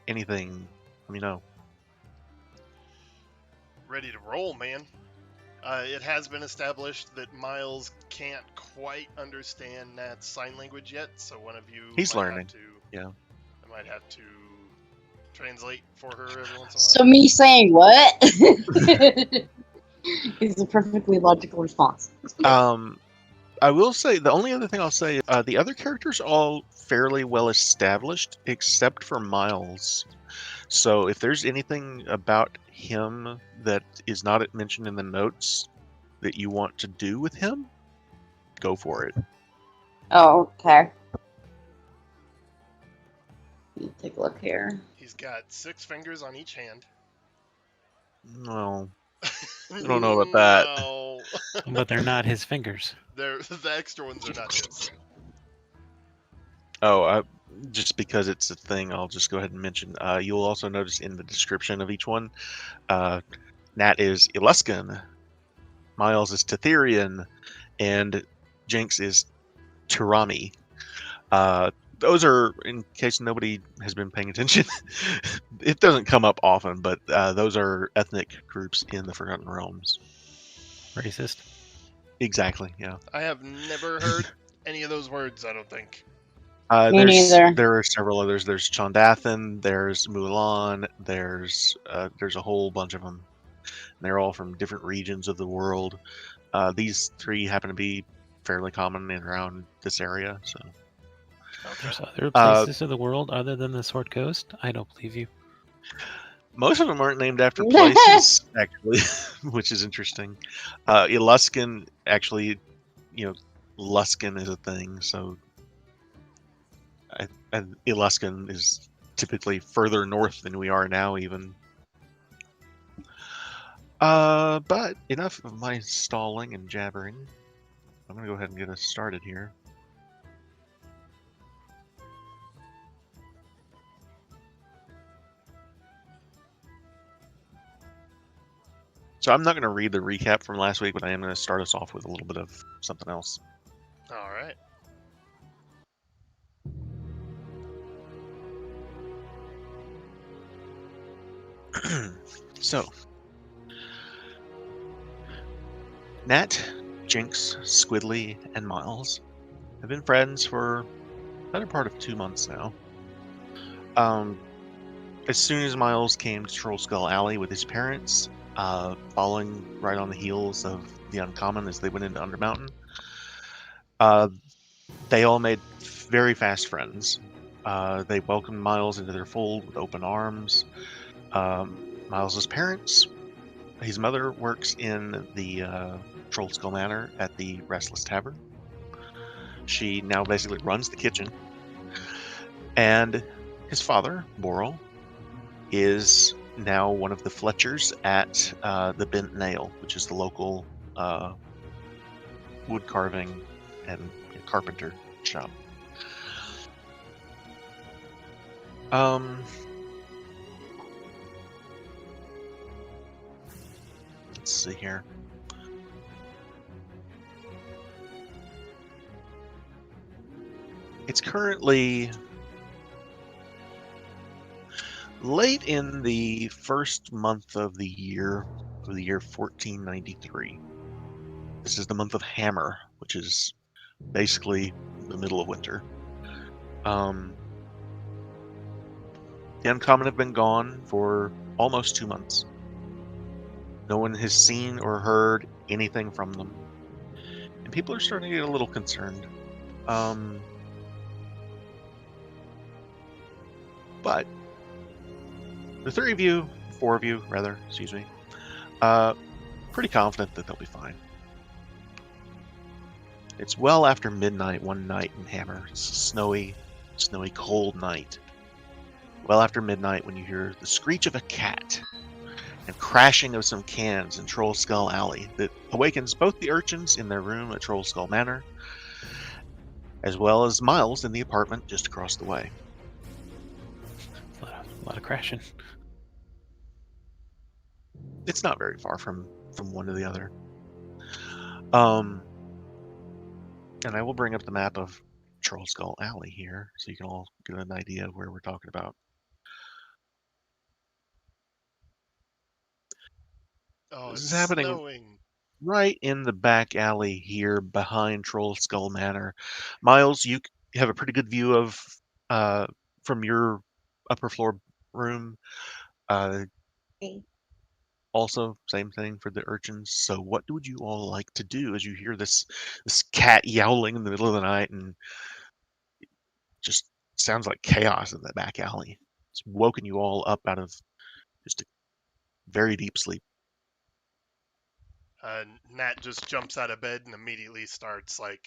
anything, let me know. Ready to roll, man. It has been established that Miles can't quite understand Nat's sign language yet, so one of you He's might have learning. to. Yeah. I might have to translate for her every once in a So while. me saying what is a perfectly logical response. I will say the only other thing I'll say is the other characters are all fairly well established, except for Miles. So if there's anything about him that is not mentioned in the notes that you want to do with him, go for it. Oh, okay. Let me take a look here. He's got 6 fingers on each hand. No, I don't know about that. No. But they're not his fingers. The extra ones are not his. Oh, just because it's a thing, I'll just go ahead and mention. You'll also notice in the description of each one, Nat is Eluskan, Miles is Tetherian, and Jinx is Tirami. Those are, in case nobody has been paying attention, it doesn't come up often, but those are ethnic groups in the Forgotten Realms. Racist. Exactly, yeah. I have never heard any of those words, I don't think. Me neither. There are several others. There's Chondathan, there's Mulan, there's a whole bunch of them. They're all from different regions of the world. These 3 happen to be fairly common in around this area. So There's other places of the world other than the Sword Coast? I don't believe you. most of them aren't named after places, actually, which is interesting. Eluskan, actually, Luskan is a thing, so Eluskan is typically further north than we are now, even. But enough of my stalling and jabbering. I'm gonna go ahead and get us started here. So I'm not going to read the recap from last week, but I am going to start us off with a little bit of something else. All right. So, Nat, Jinx, Squidly, and Miles have been friends for the better part of 2 months now. As soon as Miles came to Troll Skull Alley with his parents, following right on the heels of the Uncommon as they went into Undermountain, they all made very fast friends. They welcomed Miles into their fold with open arms. Miles's parents, his mother works in the Troll Skull Manor at the Restless Tavern. She now basically runs the kitchen. And his father, Boral, is now one of the Fletchers at the Bent Nail, which is the local wood carving and carpenter shop. Let's see here. It's currently late in the first month of the year 1493. This is the month of Hammer, which is basically the middle of winter. The Uncommon have been gone for almost 2 months. No one has seen or heard anything from them. And people are starting to get a little concerned. But the 4 of you, excuse me, pretty confident that they'll be fine. It's well after midnight one night in Hammer. It's a snowy, cold night. Well after midnight when you hear the screech of a cat and crashing of some cans in Troll Skull Alley that awakens both the urchins in their room at Troll Skull Manor, as well as Miles in the apartment just across the way. A lot of crashing. It's not very far from one to the other. And I will bring up the map of Troll Skull Alley here, so you can all get an idea of where we're talking about. Oh, This it's is happening snowing. right in the back alley here behind Troll Skull Manor. Miles, you have a pretty good view of from your upper floor room. Uh, Okay. Also, same thing for the urchins. So, what would you all like to do as you hear this cat yowling in the middle of the night and just sounds like chaos in the back alley? It's woken you all up out of just a very deep sleep. Nat just jumps out of bed and immediately starts like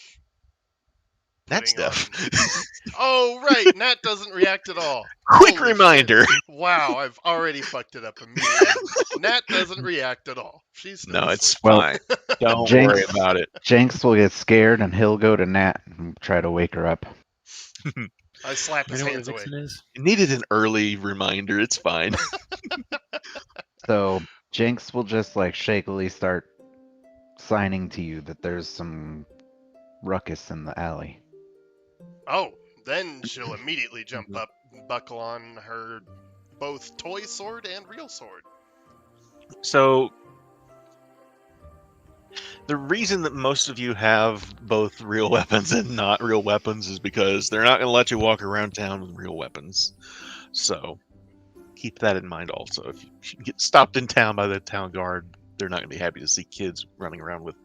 That's putting on. stuff. Oh right, Nat doesn't react at all. Quick Holy reminder. shit. Wow, I've already fucked it up immediately. Nat doesn't react at all. She's still No, it's asleep. Well, fine. Don't Jinx, worry about it. Jinx will get scared and he'll go to Nat and try to wake her up. I slap I his know where hands away. Vixen is. It needed an early reminder. It's fine. So Jinx will just like shakily start signing to you that there's some ruckus in the alley. Oh, then she'll immediately jump up, and buckle on her both toy sword and real sword. So, the reason that most of you have both real weapons and not real weapons is because they're not going to let you walk around town with real weapons. So, keep that in mind also. If you get stopped in town by the town guard, they're not going to be happy to see kids running around with,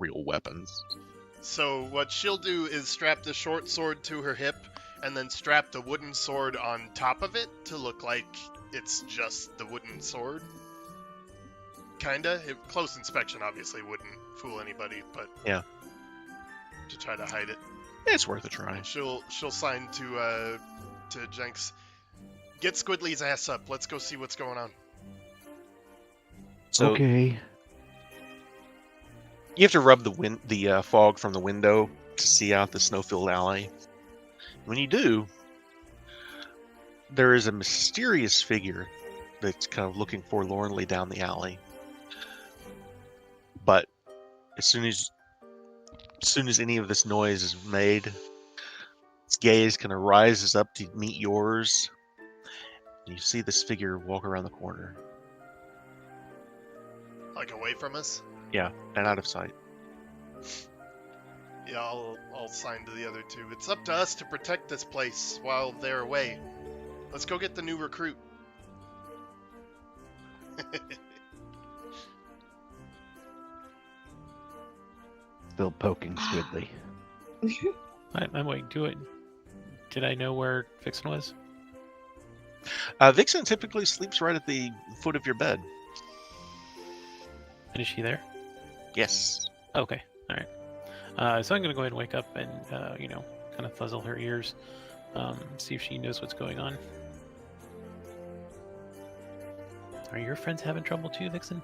real weapons. So what she'll do is strap the short sword to her hip and then strap the wooden sword on top of it to look like it's just the wooden sword. Kinda. Close inspection obviously wouldn't fool anybody, but Yeah. to try to hide it. It's worth a try. She'll sign to Jenks. Get Squidly's ass up. Let's go see what's going on. So, Okay. you have to rub the fog from the window to see out the snow-filled alley. When you do, there is a mysterious figure that's kind of looking forlornly down the alley. But as soon as any of this noise is made, its gaze kind of rises up to meet yours, and you see this figure walk around the corner. Like away from us? Yeah, and out of sight. Yeah, I'll sign to the other two. It's up to us to protect this place while they're away. Let's go get the new recruit. Still poking Squidly. I'm waiting to it. Did I know where Vixen was? Vixen typically sleeps right at the foot of your bed. And is she there? Yes. Okay, all right. So I'm gonna go ahead and wake up and kind of fuzzle her ears, see if she knows what's going on. Are your friends having trouble too, Vixen?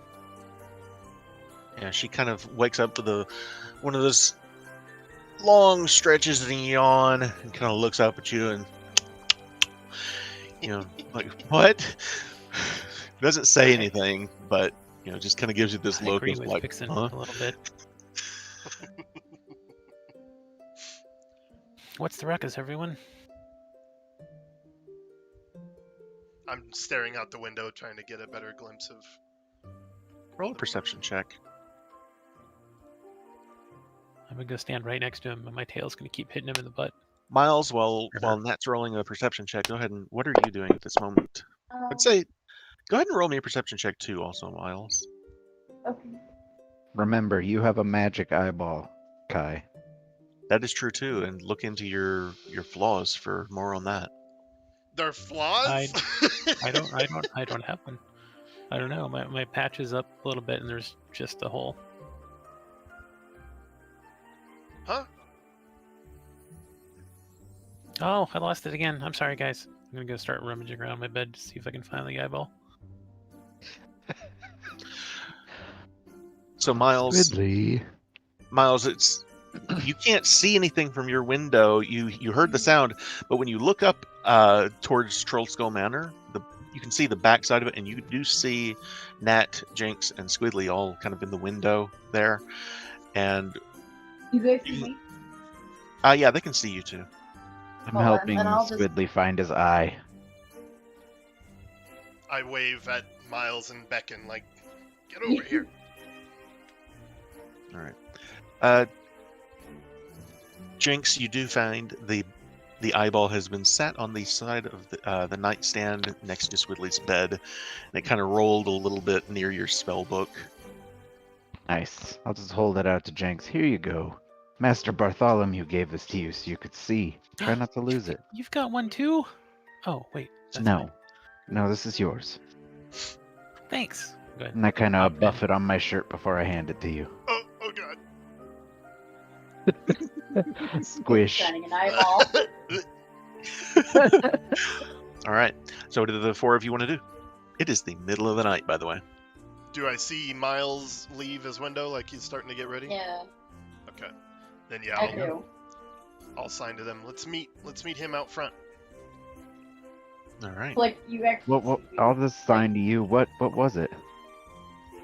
Yeah, she kind of wakes up with one of those long stretches and a yawn and kind of looks up at you and, like, what? Doesn't say anything, but, just kind of gives you this I look agree of with like, Vixen huh? a little bit. What's the ruckus, everyone? I'm staring out the window trying to get a better glimpse of... Roll a perception check. I'm gonna go stand right next to him, and my tail's gonna keep hitting him in the butt. Miles, while Nat's rolling a perception check, go ahead and what are you doing at this moment? I'd say, go ahead and roll me a perception check too, also, Miles. Okay. Remember, you have a magic eyeball, Kai. That is true too, and look into your flaws for more on that. They're flaws? I don't have one. I don't know. My patch is up a little bit, and there's just a hole. Huh? Oh, I lost it again. I'm sorry, guys. I'm gonna go start rummaging around my bed to see if I can find the eyeball. So Miles, Squidly. you can't see anything from your window. You heard the sound, but when you look up towards Troll Skull Manor, you can see the back side of it, and you do see Nat, Jinx, and Squidly all kind of in the window there. And You guys see me? yeah, they can see you too. I'm Oh, helping and I'll just- Squidly find his eye. I wave at Miles and beckon, like, Get over here. All right. Jinx, you do find the eyeball has been sat on the side of the nightstand next to Squidly's bed, and it kind of rolled a little bit near your spell book. Nice. I'll just hold it out to Jenks. Here you go. Master Bartholomew gave this to you so you could see. Try not to lose it. You've got one too? Oh, wait. That's No. mine. No, this is yours. Thanks. Go ahead. And I kind Oh, of buff it on my shirt before I hand it to you. Oh god. Squish. Shining an eyeball. All right. So what do the four of you want to do? It is the middle of the night, by the way. Do I see Miles leave his window like he's starting to get ready? Yeah, Okay. Then yeah, I do. I'll sign to them. Let's meet him out front. All right. Like you actually. What? I'll just sign to you. What was it?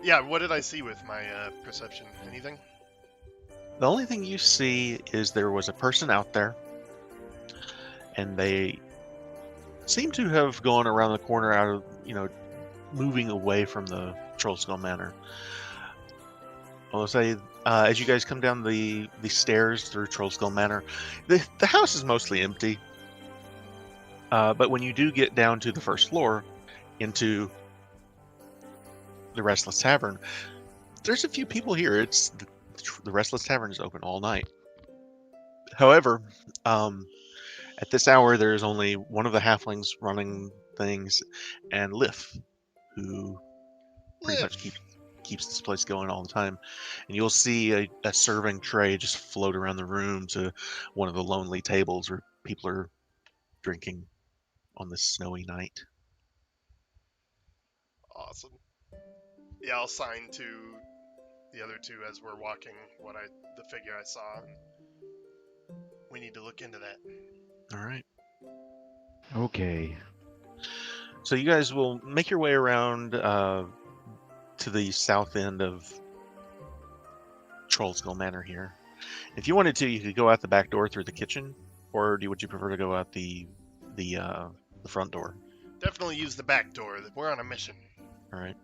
Yeah, what did I see with my perception? Anything? The only thing you see is there was a person out there, and they seem to have gone around the corner out of, moving away from the Trollskull Manor. I'll say, as you guys come down the stairs through Trollskull Manor, the house is mostly empty. But when you do get down to the first floor, into the Restless Tavern, there's a few people here. It's the Restless Tavern is open all night. However, at this hour, there's only one of the halflings running things, and Liff, who pretty much keeps this place going all the time. And you'll see a serving tray just float around the room to one of the lonely tables where people are drinking on this snowy night. Awesome. Yeah, I'll sign to the other two as we're walking the figure I saw. And we need to look into that. All right. Okay. So you guys will make your way around to the south end of Trollskull Manor here. If you wanted to, you could go out the back door through the kitchen, or would you prefer to go out the front door? Definitely use the back door. We're on a mission. All right.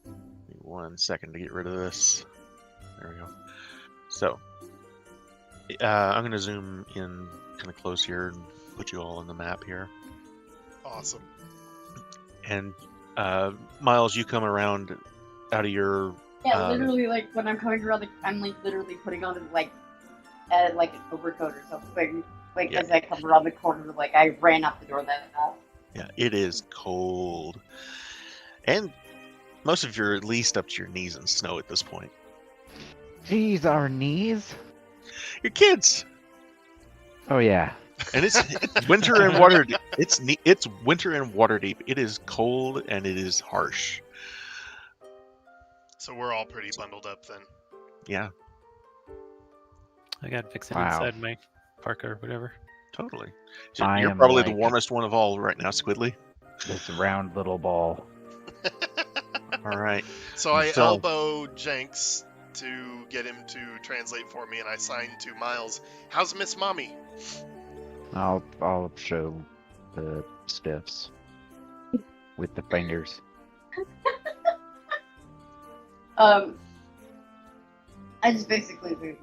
Give me 1 second to get rid of this. There we go. So, I'm going to zoom in kind of close here and put you all on the map here. Awesome. And Miles, you come around out of your... Yeah, literally, like when I'm coming around, I'm like literally putting on like an overcoat or something. Like Yeah. as I come around the corner, like I ran out the door that fast. Yeah, it is cold. And most of you are at least up to your knees in snow at this point. Jeez, our knees? You're kids! Oh yeah. And it's winter and water. It's winter and water deep. It is cold and it is harsh. So we're all pretty bundled up then. Yeah, I got Vixen Wow. inside my parka or whatever. totally. So I you're am probably the like- warmest one of all right now, Squidly. This round little ball. All right. So I So- elbow Jenks to get him to translate for me, and I sign to Miles. How's Miss Mommy? I'll show the stiffs with the fingers. I just basically think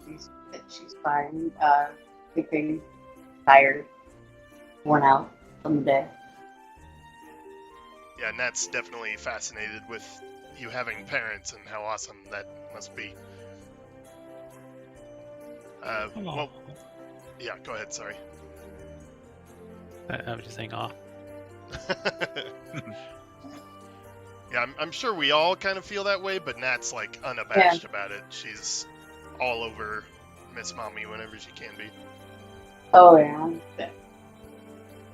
that she's fine. Sleeping, tired, worn out from the day. Yeah, Nat's definitely fascinated with you having parents and how awesome that must be. Well, yeah, go ahead, sorry. I was just saying, aw. Yeah, I'm sure we all kind of feel that way, but Nat's like unabashed about it. She's all over Miss Mommy whenever she can be. Oh yeah.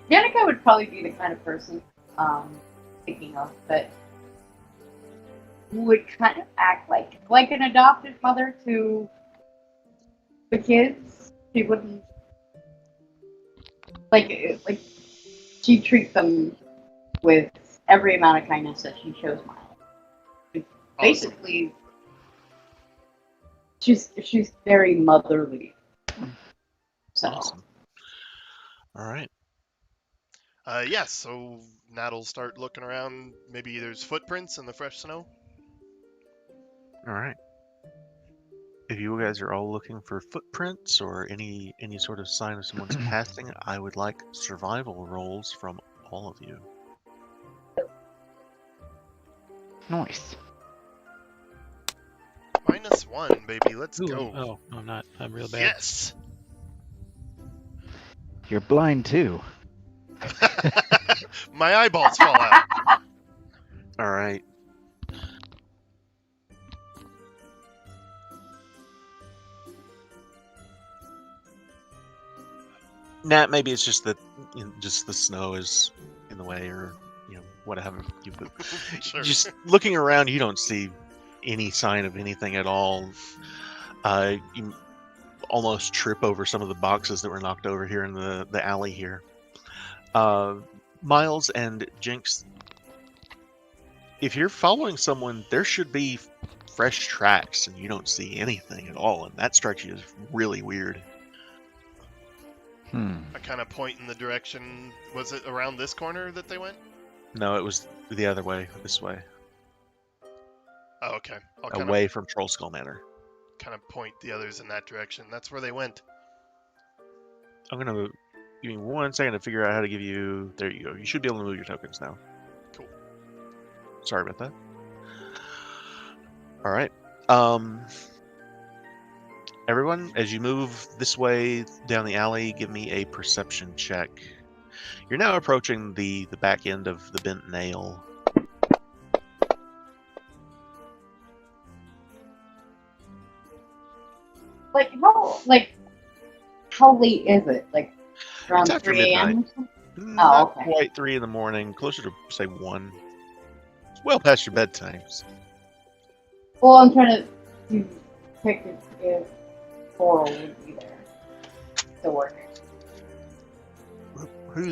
Danica would probably be the kind of person, thinking of, that would kind of act like an adopted mother to the kids. She wouldn't like she'd treat them with every amount of kindness that she shows Miles. Basically, she's very motherly. So Awesome. All right. Yeah, so Nat'll start looking around. Maybe there's footprints in the fresh snow. All right. If you guys are all looking for footprints or any sort of sign of someone's passing, I would like survival rolls from all of you. Nice. -1, baby. Let's Ooh, go. oh, I'm not. I'm real bad. Yes. You're blind too. My eyeballs fall out. All right. Nat, maybe it's just that just the snow is in the way, or what have you. But Sure. just looking around, you don't see any sign of anything at all. You almost trip over some of the boxes that were knocked over here in the alley here. Miles and Jinx, if you're following someone, there should be fresh tracks, and you don't see anything at all, and that strikes you as really weird. I kind of point in the direction. Was it around this corner that they went? No, it was the other way, this way, Oh, okay. I'll away from Troll Skull Manor. kind of point the others in that direction. That's where they went. I'm gonna give me 1 second to figure out how to give you. There you go. You should be able to move your tokens now. Cool. Sorry about that. All right. Everyone, as you move this way down the alley, give me a perception check. You're now approaching the back end of the bent nail. How late is it? Like around It's after 3 a.m. Not okay. quite 3 in the morning, closer to say 1. It's well past your bedtimes. Well, I'm trying to pick if Coral would be there to work. What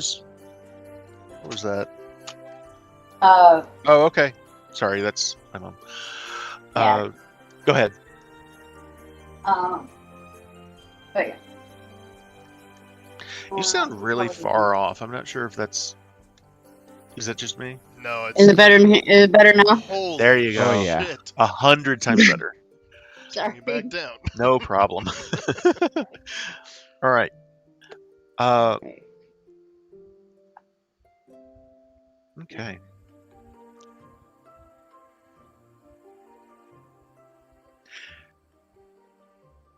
was that? Uh, Oh, okay. Sorry, that's my mom. Yeah. Go ahead. but yeah. You sound really far off. I'm not sure if that's. Is that just me? No, it's Is it better? Is it better now? Holy There you go. Oh, yeah. shit. 100 times better. Bring Sorry. you back down. No problem. All right. Okay.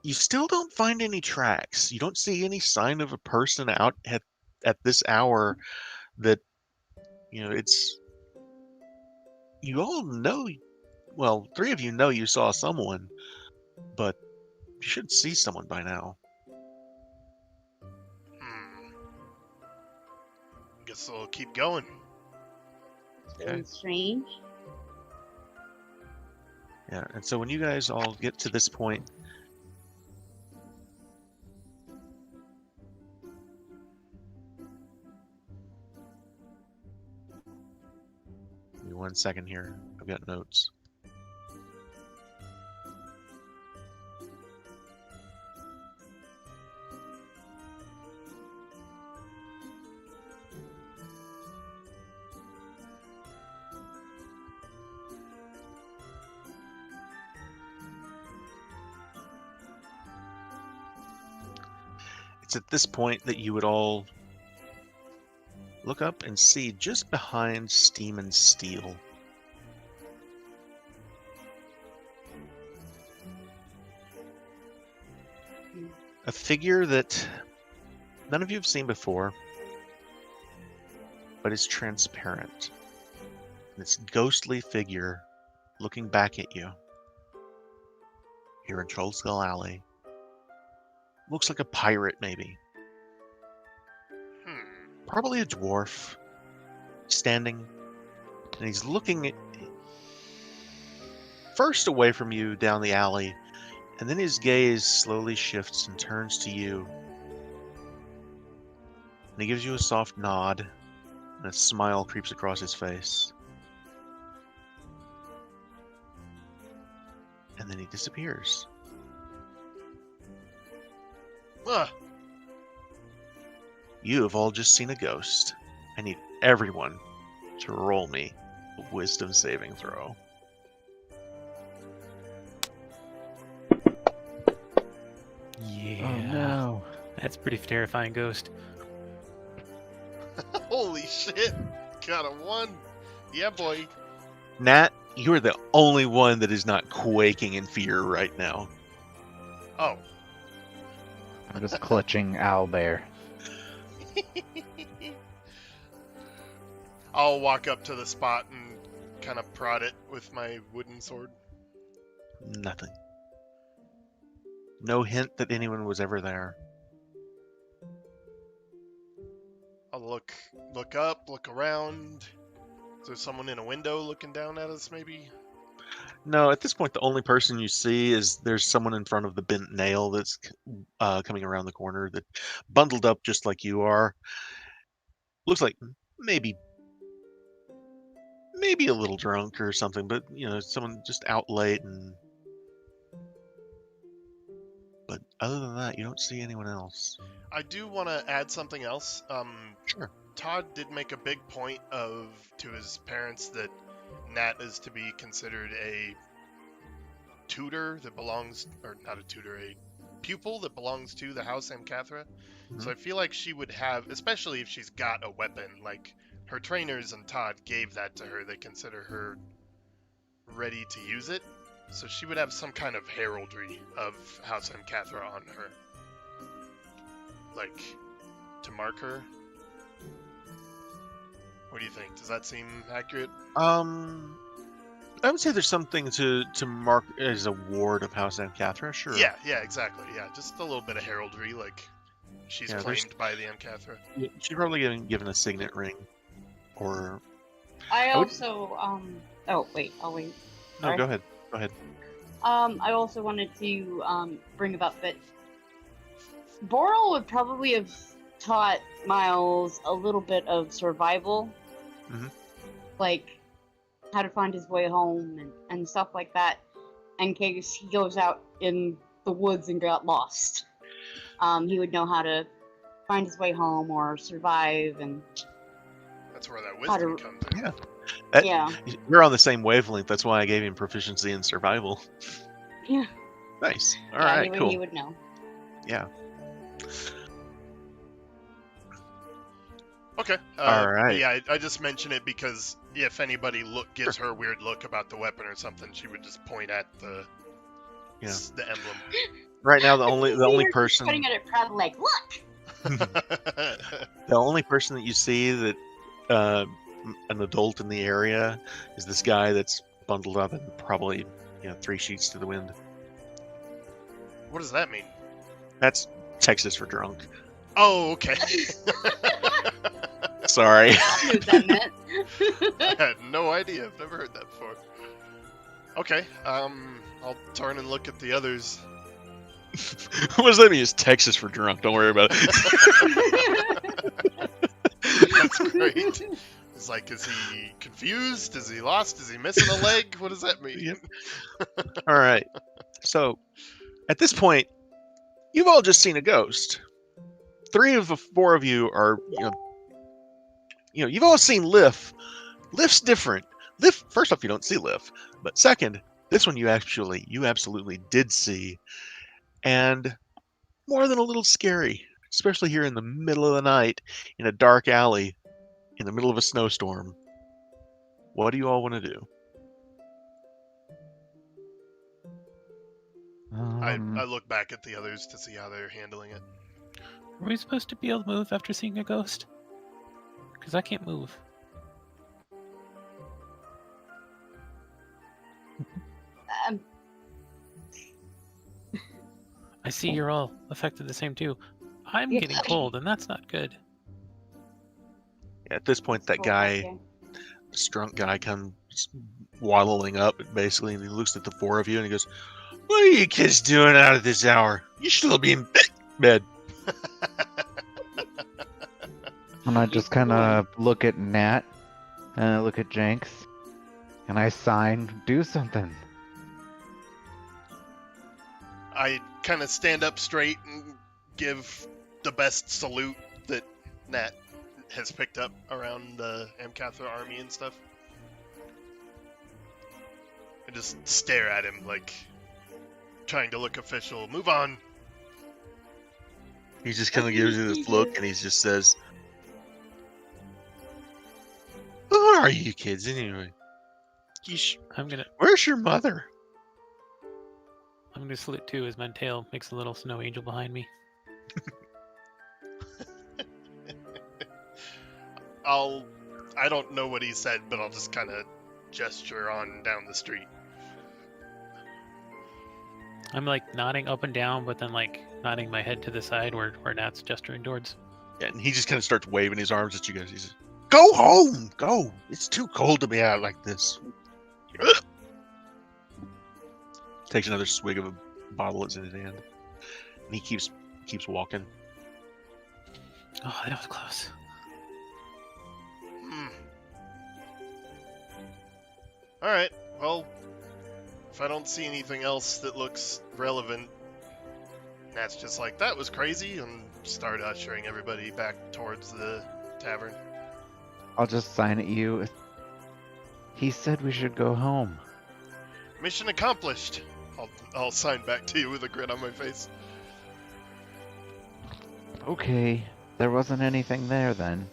You still don't find any tracks. You don't see any sign of a person out at this hour that, it's. You all know. Well, 3 of you know you saw someone, but you should see someone by now. Guess we'll keep going. Okay. Strange. Yeah, and so when you guys all get to this point, give me 1 second here. I've got notes. It's at this point that you would all look up and see just behind Steam and Steel a figure that none of you have seen before, but is transparent. This ghostly figure looking back at you here in Troll Skull Alley. Looks like a pirate, maybe. Probably a dwarf, standing, and he's looking first away from you down the alley, and then his gaze slowly shifts and turns to you. And he gives you a soft nod, and a smile creeps across his face. And then he disappears. You have all just seen a ghost, I need everyone to roll me a wisdom saving throw. Yeah. Oh no. That's pretty terrifying, Ghost. Holy shit! Got a 1. Yeah, boy. Nat, you are the only one that is not quaking in fear right now. Oh. I'm just clutching owlbear. I'll walk up to the spot and kind of prod it with my wooden sword. Nothing. No hint that anyone was ever there. I'll look up, look around. Is there someone in a window looking down at us, maybe? No, at this point, the only person you see is there's someone in front of the bent nail that's coming around the corner that bundled up just like you are. Looks like maybe a little drunk or something, but someone just out late but other than that, you don't see anyone else. I do want to add something else. Sure. Todd did make a big point to his parents that Nat is to be considered a tutor that belongs, or not a tutor, a pupil that belongs to the House Amcathra. Mhm. So I feel like she would have, especially if she's got a weapon, like her trainers and Todd gave that to her. They consider her ready to use it. So she would have some kind of heraldry of House Amcathra on her. Like, to mark her. What do you think? Does that seem accurate? I would say there's something to mark as a ward of House Amcathra, sure. Yeah, exactly. Yeah, just a little bit of heraldry, like she's Yeah, claimed by the Amcathra. She's probably given a signet ring, or I would- also Oh wait, I'll wait. no, Sorry. go ahead. I also wanted to bring about that Boral would probably have taught Miles a little bit of survival, Mhm. like how to find his way home and stuff like that, in case he goes out in the woods and got lost. He would know how to find his way home or survive, and That's where that How to- wisdom comes in. Yeah. yeah, We're on the same wavelength. That's why I gave him proficiency in survival. yeah, Nice. All yeah. right, He cool. would know. Yeah. Okay. All right. Yeah, I just mention it because if anybody gives her a weird look about the weapon or something, she would just point at the emblem. Right now, the only You're person pointing at it proudly, like, look. the only person that you see that an adult in the area is this guy that's bundled up and probably 3 sheets to the wind. What does that mean? That's Texas for drunk. Oh, okay. Sorry. I knew what that meant. I had no idea. I've never heard that before. Okay. I'll turn and look at the others. What does that mean? It's Texas for drunk. Don't worry about it. That's great. It's like, is he confused? Is he lost? Is he missing a leg? What does that mean? Yep. All right. So, at this point, you've all just seen a ghost. 3 of the 4 of you are, you've all seen Liff. Liff's different. Liff, first off, you don't see Liff, but second, this one you absolutely did see, and more than a little scary, especially here in the middle of the night in a dark alley in the middle of a snowstorm. What do you all want to do? I look back at the others to see how they're handling it. Were we supposed to be able to move after seeing a ghost? Because I can't move. I see you're all affected the same too. I'm Yeah. getting cold, and that's not good. At this point, that guy, this drunk guy, comes waddling up, basically, and he looks at the 4 of you and he goes, "What are you kids doing out at this hour? You should still be in bed." And I just kind of look at Nat, and I look at Jenks, and I sign, do something. I kind of stand up straight and give the best salute that Nat has picked up around the Amcathra army and stuff. And just stare at him like trying to look official. Move on. He just kind of gives you this look, and he just says, "Who are you kids anyway? Where's your mother?" I'm gonna salute too as my tail makes a little snow angel behind me. I don't know what he said, but I'll just kind of gesture on down the street. I'm like nodding up and down, but then like nodding my head to the side where Nat's gesturing towards. Yeah, and he just kind of starts waving his arms at you guys. He says, "Go home, go. It's too cold to be out like this." Takes another swig of a bottle that's in his hand, and he keeps walking. Oh, that was close. All right. Well, if I don't see anything else that looks relevant, Nat's just like, that was crazy, and start ushering everybody back towards the tavern. I'll just sign at you. He said we should go home. Mission accomplished. I'll sign back to you with a grin on my face. Okay, there wasn't anything there then.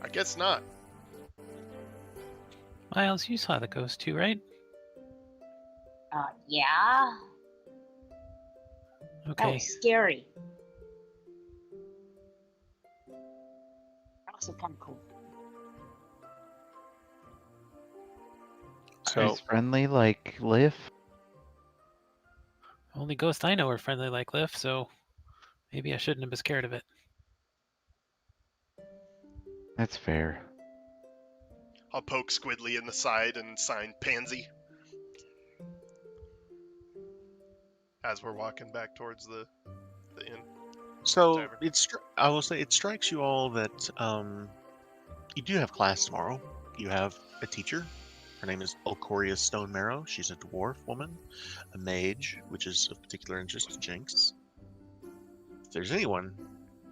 I guess not. Miles, you saw the ghost too, right? Yeah. That Okay. was scary. Also kind of cool. So He's friendly like Liv. Only ghosts I know are friendly like Liv, so maybe I shouldn't have been scared of it. That's fair. I'll poke Squidly in the side and sign Pansy. As we're walking back towards the inn. So Tavern. I will say it strikes you all that you do have class tomorrow. You have a teacher. Her name is Ulcoria Stone Marrow. She's a dwarf woman, a mage, which is of particular interest to Jinx. If there's anyone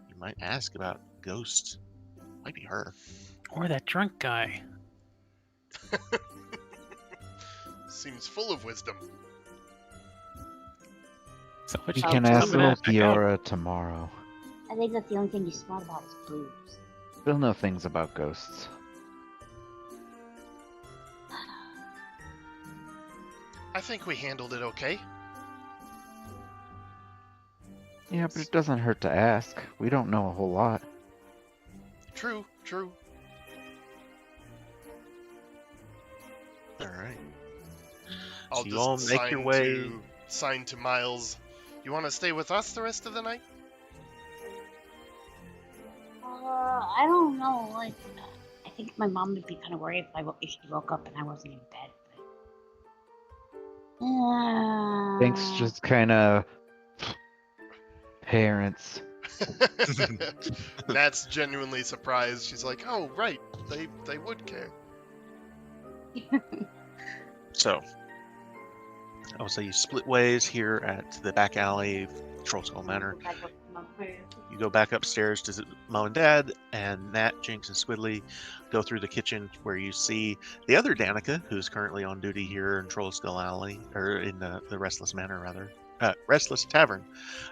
you might ask about ghosts, it might be her. Or that drunk guy. Seems full of wisdom. So what You you can Oh, ask so I'm gonna Fiora tomorrow. I think that's the only thing you smart about is boobs. She'll know things about ghosts. I think we handled it okay. Yeah, but it doesn't hurt to ask. We don't know a whole lot. True. All right. I'll So you just all make your way. sign to Miles. You want to stay with us the rest of the night? I don't know. Like, I think my mom would be kind of worried if she woke up and I wasn't in bed. But Thanks, just kind of parents. Nat's genuinely surprised. She's like, "Oh, right, they would care." So I will say you split ways here at the back alley of Troll Skull Manor. You go back upstairs to Mom and Dad, and Nat, Jinx, and Squidly go through the kitchen where you see the other Danica, who's currently on duty here in Troll Skull Alley, or in the Restless Manor, rather. Restless Tavern.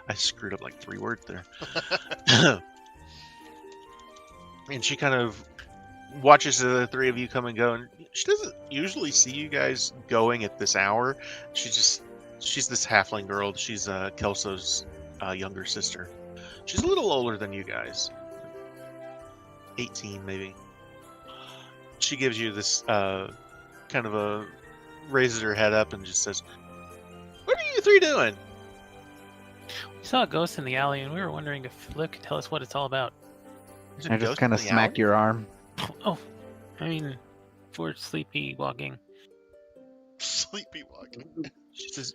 I screwed up like 3 words there. And she kind of watches the 3 of you come and go, and she doesn't usually see you guys going at this hour. She's this halfling girl. She's Kelso's younger sister. She's a little older than you guys. 18, maybe. She gives you this kind of raises her head up and just says, "What are you 3 doing?" We saw a ghost in the alley, and we were wondering if Liv could tell us what it's all about. There's a I just ghost kind in of the smack alley? your arm. Oh, I mean, for sleepy walking. Sleepy walking. She says,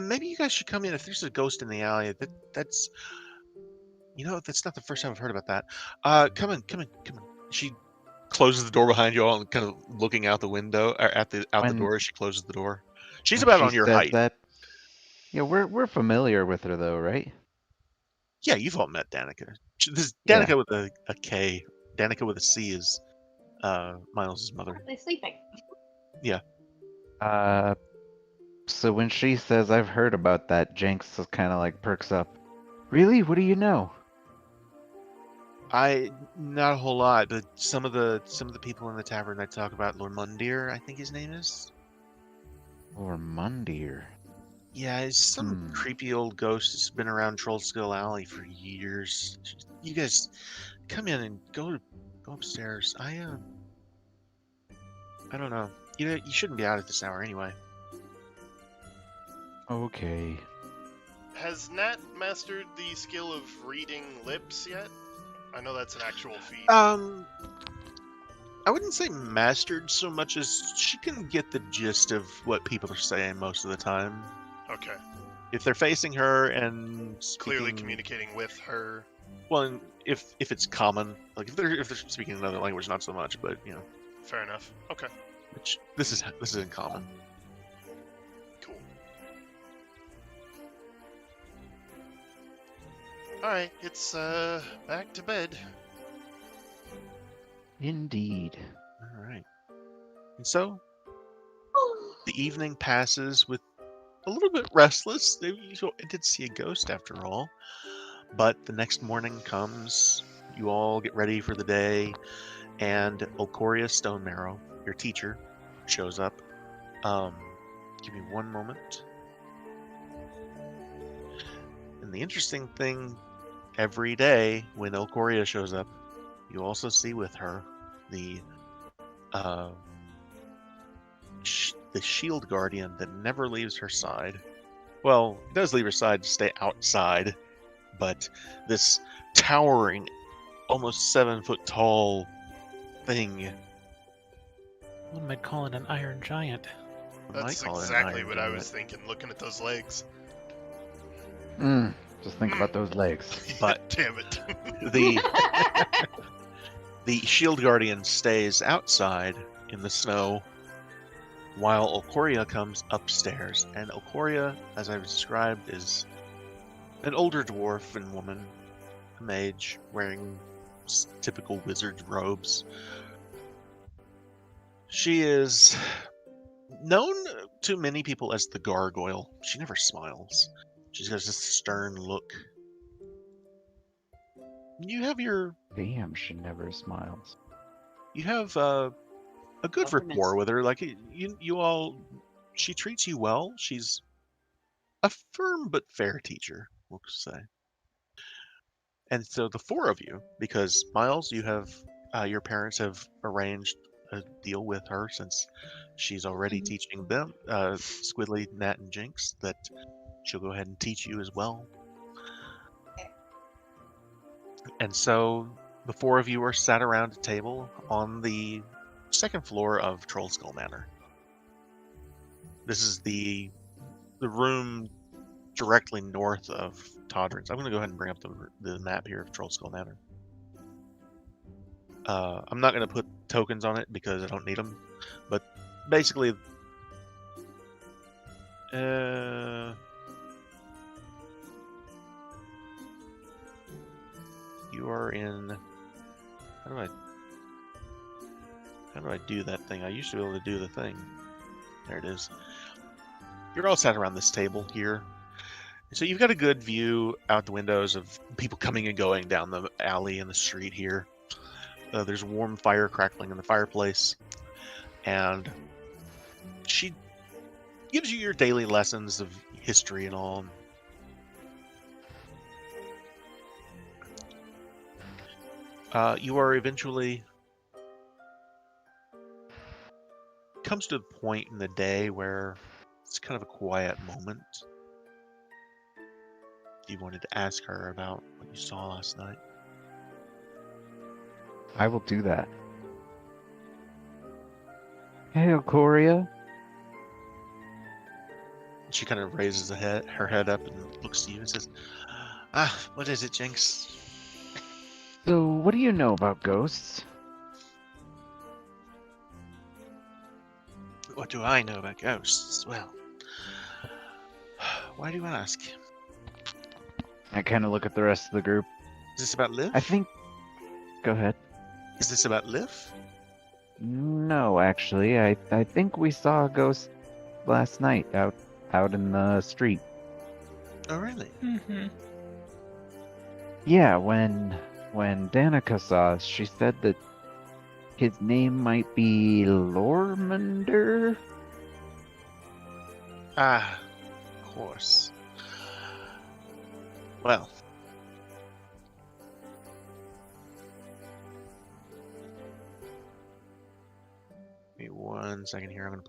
maybe you guys should come in if there's a ghost in the alley. That's not the first time I've heard about that. Come in. She closes the door behind you all and kind of looking out the window, or out the When- door as she closes the door. She's When about she on your says height. That, yeah, we're familiar with her though, right? Yeah, you've all met Danica. This is Yeah. Danica with a K. Danica with a C is Miles' mother. They're sleeping. So when she says I've heard about that, Jenks kind of like perks up. Really? What do you know? Not a whole lot, but some of the people in the tavern I talk about Lord Mundir, I think his name is. Or Mundir. Yeah, he's some creepy old ghost that's been around Trollskull Alley for years. You guys come in and go upstairs. I don't know. You shouldn't be out at this hour anyway. Okay. Has Nat mastered the skill of reading lips yet? I know that's an actual feat. I wouldn't say mastered so much as she can get the gist of what people are saying most of the time. Okay. If they're facing her and Clearly speaking, communicating with her. well, if it's common, like if they're speaking another language, not so much, but you know, Fair enough. Okay. which this is in common. Cool. Alright, it's back to bed. Indeed. All right, and so the evening passes with a little bit restless. You did see a ghost after all, but the next morning comes. You all get ready for the day, and Olcoria Stonemarrow, your teacher, shows up. Give me one moment. And the interesting thing, every day when Olcoria shows up, you also see with her the shield guardian that never leaves her side. Well, it does leave her side to stay outside, but this towering, almost 7-foot tall thing. One might call it an iron giant. I might That's call it an exactly iron what I giant. was thinking, looking at those legs. Just think about those legs. But damn it. The shield guardian stays outside in the snow while Olcoria comes upstairs. And Olcoria, as I've described, is an older dwarf and woman, a mage, wearing typical wizard robes. She is known to many people as the Gargoyle. She never smiles. She's got this stern look. You have Damn, she never smiles. a good Governments. rapport with her. Like you all, she treats you well. She's a firm but fair teacher, we'll say. And so the four of you, because Miles, you have your parents have arranged a deal with her since she's already teaching them, Squidly, Nat, and Jinx, that she'll go ahead and teach you as well. And so the four of you are sat around a table on the second floor of Trollskull Manor. This is the room directly north of Todrins. I'm going to go ahead and bring up the map here of Trollskull Manor. I'm not going to put tokens on it because I don't need them, but basically, you are in. How do I do that thing? I used to be able to do the thing. There it is. You're all sat around this table here. So you've got a good view out the windows of people coming and going down the alley and the street here. There's warm fire crackling in the fireplace. And she gives you your daily lessons of history and all. You are eventually... comes to a point in the day where it's kind of a quiet moment. You wanted to ask her about what you saw last night. I will do that. Hey, Alcoria. She kind of raises her head up and looks to you and says, what is it, Jinx? So, what do you know about ghosts? What do I know about ghosts? Well, why do you ask? I kind of look at the rest of the group. Is this about Liv? I think. Go ahead. Is this about Liv? No, actually, I think we saw a ghost last night out in the street. Oh, really? Mm-hmm. Yeah, when Danica saw us, she said that his name might be Lormander. Ah, of course. Well. Give me 1 second here. I'm gonna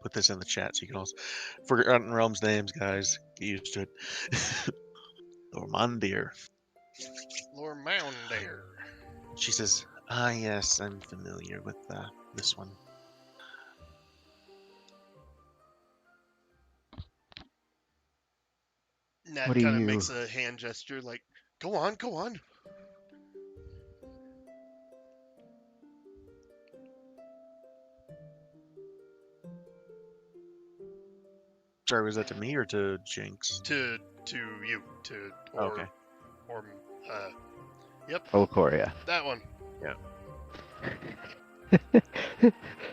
put this in the chat so you can also Forgotten Realms names, guys. Get used to it. Normandir. Lormounder. She says, "Ah, yes, I'm familiar with this one." Nat What do kind of you? makes a hand gesture like, go on, go on. Sorry, was that to me or to Jinx? To you. Or, Okay. Or, yep, Volcoria. that one.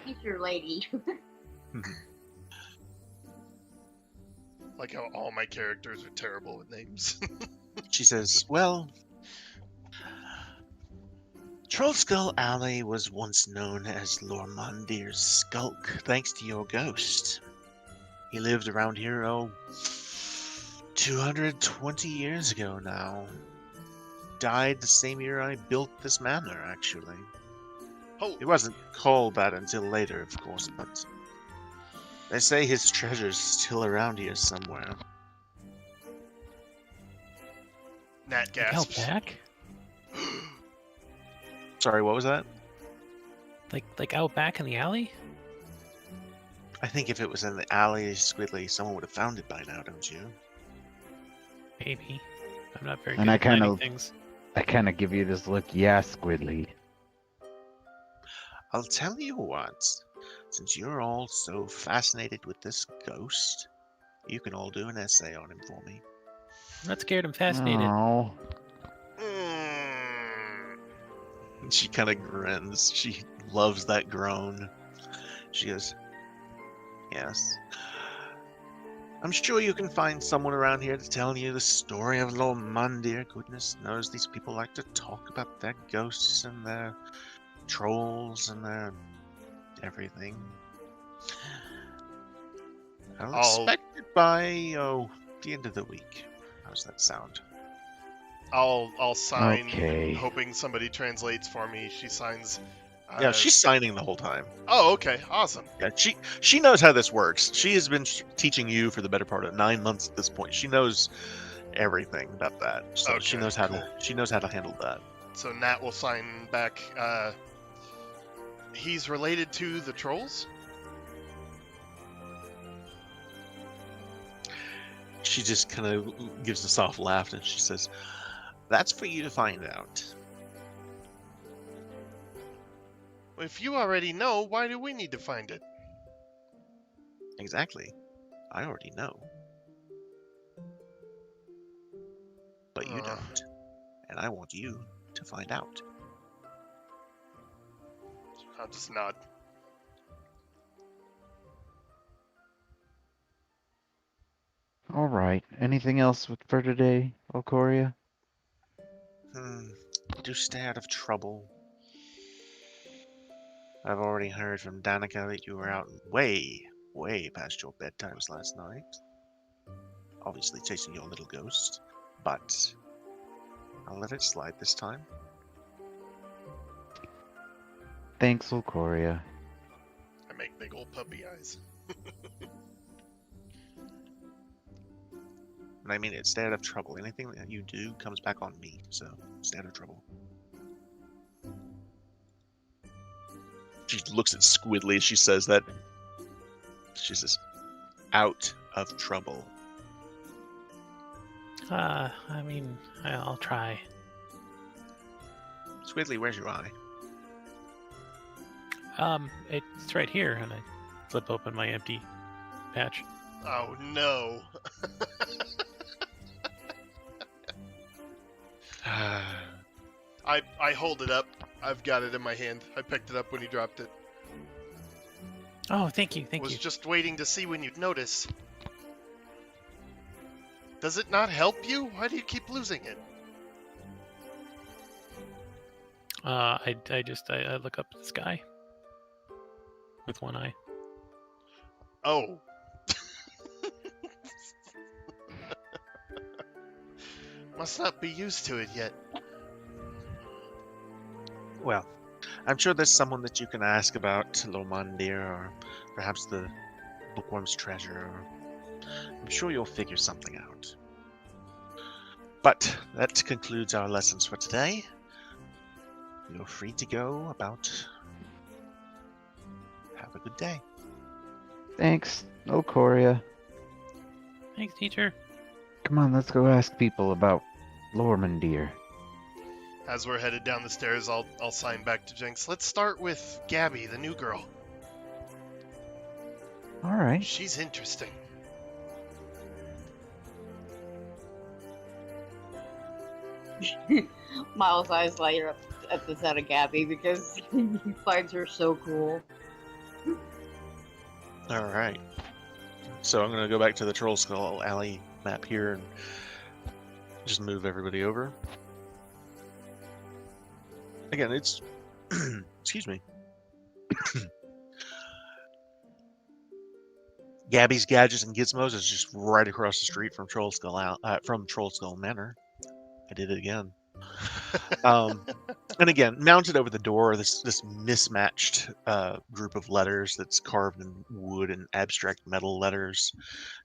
Future lady. Like how all my characters are terrible with names. She says, "Well, Trollskull Alley was once known as Lormandir's Skulk, thanks to your ghost. He lived around here, 220 years ago now. Died the same year I built this manor, actually. Oh, It wasn't called that until later, of course, but they say his treasure's still around here somewhere." Nat Like out gasps. back? Sorry, what was that? Like out back in the alley? I think if it was in the alley, Squidly, someone would have found it by now, don't you? Maybe. I'm not very And good I at finding kinda- things. I kind of give you this look. Yeah, Squidly. I'll tell you what, since you're all so fascinated with this ghost, you can all do an essay on him for me. I'm not scared, I'm fascinated. Oh, Mm. And she kind of grins. She loves that groan. She goes, "Yes. I'm sure you can find someone around here to tell you the story of Lormandir. Goodness knows these people like to talk about their ghosts and their trolls and their everything. I'll expect it by, the end of the week. How's that sound?" I'll sign, Okay. hoping somebody translates for me. She signs. Yeah, she's signing the whole time. Oh, okay, awesome. Yeah, she knows how this works. She has been teaching you for the better part of 9 months at this point. She knows everything about that. So she Okay, knows how cool. to handle that. So Nat will sign back. He's related to the trolls. She just kind of gives a soft laugh and she says, "That's for you to find out." If you already know, why do we need to find it? Exactly. I already know. But you don't. And I want you to find out. I'll just nod. All right. Anything else for today, Volcoria? Do stay out of trouble. I've already heard from Danica that you were out way, way past your bedtimes last night. Obviously chasing your little ghost, but I'll let it slide this time. Thanks, Volcoria. I make big old puppy eyes. And I mean it, stay out of trouble. Anything that you do comes back on me, so stay out of trouble. She looks at Squidly as she says that. She says, "Out of trouble." I mean, I'll try. Squidly, where's your eye? It's right here, and I flip open my empty patch. Oh no. I hold it up. I've got it in my hand. I picked it up when you dropped it. Oh, thank you, thank Was you. just waiting to see when you'd notice. Does it not help you? Why do you keep losing it? I look up at the sky with one eye. Oh. Must not be used to it yet. Well, I'm sure there's someone that you can ask about Lomandir, or perhaps the Bookworm's treasure. I'm sure you'll figure something out. But that concludes our lessons for today. You're free to go about. Have a good day. Thanks, Okoria. Thanks, teacher. Come on, let's go ask people about Lormandir. As we're headed down the stairs, I'll sign back to Jinx. Let's start with Gabby, the new girl. All right. She's interesting. Miles' eyes light up at the sight of Gabby because he finds her so cool. All right. So I'm going to go back to the Troll Skull Alley map here and just move everybody over. Again, it's excuse me. Gabby's Gadgets and Gizmos is just right across the street from Troll Skull Manor. I did it again. And again, mounted over the door, this mismatched group of letters that's carved in wood and abstract metal letters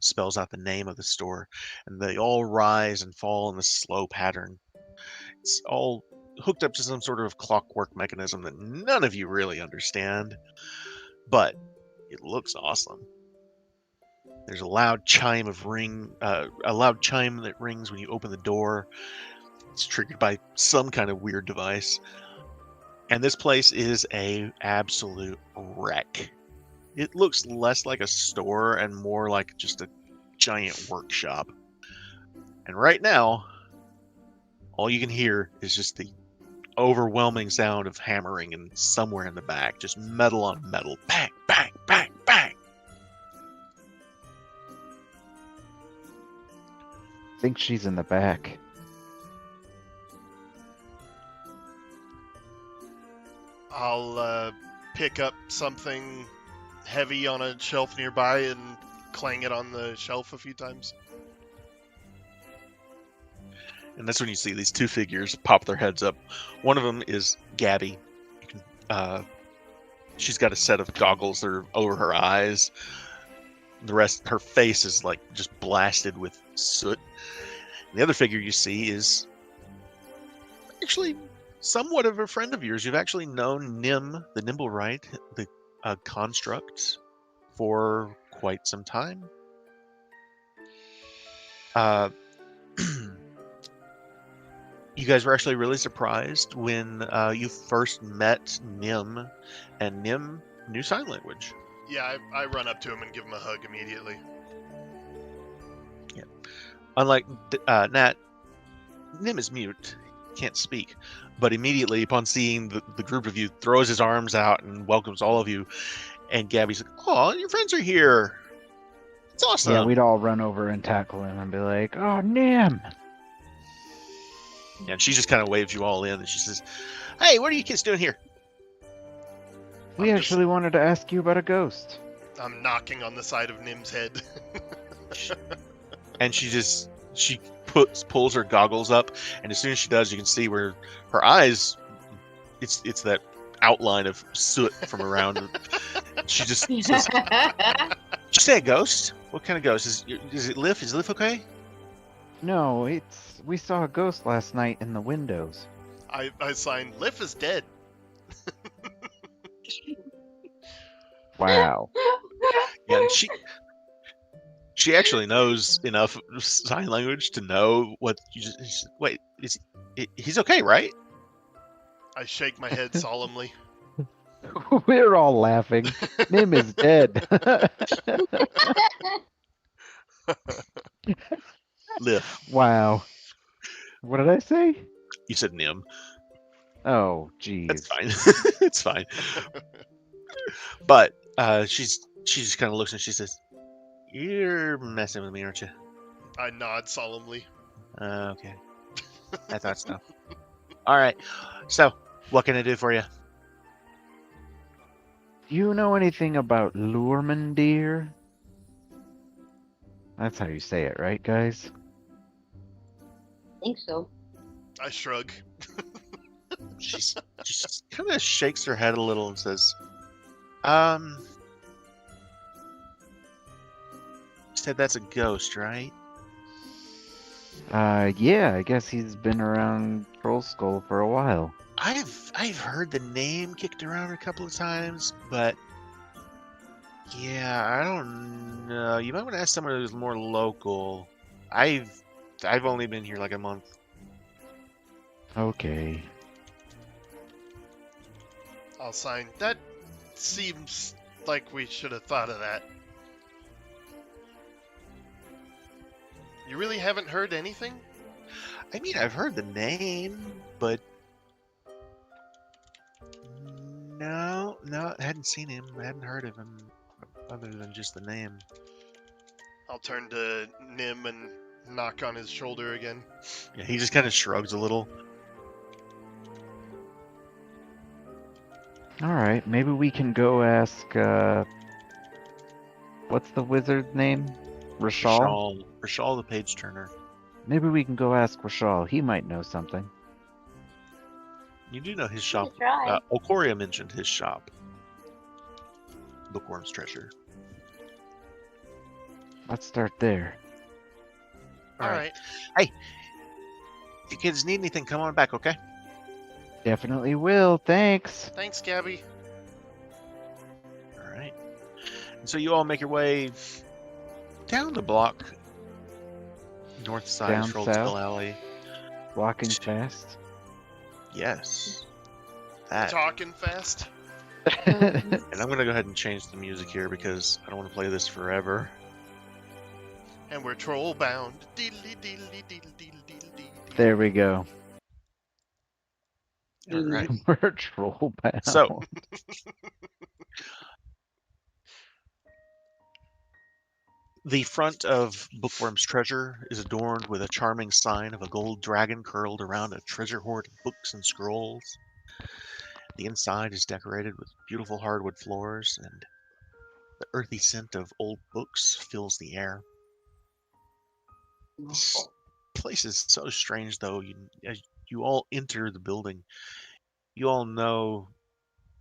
spells out the name of the store, and they all rise and fall in this slow pattern. It's all hooked up to some sort of clockwork mechanism that none of you really understand, but it looks awesome. There's a loud chime that rings when you open the door. It's triggered by some kind of weird device. And this place is a absolute wreck. It looks less like a store and more like just a giant workshop. And right now, all you can hear is just the overwhelming sound of hammering, and somewhere in the back, just metal on metal. Bang, bang, bang, bang. I think she's in the back. I'll pick up something heavy on a shelf nearby and clang it on the shelf a few times. And that's when you see these two figures pop their heads up. One of them is Gabby. She's got a set of goggles that are over her eyes. The rest, her face is like just blasted with soot. And the other figure you see is actually somewhat of a friend of yours. You've actually known Nim, the Nimblewright, the construct, for quite some time. You guys were actually really surprised when you first met Nim, and Nim knew sign language. Yeah, I run up to him and give him a hug immediately. Yeah. Unlike Nat, Nim is mute, can't speak, but immediately upon seeing the group of you, throws his arms out and welcomes all of you. And Gabby's like, "Oh, your friends are here. It's awesome." Yeah, we'd all run over and tackle him and be like, "Oh, Nim!" And she just kind of waves you all in, and she says, "Hey, what are you kids doing here?" We actually wanted to ask you about a ghost. I'm knocking on the side of Nim's head. And she pulls her goggles up, and as soon as she does, you can see where her eyes, it's that outline of soot from around her. She just says, "Did you say a ghost? What kind of ghost? Is it Liv? Is Liv okay?" No, we saw a ghost last night in the windows. I signed, Liff is dead. Wow. Yeah, and she actually knows enough sign language to know what you just. Wait, he's okay, right? I shake my head solemnly. We're all laughing. Nim is dead. Liv. Wow. What did I say? You said Nim. Oh, That's jeez. fine. It's fine. But she just kind of looks and she says, "You're messing with me, aren't you?" I nod solemnly. Okay. I thought so. All right. So, what can I do for you? Do you know anything about Lurmandir? That's how you say it, right, guys? I think so. I shrug. She just kind of shakes her head a little and says, "You said that's a ghost, right?" Yeah, I guess he's been around Troll Skull for a while. I've heard the name kicked around a couple of times, but yeah, I don't know. You might want to ask someone who's more local. I've only been here like a month. Okay. I'll sign. That seems like we should have thought of that. You really haven't heard anything? I mean, I've heard the name, but no, I hadn't seen him. I hadn't heard of him other than just the name. I'll turn to Nim and knock on his shoulder again. Yeah, he just kind of shrugs a little. Alright, maybe we can go ask, what's the wizard's name? Rashal? Rashal the page turner. Maybe we can go ask Rashal. He might know something. You do know his Give shop. it a try. Okoria mentioned his shop. Bookworm's Treasure. Let's start there. All right. If you kids need anything, come on back, okay? Definitely will, thanks. Thanks, Gabby. All right. And so you all make your way down the block, north side Down of Troll south? Skull Alley. Walking fast. Yes. That. Talking fast. And I'm going to go ahead and change the music here because I don't want to play this forever. And we're troll bound. Deedly deedly deedly deedly deedly. There we go. All right. We're troll bound. So, the front of Bookworm's Treasure is adorned with a charming sign of a gold dragon curled around a treasure hoard of books and scrolls. The inside is decorated with beautiful hardwood floors, and the earthy scent of old books fills the air. This place is so strange, though. As you all enter the building, you all know,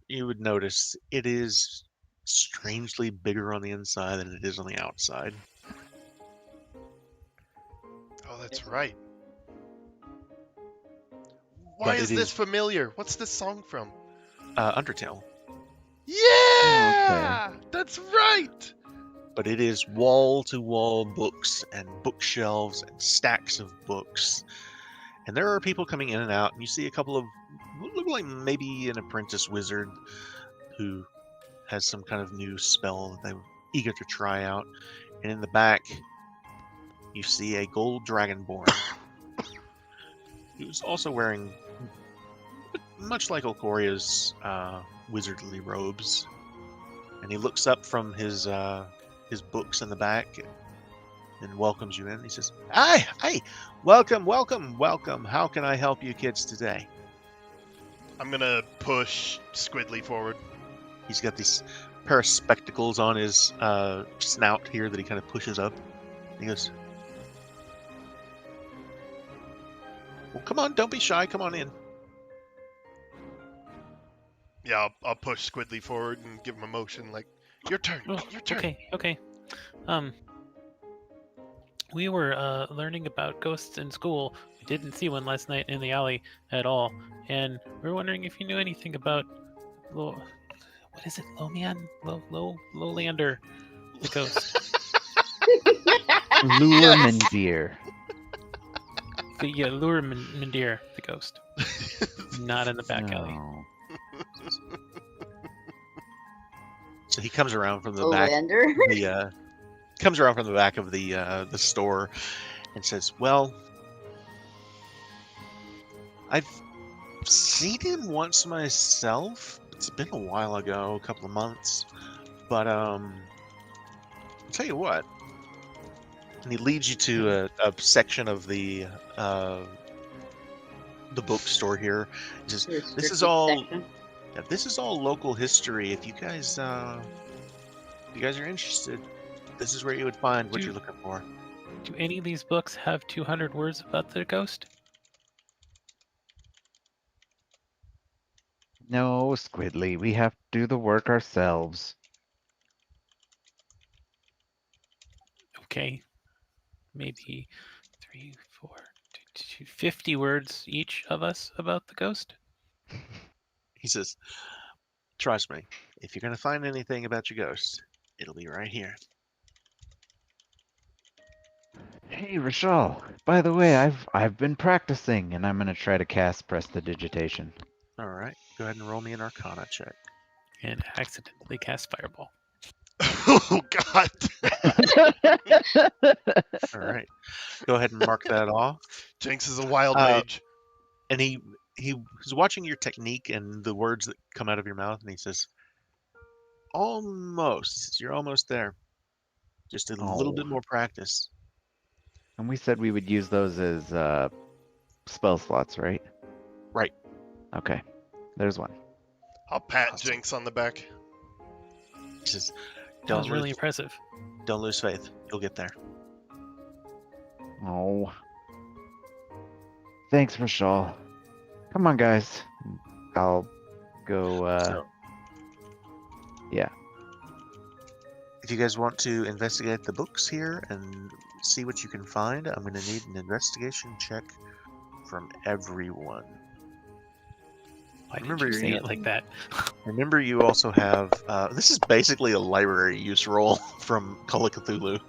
you would notice it is strangely bigger on the inside than it is on the outside. Oh, that's right. Why But is it this is- familiar? What's this song from? Undertale. Yeah! That's right! But it is wall-to-wall books and bookshelves and stacks of books. And there are people coming in and out, and you see a couple of, look like maybe an apprentice wizard who has some kind of new spell that they're eager to try out. And in the back, you see a gold dragonborn who's also wearing, much like Okoria's wizardly robes. And he looks up from his books in the back and welcomes you in. He says, "Hi, welcome. How can I help you kids today?" I'm gonna push Squidly forward. He's got these pair of spectacles on his snout here that he kind of pushes up. He goes, "Well, come on, don't be shy. Come on in." Yeah, I'll push Squidly forward and give him a motion like, your turn, Oh, your turn. okay. We were learning about ghosts in school. We didn't see one last night in the alley at all, and we were wondering if you knew anything about what is it, Lomian? Lowlander, the ghost. Lurmandir. Yeah, Lurmandir, the ghost. Not in the back alley. No. So he comes around from the back. Olander. Comes around from the back of the store and says, "Well, I've seen him once myself. It's been a while ago, a couple of months. But I'll tell you what. And he leads you to a section of the bookstore here. He says, Your "This is restricted all. section. Yeah, this is all local history. If you guys are interested, this is where you would find what Do- you're looking for." Do any of these books have 200 words about the ghost? No, Squidly, we have to do the work ourselves. Okay. Maybe 3, 4, 50 words each of us about the ghost? He says, "Trust me, if you're gonna find anything about your ghost, it'll be right here." Hey, Rachel. By the way, I've been practicing, and I'm gonna try to cast Prestidigitation. All right, go ahead and roll me an Arcana check. And accidentally cast Fireball. Oh God. All right, go ahead and mark that off. Jinx is a wild Uh, mage. And he's watching your technique and the words that come out of your mouth, and he says, "Almost. You're almost there. Just a little bit Oh. more practice." And we said we would use those as spell slots, right? Right. Okay. There's one. I'll pat Awesome. Jinx on the back. He says, That was "Don't really lose, impressive. don't lose faith. You'll get there." Oh. Thanks, Rachel. Come on, guys. I'll go, So, yeah. if you guys want to investigate the books here and see what you can find, I'm going to need an investigation check from everyone. Why did Remember you say you- it like that? Remember, you also have this is basically a library use roll from Call of Cthulhu.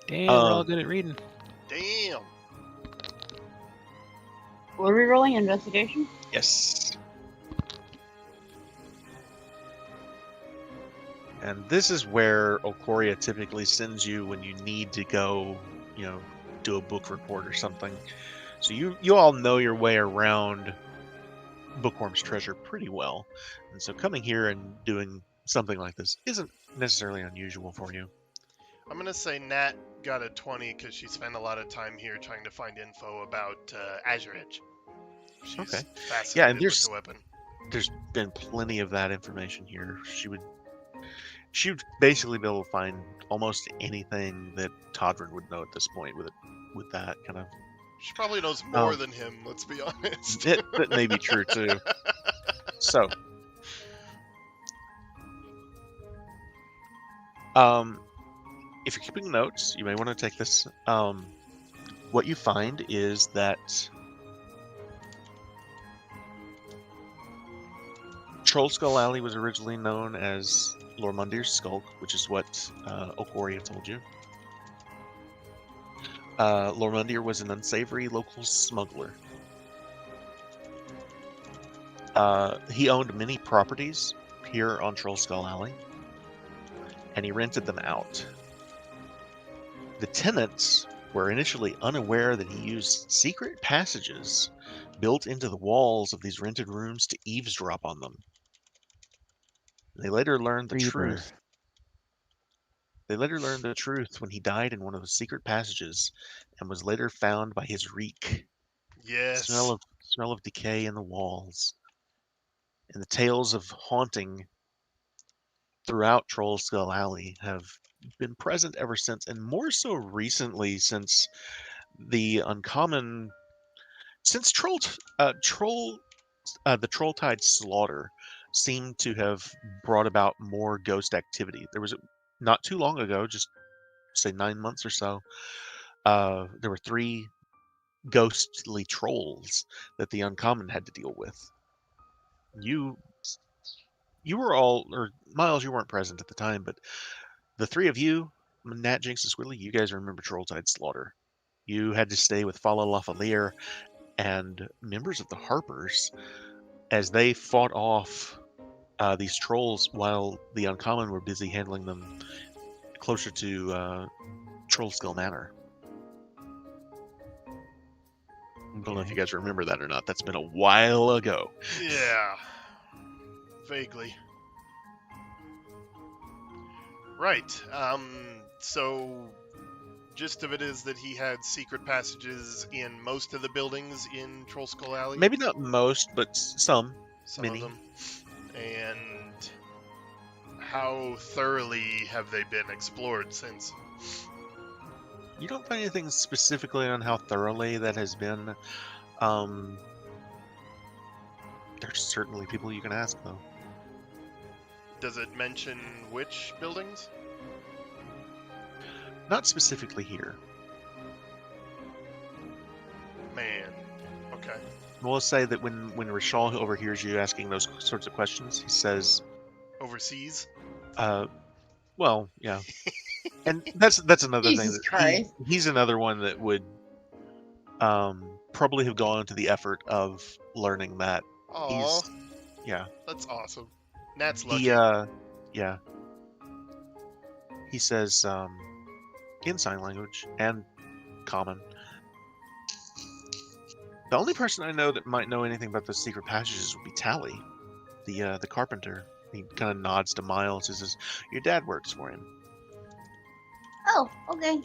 Damn, we're all good at reading. Damn. What are we rolling? Investigation? Yes. And this is where Ocoria typically sends you when you need to go, do a book report or something. So you all know your way around Bookworm's Treasure pretty well. And so coming here and doing something like this isn't necessarily unusual for you. I'm gonna say Nat got a 20 because she spent a lot of time here trying to find info about Azure Edge. She's Okay. fascinated Yeah, and with there's the weapon. there's been plenty of that information here. She would basically be able to find almost anything that Todrin would know at this point with that kind of. She probably knows more than him, let's be honest. That may be true too. So, if you're keeping notes, you may want to take this. What you find is that Troll Skull Alley was originally known as Lormundir's Skulk, which is what Ocoria told you. Lormundir was an unsavory local smuggler. He owned many properties here on Troll Skull Alley, and he rented them out. The tenants were initially unaware that he used secret passages built into the walls of these rented rooms to eavesdrop on them. They later learned the truth. They later learned the truth when he died in one of the secret passages and was later found by his reek. Yes. Smell of decay in the walls. And the tales of haunting throughout Troll Skull Alley have been present ever since, and more so recently since the uncommon since the Trolltide slaughter seemed to have brought about more ghost activity. There was not too long ago, just say 9 months or so, there were 3 ghostly trolls that the uncommon had to deal with. You were all, or Miles, you weren't present at the time, but the 3 of you, Nat, Jinx, and Squidly, you guys remember Trolltide slaughter. You had to stay with Fala Lafalier and members of the Harpers as they fought off these trolls while the uncommon were busy handling them closer to Troll Skull Manor. don't know if you guys remember that or not. That's been a while ago. Yeah. Vaguely. Right. So gist of it is that he had secret passages in most of the buildings in Troll Skull Alley. Maybe not most, but some. Some many. of them. And how thoroughly have they been explored since? You don't find anything specifically on how thoroughly that has been. There's certainly people you can ask, though. Does it mention which buildings? Not specifically here. Man. Okay. We'll say that when Rishal overhears you asking those sorts of questions, he says, Overseas? well, yeah. And that's another thing. Jesus That Christ. he's another one that would probably have gone to the effort of learning that. Aw, Yeah. that's awesome. Nat's lucky. He yeah. He says in sign language and common. The only person I know that might know anything about those secret passages would be Tally, the carpenter. He kind of nods to Miles. He says, "Your dad works for him." Oh, okay.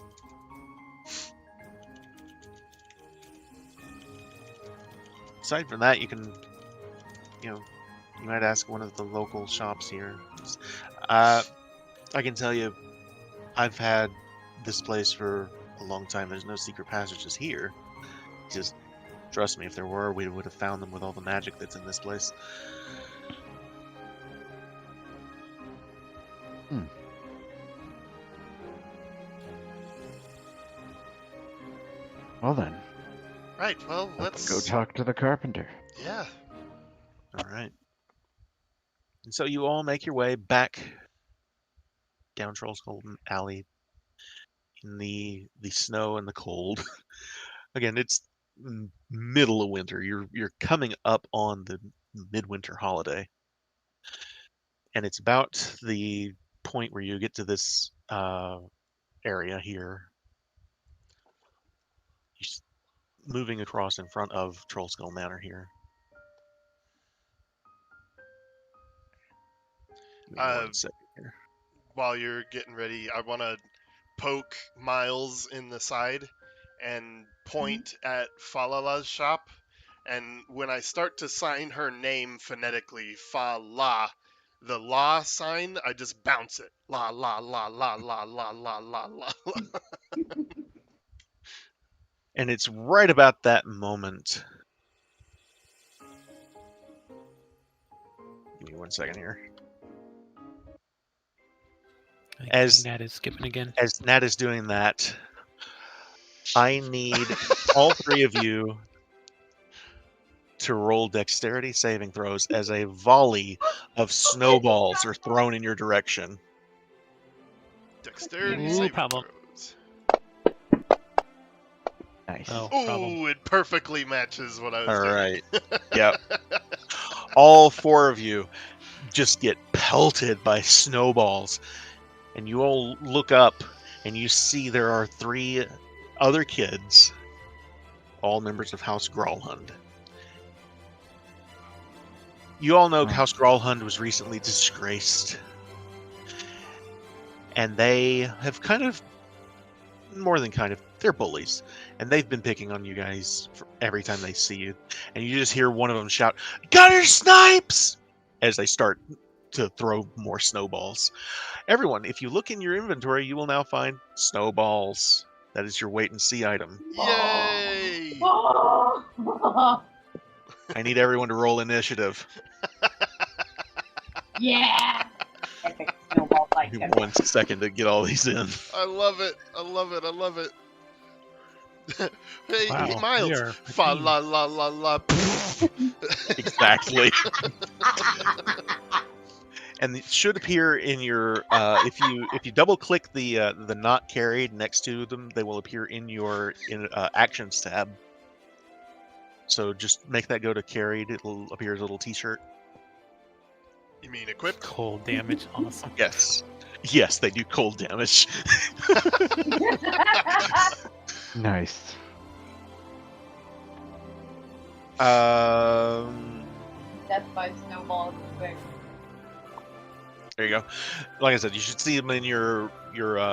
Aside from that, you can, you might ask one of the local shops here. I can tell you, I've had this place for a long time. There's no secret passages here. Just trust me, if there were, we would have found them with all the magic that's in this place. Well then, Right, well, let's let's go talk to the carpenter. Yeah. All right. And so you all make your way back down Troll Skull Alley in the snow and the cold. Again, it's middle of winter. You're coming up on the midwinter holiday, and it's about the point where you get to this area here. You're moving across in front of Troll Skull Manor here. Give me 1 second here. While you're getting ready, I want to poke Miles in the side and point at Falala's shop. And when I start to sign her name phonetically, Fa-la, the la sign, I just bounce it. La, la, la, la, la, la, la, la, la. And it's right about that moment. Give me 1 second here. I think As- Nat is skipping again. As Nat is doing that, I need all three of you to roll dexterity saving throws as a volley of snowballs are thrown in your direction. Dexterity No saving problem. throws. Nice. Oh, Ooh, problem. it perfectly matches what I was All doing. right. Yep. All four of you just get pelted by snowballs. And you all look up and you see there are 3 other kids, all members of House Growlhund. You all know House Growlhund was recently disgraced. And they have they're bullies. And they've been picking on you guys for every time they see you. And you just hear one of them shout, "Gunner Snipes!" as they start to throw more snowballs. Everyone, if you look in your inventory, you will now find snowballs. That is your wait and see item. Yay! Oh. I need everyone to roll initiative. Yeah. Epic snowball fight. Give me 1 second to get all these in. I love it. I love it. I love it. Hey, Wow, hey, we Miles. are a Fa team. la la la la. Exactly. And it should appear in your if you double click the not carried next to them, they will appear in your actions tab. So just make that go to carried. It'll appear as a little T-shirt. You mean equipped? Cold damage. Awesome. Yes, they do cold damage. Nice. Death by snowball. Quick. There you go. Like I said, you should see them in your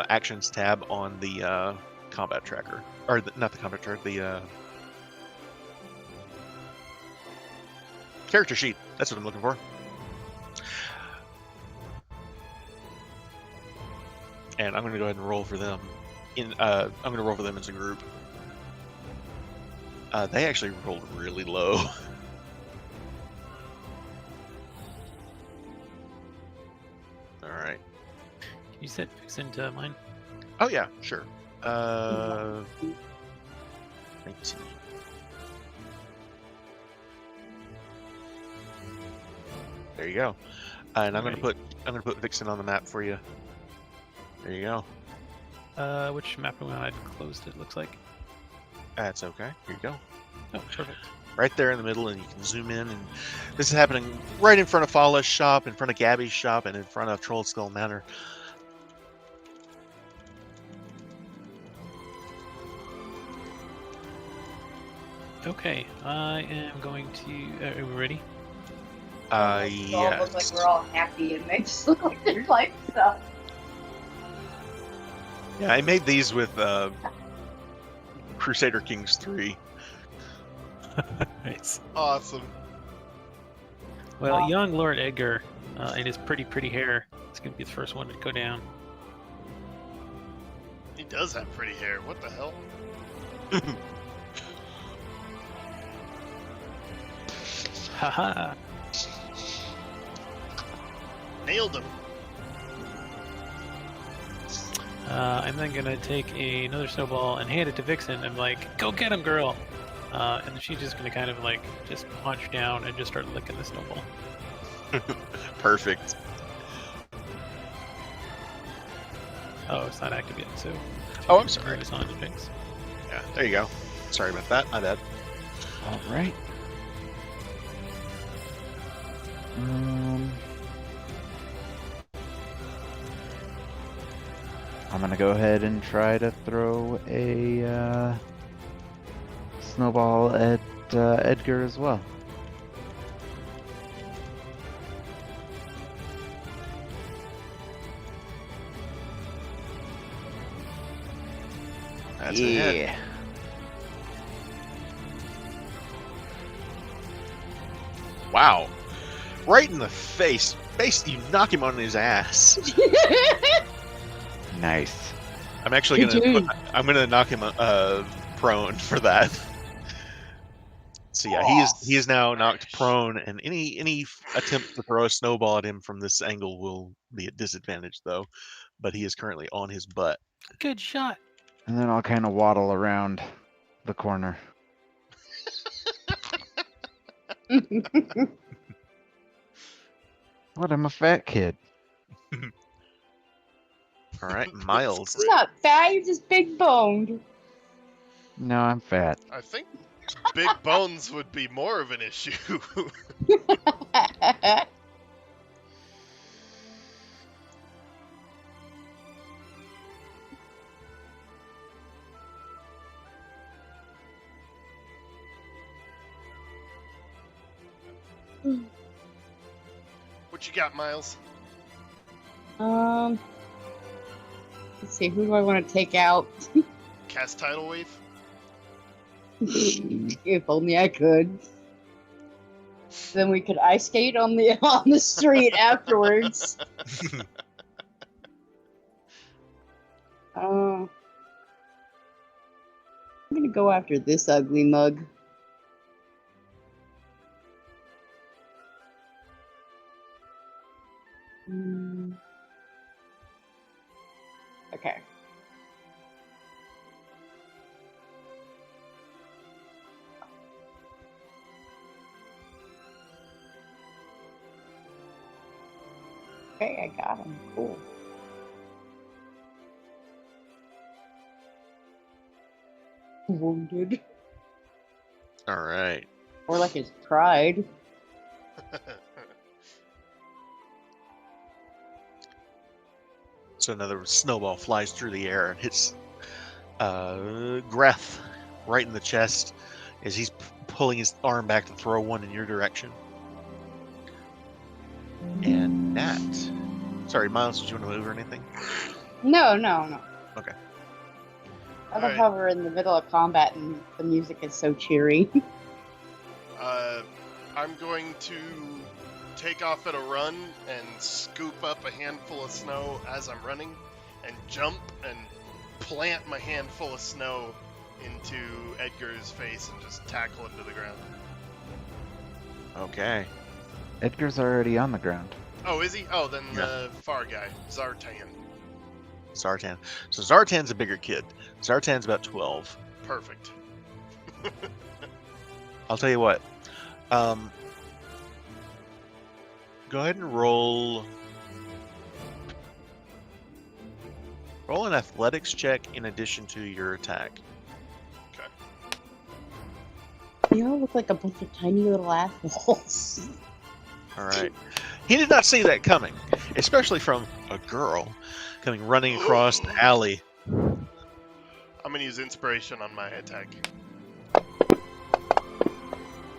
actions tab on the combat tracker, or not the combat tracker, the character sheet. That's what I'm looking for. And I'm going to go ahead and roll for them. I'm going to roll for them as a group. They actually rolled really low. All right. Can you set Vixen to mine? Oh yeah, sure. 19. There you go. And I'm gonna put Vixen on the map for you. There you go. Which map am I closed? It looks like. That's okay. Here you go. Oh, perfect. Right there in the middle, and you can zoom in. And this is happening right in front of Fala's shop, in front of Gabby's shop, and in front of Troll Skull Manor. Okay, I am going to. Are we ready? They all look like Yes. we're all happy, and they just look like their life stuff. Yeah, I made these with Crusader Kings 3. Nice. Awesome. Well, young Lord Edgar and his pretty hair is going to be the first one to go down. He does have pretty hair. What the hell? Haha. Nailed him. I'm then going to take another snowball and hand it to Vixen. I'm like, go get him, girl. And then she's just going to kind of like just punch down and just start licking the snowball. Perfect. Oh, it's not active yet, so. Oh, I'm sorry. It's on the fix. Yeah, there you go. Sorry about that. My bad. All right. I'm gonna go ahead and try to throw a snowball at Edgar as well. That's a hit. Wow. Right in the face. You knock him on his ass. Nice. I'm actually Good gonna job. I'm gonna knock him prone for that. So yeah, he is now knocked prone, and any attempt to throw a snowball at him from this angle will be at disadvantage though. But he is currently on his butt. Good shot. And then I'll kind of waddle around the corner. What? I'm a fat kid. All right, Miles. You're not fat, you're just big boned. No, I'm fat. I think big bones would be more of an issue. What you got, Miles? Let's see, who do I want to take out? Cast Tidal Wave? If only I could. Then we could ice skate on the street afterwards. I'm gonna go after this ugly mug. Okay. Okay, I got him. Cool. Wounded. All right. Or like his pride. So another snowball flies through the air and hits Greth right in the chest as he's pulling his arm back to throw one in your direction. And Nat. Sorry, Miles, did you want to move or anything? No. Okay. I love Alright. how we're in the middle of combat and the music is so cheery. I'm going to take off at a run and scoop up a handful of snow as I'm running, and jump and plant my handful of snow into Edgar's face and just tackle him to the ground. Okay. Edgar's already on the ground. Oh, is he? Oh, then Yeah. the far guy, Zartan. Zartan. So Zartan's a bigger kid. Zartan's about 12. Perfect. I'll tell you what. Go ahead and roll an athletics check in addition to your attack. You all look like a bunch of tiny little assholes. All right. He did not see that coming, especially from a girl coming running across the alley. I'm gonna use inspiration on my attack.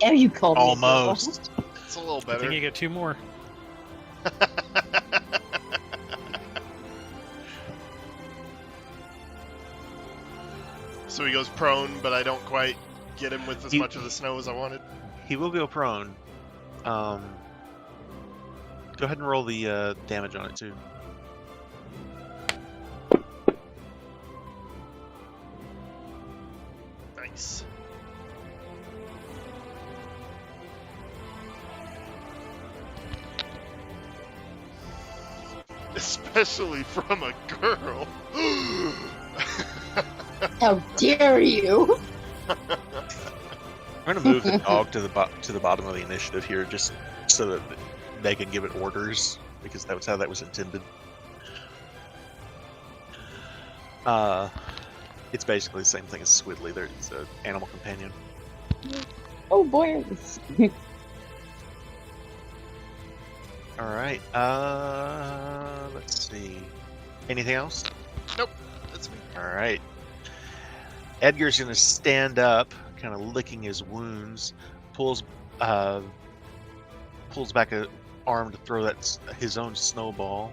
Yeah, you called me a girl. Almost. It's a little I think better. you get 2 more. So he goes prone, but I don't quite get him with as He- much of the snow as I wanted. He will go prone. Go ahead and roll the damage on it too. Nice. Especially from a girl. How dare you? I'm going to move the dog to the bottom of the initiative here, just so that they can give it orders, because that was how that was intended. It's basically the same thing as Squidly. It's an animal companion. Oh boy. All right. Let's see. Anything else? That's me. All right. Edgar's gonna stand up, kind of licking his wounds. Pulls back an arm to throw his own snowball.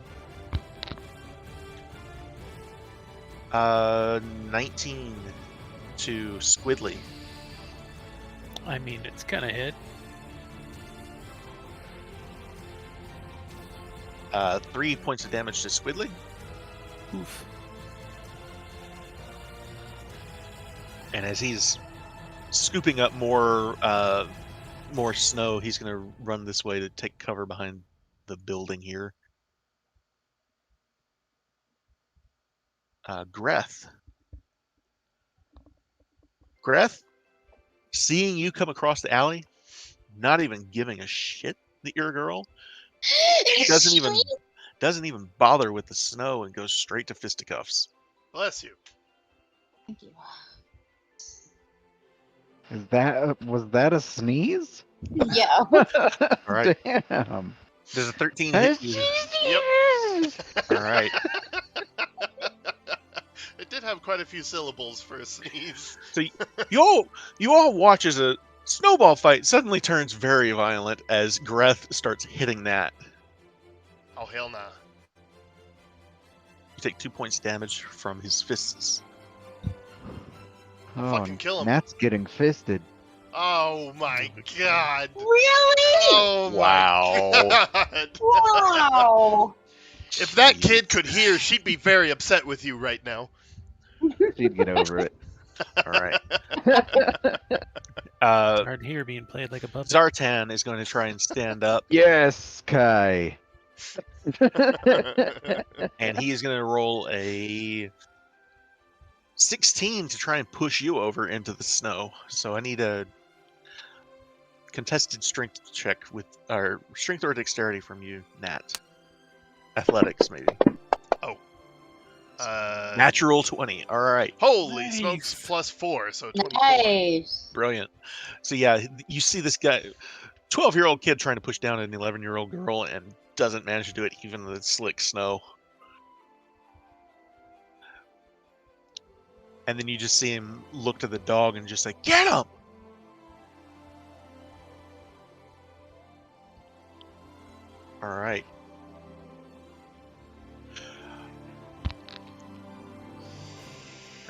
19 to Squidly. I mean, it's gonna hit. 3 points of damage to Squidly. Oof. And as he's scooping up more snow, he's going to run this way to take cover behind the building here. Greth, seeing you come across the alley, not even giving a shit that you're a girl, doesn't even bother with the snow and goes straight to fisticuffs. Bless you. Thank you. Was that a sneeze? Yeah. All right. Damn. Does a 13 hit you? All right. It did have quite a few syllables for a sneeze. So you all watch as a snowball fight suddenly turns very violent as Greth starts hitting that. Oh, hell nah. You take 2 points damage from his fists. Oh, Fucking kill him. Nat's getting fisted. Oh my god. Really? Oh Wow. my god. Wow. If that kid could hear, she'd be very upset with you right now. She'd get over it. All right. Hard to hear being played like a puppet. Zartan is going to try and stand up, Yes, Kai. and he is going to roll a 16 to try and push you over into the snow. So I need a contested strength check or strength or dexterity from you, Nat. Athletics, maybe. Natural 20. All right. Holy Nice. smokes, +4, so 24. Nice. Brilliant. So yeah, you see this guy, 12-year-old kid trying to push down an 11-year-old girl and doesn't manage to do it even in the slick snow. And then you just see him look to the dog and just say, "Get him!" All right.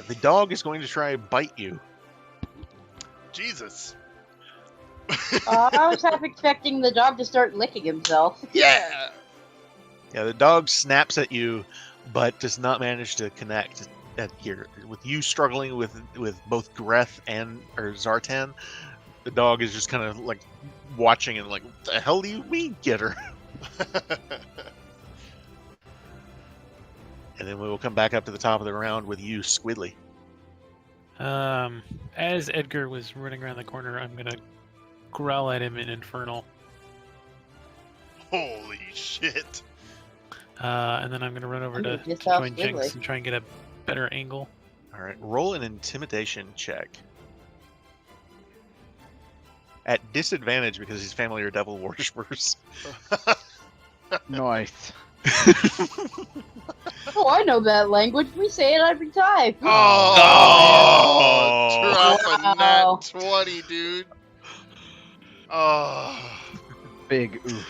The dog is going to try and bite you. Jesus. I was half expecting the dog to start licking himself. Yeah. Yeah, the dog snaps at you, but does not manage to connect. With you struggling with both Greth and Zartan, the dog is just kind of like watching and like, what the hell do you mean, get her? And then we will come back up to the top of the round with you, Squidly. As Edgar was running around the corner, I'm gonna growl at him in Infernal. Holy shit. And then I'm gonna run over to just off join Jinx Squiggly. and try and get a better angle. All right, roll an intimidation check. At disadvantage because his family are devil worshippers. Nice. Oh, I know that language. We say it every time. Oh, drop a Wow. nat 20, dude. Oh. Big oof.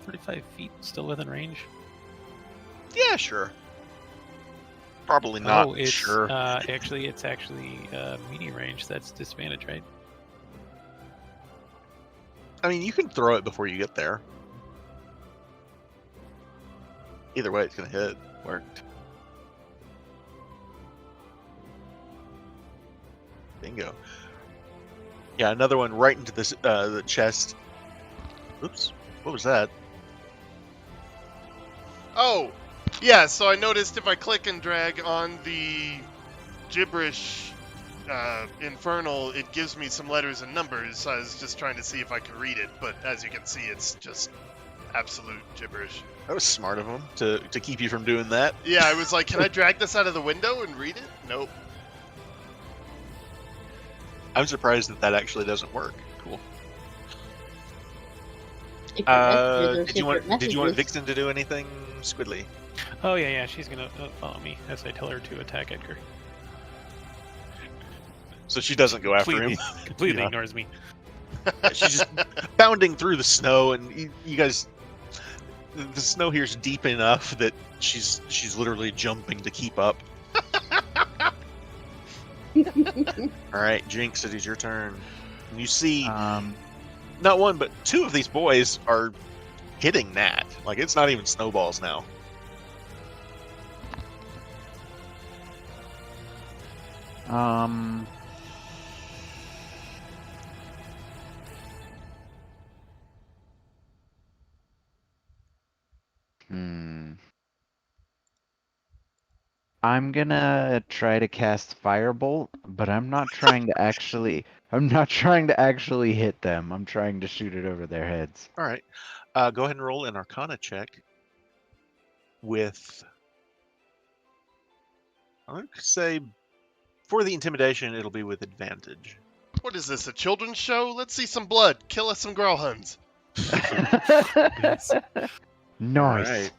35 feet, still within range. Yeah, sure. Probably not. Oh, it's sure. it's actually medium range. That's disadvantage, right? I mean, you can throw it before you get there. Either way, it's gonna hit. Worked. Bingo. Yeah, another one right into this the chest. Oops. What was that? Oh, yeah, so I noticed if I click and drag on the gibberish infernal, it gives me some letters and numbers. So I was just trying to see if I could read it, but as you can see, it's just absolute gibberish. That was smart of him to keep you from doing that. Yeah, I was like, can I drag this out of the window and read it? Nope. I'm surprised that actually doesn't work. Cool. Secret messages are Did you want secret Vixen to do anything, Squidly? Oh yeah, she's gonna follow me as I tell her to attack Edgar. So she doesn't go after Completely, him. completely Yeah. ignores me. She's just bounding through the snow, and you guys, the snow here's deep enough that she's literally jumping to keep up. All right, Jinx, it is your turn. And you see not one but two of these boys are hitting Nat. Like, it's not even snowballs now. I'm gonna try to cast Firebolt, but I'm not trying to actually hit them. I'm trying to shoot it over their heads. All right, go ahead and roll an Arcana check with, I would say, for the intimidation, it'll be with advantage. What is this, a children's show? Let's see some blood. Kill us some Growlhuns. Nice. Right.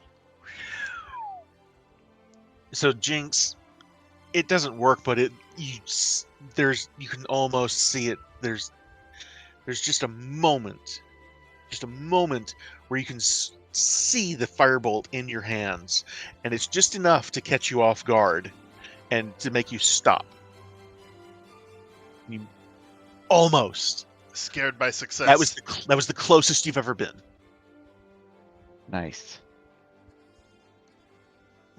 So Jinx, it doesn't work, but you can almost see it. There's just a moment where you can see the firebolt in your hands, and it's just enough to catch you off guard and to make you stop. You almost. Scared by success. That was the closest you've ever been. Nice.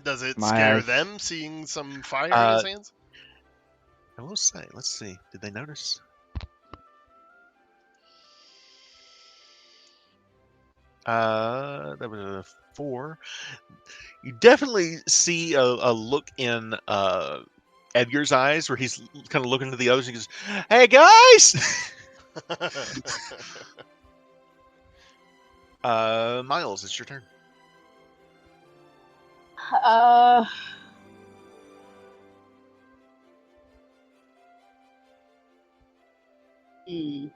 Does it My scare eyes. them seeing some fire in his hands? I will say, let's see. Did they notice? That was a 4. You definitely see a look in Edgar's eyes where he's kind of looking to the others and he goes, "Hey guys!" Miles, it's your turn. Hmm.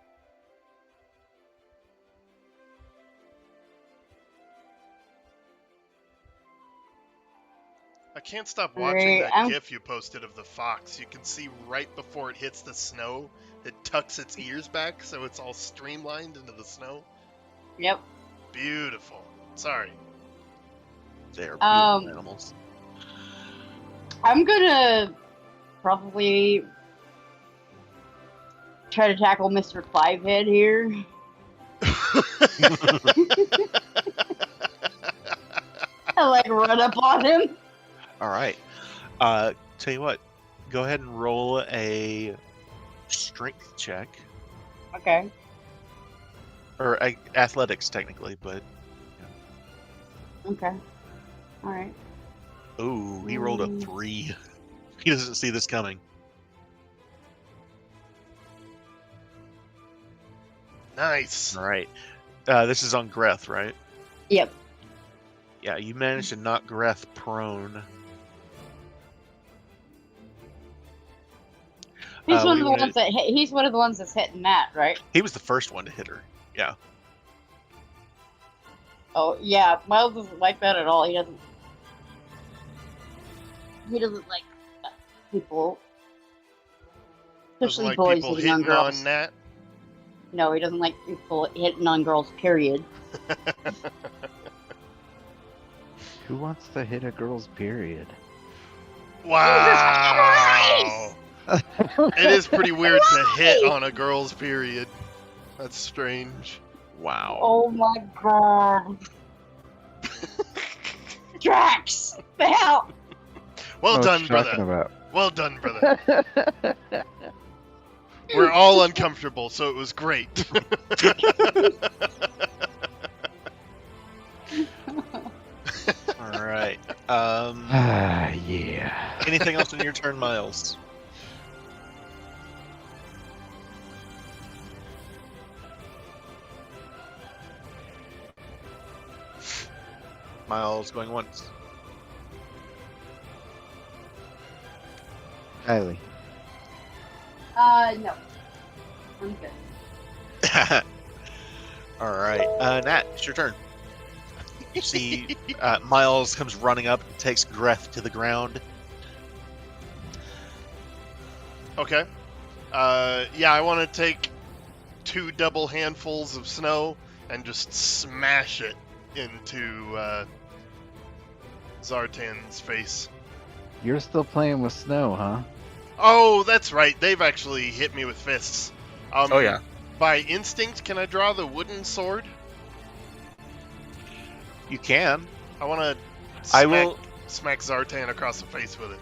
I Can't stop watching Alright, that GIF you posted of the fox. You can see right before it hits the snow, it tucks its ears back so it's all streamlined into the snow. Yep. Beautiful. Sorry. They are beautiful animals. I'm gonna probably try to tackle Mr. Fivehead here. I like run up on him. All right. Tell you what. Go ahead and roll a strength check. Okay. Or athletics, technically, but... Okay. Alright. Ooh, he rolled a 3. He doesn't see this coming. Nice. All right. This is on Greth, right? Yep. Yeah, you managed to knock Greth prone. He's one of the we ones that hit, he's one of the ones that's hitting Matt, right? He was the first one to hit her. Yeah. Oh yeah, Miles doesn't like that at all. He doesn't like people, Doesn't especially like boys people hitting on hitting girls. on Nat. No, he doesn't like people hitting on girls. Period. Who wants to hit a girl's period? Wow. It is pretty weird to hit on a girl's period. That's strange. Wow. Oh my god. Drax, the hell. Well What done, you talking brother. about? Well done, brother. We're all uncomfortable, so it was great. All right. Yeah. Anything else on your turn, Miles? Miles going once. Kylie. No. I'm good. All right. Nat, it's your turn. You see Miles comes running up and takes Greth to the ground. Okay. Yeah, I want to take 2 double handfuls of snow and just smash it into Zartan's face. You're still playing with snow, huh? Oh, that's right. They've actually hit me with fists. Oh, yeah. By instinct, can I draw the wooden sword? You can. I want to smack Zartan across the face with it.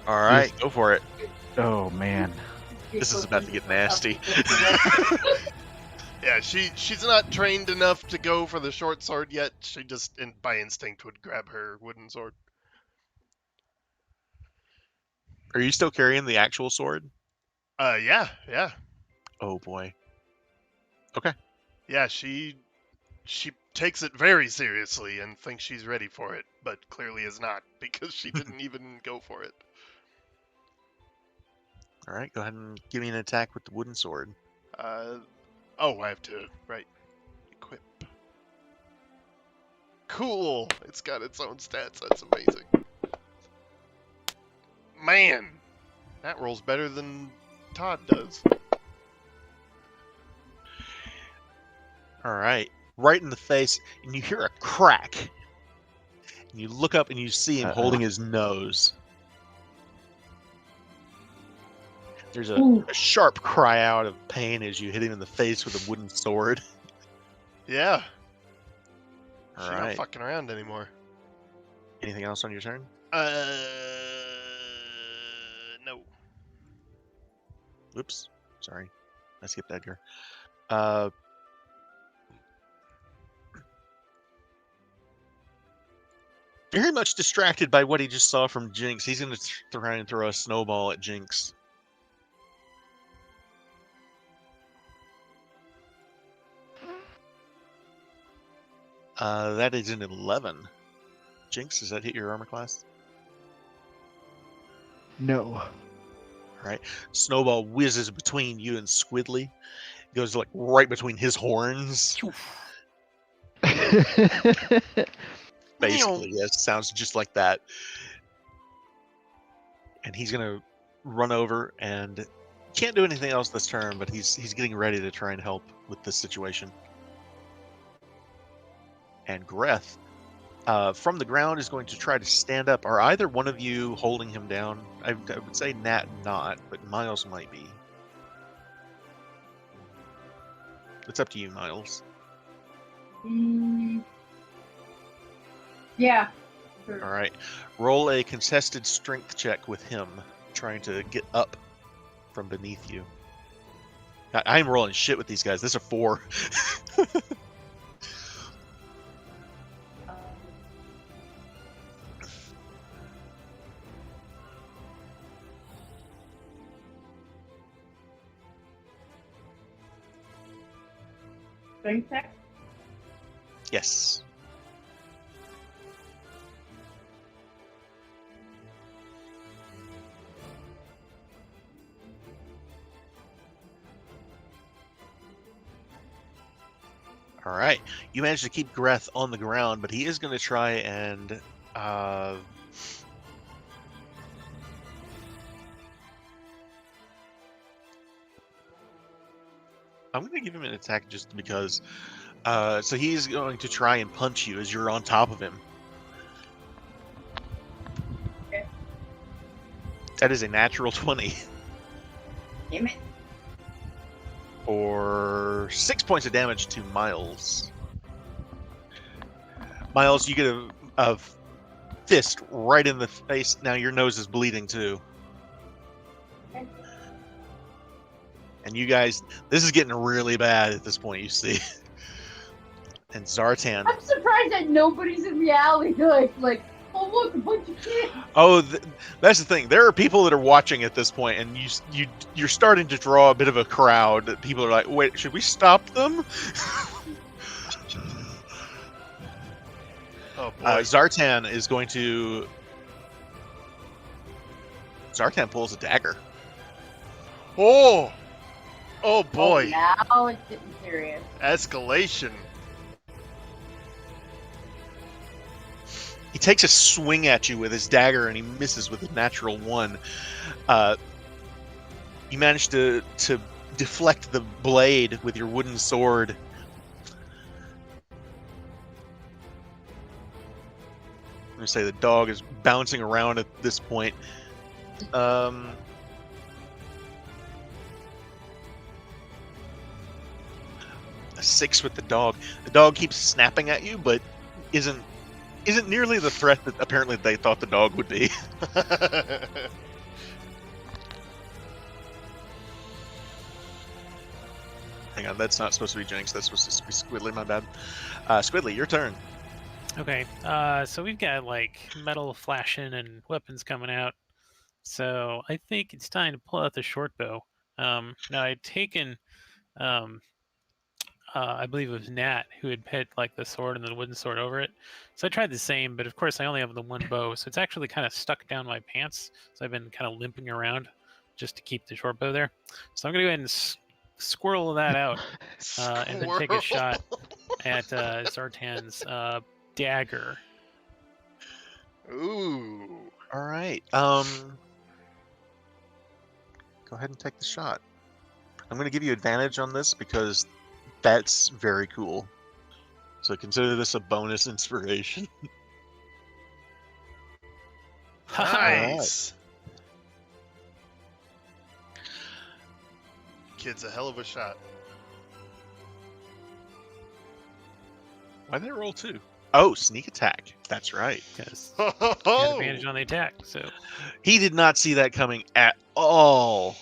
All right, go for it. Oh man. This is about to get nasty. Yeah, she's not trained enough to go for the short sword yet. She just, by instinct, would grab her wooden sword. Are you still carrying the actual sword? Yeah. Oh boy. Yeah, she takes it very seriously and thinks she's ready for it, but clearly is not, because she didn't even go for it. All right, go ahead and give me an attack with the wooden sword. I have to, right, equip. Cool! It's got its own stats, that's amazing. Man! That rolls better than Todd does. All right, right in the face, and you hear a crack. And you look up and you see him holding his nose. There's a sharp cry out of pain as you hit him in the face with a wooden sword. Yeah. All She's right. not fucking around anymore. Anything else on your turn? No. Oops. Sorry. I skipped Edgar. Very much distracted by what he just saw from Jinx. He's going to try and throw a snowball at Jinx. That is an 11. Jinx, does that hit your armor class? No. Snowball whizzes between you and Squidly. Goes like right between his horns. Basically, yes, sounds just like that. And he's gonna run over and can't do anything else this turn, but he's getting ready to try and help with this situation. And Greth, from the ground, is going to try to stand up. Are either one of you holding him down? I would say Nat not, but Miles might be. It's up to you, Miles. Yeah. All right. Roll a contested strength check with him, trying to get up from beneath you. I'm rolling shit with these guys. This is a 4. Strength check? Yes. All right. You managed to keep Greth on the ground, but he is going to try and I'm going to give him an attack just because. So he's going to try and punch you as you're on top of him. Okay. That is a natural 20. Damn it. For 6 points of damage to Miles. Miles, you get a fist right in the face. Now your nose is bleeding too. Okay. And you guys, this is getting really bad at this point, you see. And Zartan. I'm surprised that nobody's in the alley. Like, oh look, a bunch of kids. Oh, that's the thing. There are people that are watching at this point, and you're starting to draw a bit of a crowd. That people are like, wait, should we stop them? Oh boy. Zartan is going to. Zartan pulls a dagger. Oh! Oh boy. Oh, now it's getting serious. Escalation. He takes a swing at you with his dagger, and he misses with a natural 1. You manage to deflect the blade with your wooden sword. I'm going to say the dog is bouncing around at this point. A 6 with the dog. The dog keeps snapping at you, but isn't nearly the threat that apparently they thought the dog would be. Hang on, that's not supposed to be Jinx. That's supposed to be Squidly, my bad. Squidly, your turn. Okay, so we've got like metal flashing and weapons coming out. So I think it's time to pull out the short bow. Now I'd taken, I believe it was Nat who had put like the sword and the wooden sword over it. So I tried the same, but of course I only have the one bow, so it's actually kind of stuck down my pants. So I've been kind of limping around just to keep the short bow there. So I'm gonna go ahead and squirrel that out, and then take a shot at Zartan's dagger. Ooh. All right. Go ahead and take the shot. I'm going to give you advantage on this because that's very cool. So consider this a bonus inspiration. Nice. Kid's a hell of a shot. Why did I roll 2? Oh, sneak attack. That's right. Because he had advantage on the attack. So He did not see that coming at all.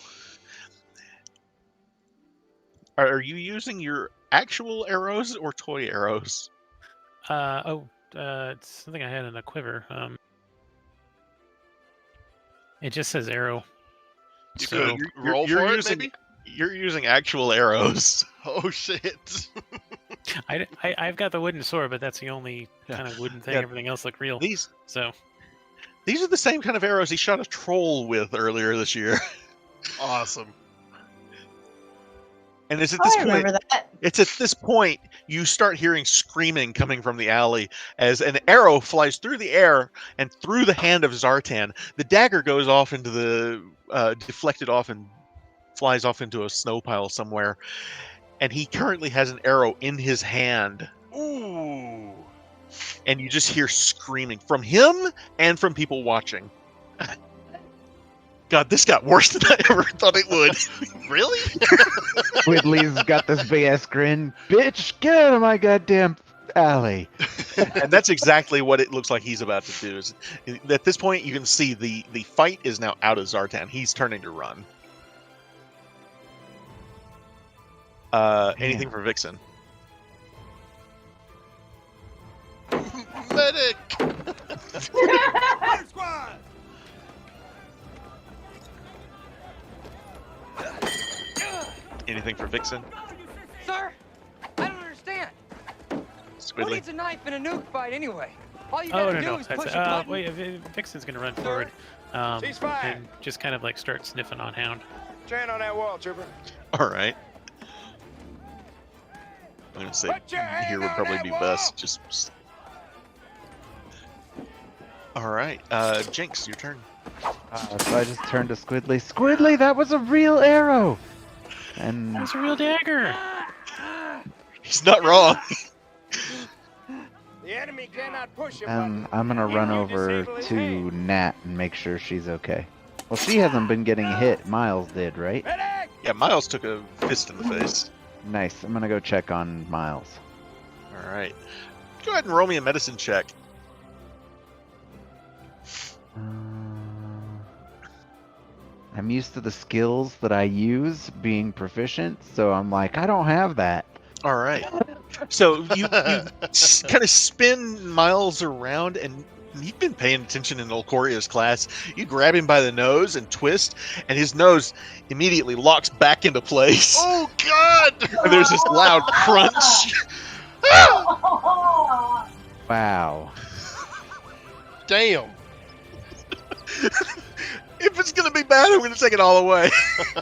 Are you using your actual arrows or toy arrows? it's something I had in a quiver. It just says arrow. You So could roll for it, using, maybe? You're using actual arrows. Oh, shit. I've got the wooden sword, but that's the only Yeah. kind of wooden thing. Yeah. Everything else looked real. These So are the same kind of arrows he shot a troll with earlier this year. Awesome. And it's at this I remember point, that. It's at this point you start hearing screaming coming from the alley as an arrow flies through the air and through the hand of Zartan. The dagger goes off into the deflected off and flies off into a snow pile somewhere. And he currently has an arrow in his hand. Ooh. And you just hear screaming from him and from people watching. God, this got worse than I ever thought it would. Really? Whitley's got this big ass grin. Bitch, get out of my goddamn alley. And that's exactly what it looks like he's about to do. At this point, you can see the fight is now out of Zartan. He's turning to run. Anything for Vixen? Medic! Anything for Vixen? Sir, I don't understand. Who Squidly? needs a knife in a nuke fight anyway? All you Oh, gotta no. do is push a button. Wait, Vixen's gonna run forward. And just kind of like start sniffing on Hound. Stand on that wall, trooper. All right. I'm gonna say Put your hand here would on probably that be wall! best. Just. All right, Jinx, your turn. So I just turned to Squidly. Squidly, that was a real arrow. And That's a real dagger. He's not wrong. The enemy cannot push a I'm gonna run over to Nat and make sure she's okay. Well, she hasn't been getting hit. Miles did, right? Medic! Yeah, Miles took a fist in the face. Nice. I'm gonna go check on Miles. All right, go ahead and roll me a medicine check. I'm used to the skills that I use being proficient, so I'm like, I don't have that. All right. So you kind of spin Miles around, and you've been paying attention in Olcoria's class. You grab him by the nose and twist, and his nose immediately locks back into place. Oh, God! And there's this loud crunch. Wow. Damn. If it's gonna be bad, I'm gonna take it all away.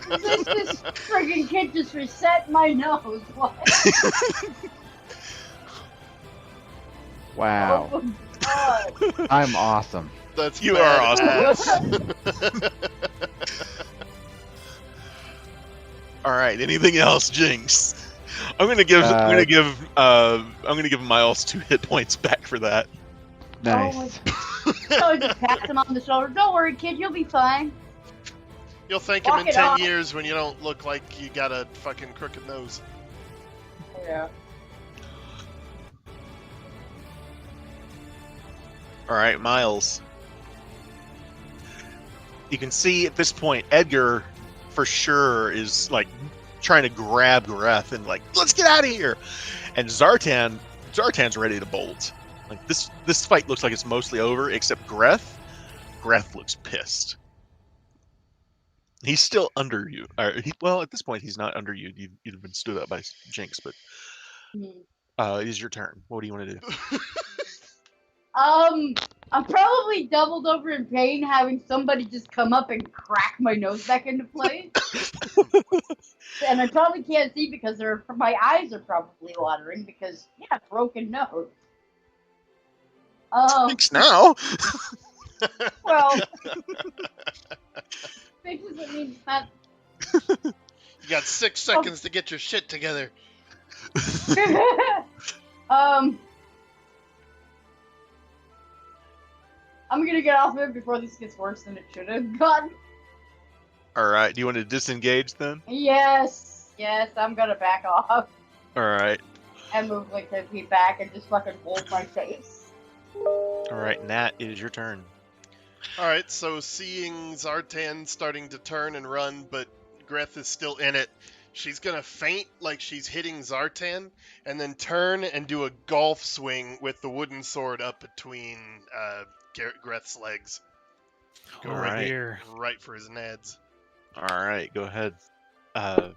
This friggin' kid just reset my nose. What? Wow. Oh, God. I'm awesome. That's You are awesome. badass. All right. Anything else, Jinx? I'm gonna give Miles 2 hit points back for that. Nice. So just pat him on the shoulder. Don't worry, kid. You'll be fine. You'll thank him Walk in it 10 off. years when you don't look like you got a fucking crooked nose. Yeah. All right, Miles. You can see at this point, Edgar, for sure, is like trying to grab Greth and like, let's get out of here. And Zartan's ready to bolt. Like this fight looks like it's mostly over, except Greth. Greth looks pissed. He's still under you. Well, at this point, he's not under you. You've been stood up by Jinx, but it is your turn. What do you want to do? I'm probably doubled over in pain having somebody just come up and crack my nose back into place. And I probably can't see because my eyes are probably watering because, yeah, broken nose. Jinx now. Well, fixes it means that. You got 6 seconds to get your shit together. I'm gonna get off of it before this gets worse than it should have gotten. All right. Do you want to disengage then? Yes, I'm gonna back off All right. and move like 10 feet back and just fucking hold my face. All right, Nat, it is your turn. Alright, so seeing Zartan starting to turn and run, but Greth is still in it, she's gonna feint like she's hitting Zartan, and then turn and do a golf swing with the wooden sword up between Greth's legs. Go All right right. Here. Right for his nads. All right, go ahead. Why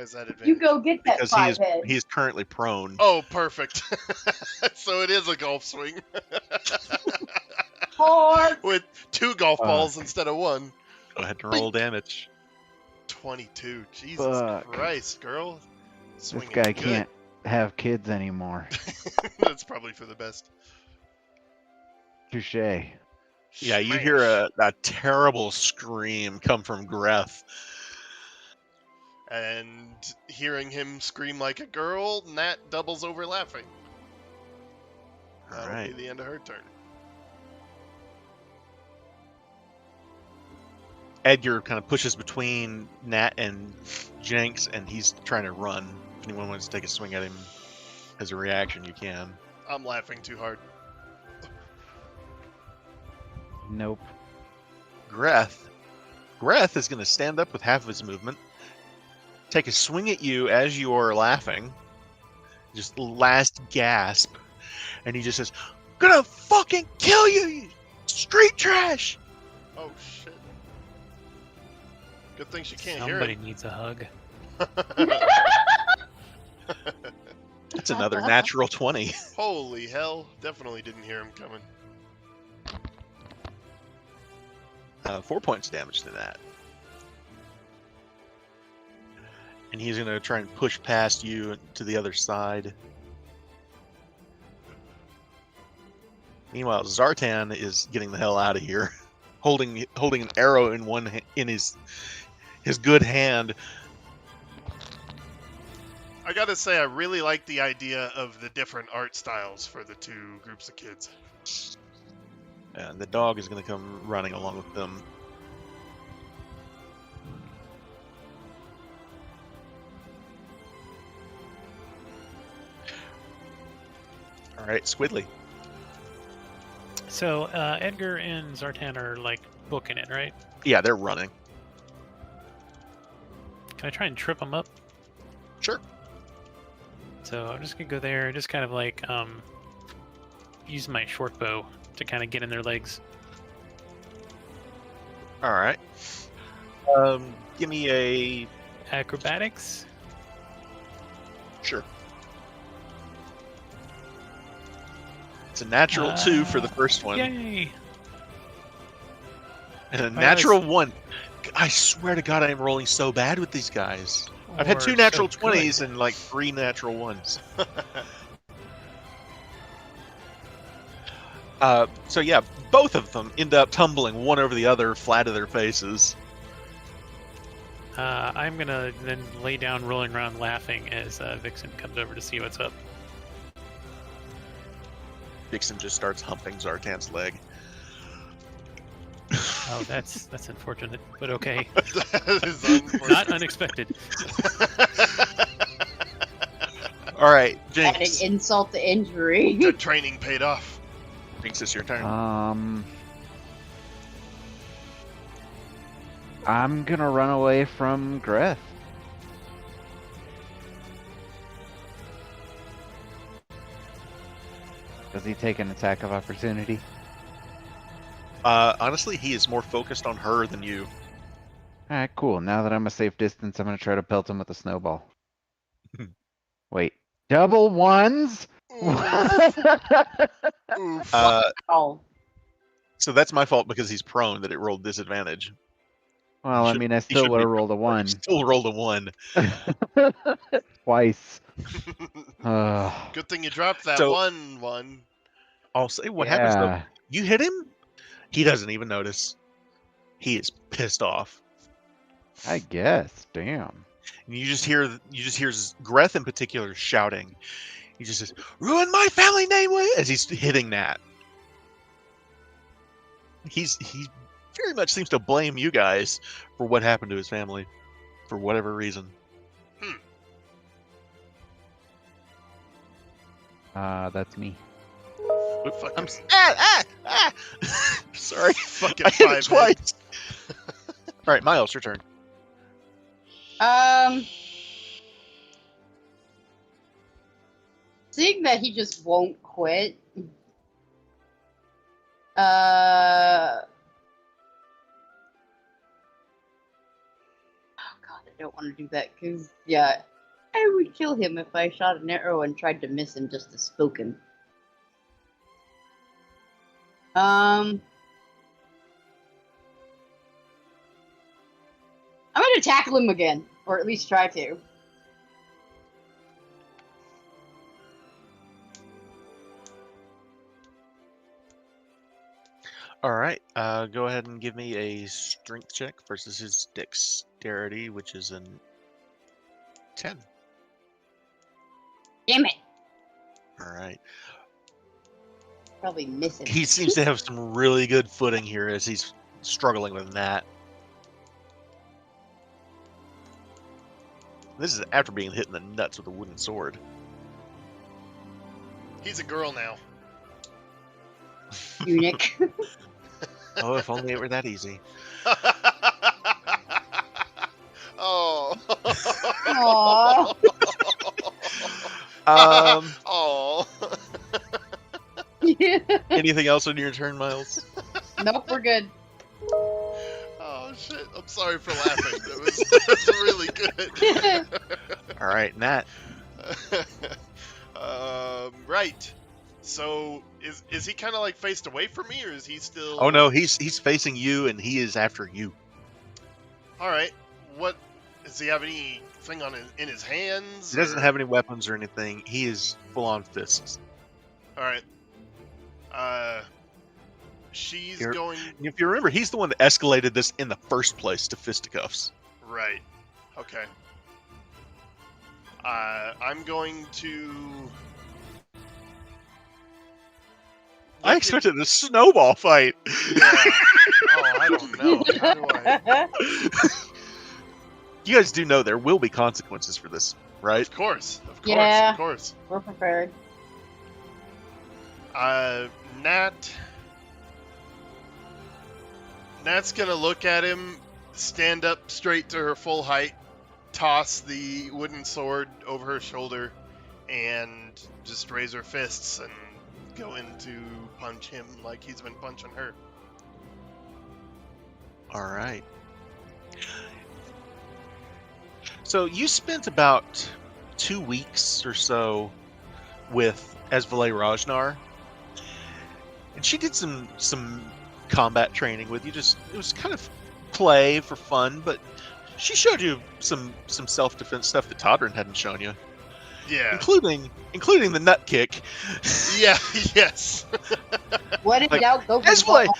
is that advantage? You go get that Because 5 head. he is currently prone. Oh, perfect. So it is a golf swing. With 2 golf balls instead of 1. Go ahead and roll damage. 22. Jesus Fuck. Christ, girl. This Swinging guy good. can't have kids anymore. That's probably for the best. Touche. Yeah, you hear Smash. a terrible scream come from Greth. And hearing him scream like a girl, Nat doubles over laughing. That'll Alright. be the end of her turn. Edgar kind of pushes between Nat and Jenks, and he's trying to run. If anyone wants to take a swing at him as a reaction, you can. I'm laughing too hard. Nope. Greth is going to stand up with half of his movement, take a swing at you as you are laughing, just last gasp, and he just says, "Gonna fucking kill you, you street trash!" Oh shit. Good thing she can't Somebody hear needs a hug. it. That's another natural 20. Holy hell. Definitely didn't hear him coming. 4 points of damage to that. And he's going to try and push past you to the other side. Meanwhile, Zartan is getting the hell out of here, holding an arrow in his good hand. I gotta say, I really like the idea of the different art styles for the two groups of kids. And the dog is going to come running along with them. All right, Squidly. So Edgar and Zartan are like booking it, right? Yeah, they're running. Can I try and trip them up? Sure. So I'm just gonna go there and just kind of like use my short bow to kind of get in their legs. All right. Give me a Acrobatics. sure. It's a natural 2 for the first one, Yay! and a I natural 1. I swear to God, I am rolling so bad with these guys. I've had Or 2 natural so 20s good. and like 3 natural 1s. So yeah, both of them end up tumbling one over the other, flat to their faces. I'm gonna then lay down, rolling around, laughing as Vixen comes over to see what's up. Dixon just starts humping Zartan's leg. Oh, that's unfortunate, but okay. That is unfortunate. Not unexpected. All right, Adding Jinx. insult to injury. Good training paid off. Jinx, it's your turn. I'm gonna run away from Greth. Does he take an attack of opportunity? Honestly, he is more focused on her than you. Alright, cool. Now that I'm a safe distance, I'm gonna try to pelt him with a snowball. Wait. Double ones? Oof. Oh, So that's my fault because he's prone that it rolled disadvantage. Well, I mean, I He still should would be have rolled a prone. one. Still rolled a 1. Twice. Ugh. Good thing you dropped that So- one. I'll say what happens though. Yeah. You hit him, he doesn't even notice. He is pissed off. I guess. Damn. And you just hear Greth in particular shouting. He just says, "Ruin my family name," as he's hitting Nat. He very much seems to blame you guys for what happened to his family, for whatever reason. That's me. Fucking, Sorry, fucking I hit it 5 twice. All right, Miles, your turn. seeing that he just won't quit. Oh god, I don't want to do that because yeah, I would kill him if I shot an arrow and tried to miss him just to spook him. I'm gonna tackle him again, or at least try to. All right. Go ahead and give me a strength check versus his dexterity, which is an 10. Damn it! All right. Probably missing. He seems to have some really good footing here as he's struggling with that. This is after being hit in the nuts with a wooden sword. He's a girl now. Eunuch. Oh, if only it were that easy. Oh. Aww. Oh. Anything else on your turn, Miles? Nope, we're good. Oh shit! I'm sorry for laughing. That was really good. All right, Nat. Right. So is he kind of like faced away from me, or is he still? Oh no, he's facing you, and he is after you. All right. What does he have anything in his hands? He doesn't or- have any weapons or anything. He is full on fists. All right. She's Here. going If you remember, he's the one that escalated this in the first place to fisticuffs. right. Okay. I'm going to. I expected a snowball fight. Yeah. Oh, I don't know. How do I? You guys do know there will be consequences for this, right? Of course. Yeah. Of course. We're prepared. Nat's gonna look at him, stand up straight to her full height, toss the wooden sword over her shoulder, and just raise her fists and go in to punch him like he's been punching her. All right. So you spent about 2 weeks or so with Esvale Rajnar, and she did some combat training with you. Just it was kind of play for fun, but she showed you some self-defense stuff that Todrin hadn't shown you, Yeah. including the nut kick. Yeah. Yes. What in Like, doubt, go for the Esvale, ball.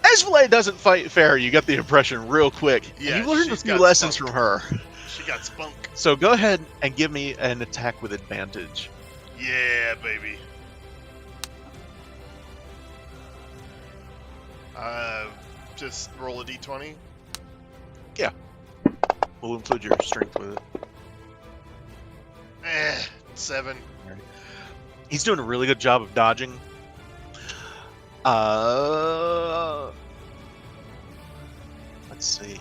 Esvale doesn't fight fair. You got the impression real quick. And Yeah, you learned a she's few got lessons spunk. from her. She got spunk. So go ahead and give me an attack with advantage. Yeah, baby. Just roll a d20. We'll include your strength with it. 7. He's doing a really good job of dodging. Let's see.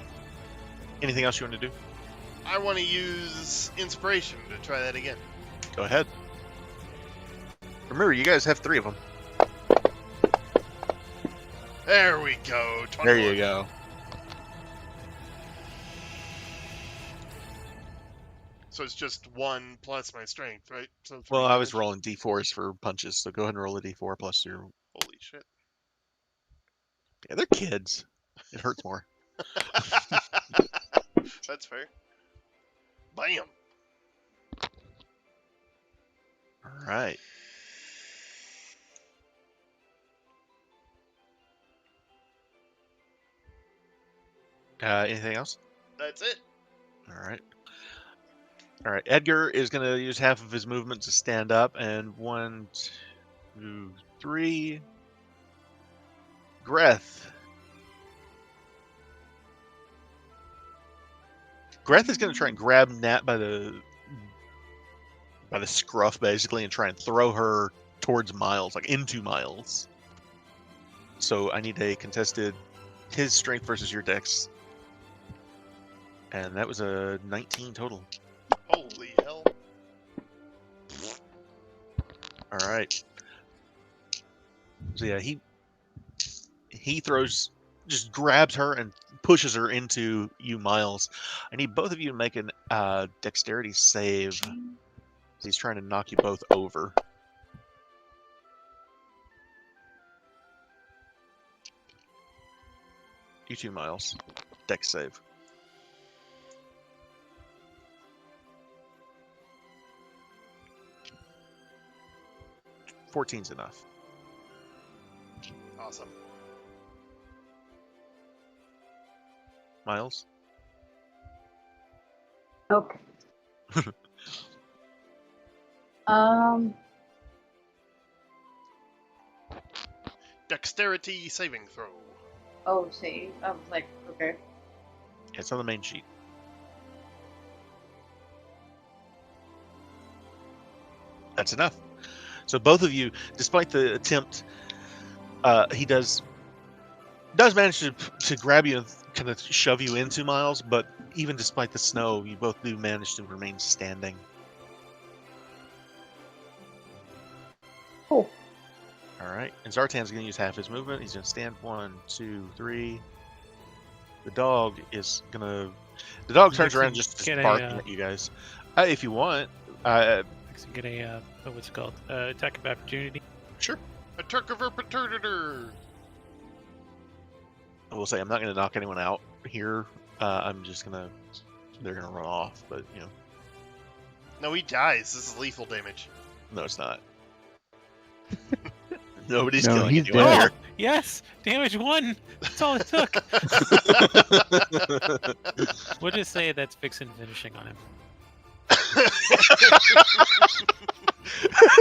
Anything else you want to do? I want to use inspiration to try that again. Go ahead. Remember, you guys have 3 of them. There we go. 21. There you go. So it's just 1 plus my strength, right? So 3 Well, I was damage. rolling d4s for punches, so go ahead and roll a d4 plus your... Holy shit. Yeah, they're kids. It hurts more. That's fair. Bam. All right. Anything else? That's it. All right. All right. Edgar is going to use half of his movement to stand up, and 1, 2, 3. Greth. Greth is going to try and grab Nat by the scruff, basically, and try and throw her towards Miles, like into Miles. So I need a contested his strength versus your dex. And that was a 19 total. Holy hell. All right. So yeah, he throws, just grabs her and pushes her into you, Miles. I need both of you to make an dexterity save. He's trying to knock you both over. You too, Miles. Dex save. 14's enough. Awesome. Miles. Okay. um. Dexterity saving throw. Oh, see. I was like, okay. It's on the main sheet. That's enough. So both of you, despite the attempt, he does manage to grab you and kind of shove you into Miles, but even despite the snow, you both do manage to remain standing. Cool. All right, and Zartan's going to use half his movement. He's going to stand 1, 2, 3. The dog is going to... The dog turns around and just barking at you guys. If you want. Get a, what's it called? Attack of opportunity. Sure. Attack of opportunity. I will say I'm not going to knock anyone out here. I'm just going to... They're going to run off, but, you know. No, he dies. This is lethal damage. No, it's not. Nobody's No, killing he's anyone dead. here. Yes! Damage 1! That's all it took! We'll just say that's Vixen finishing on him.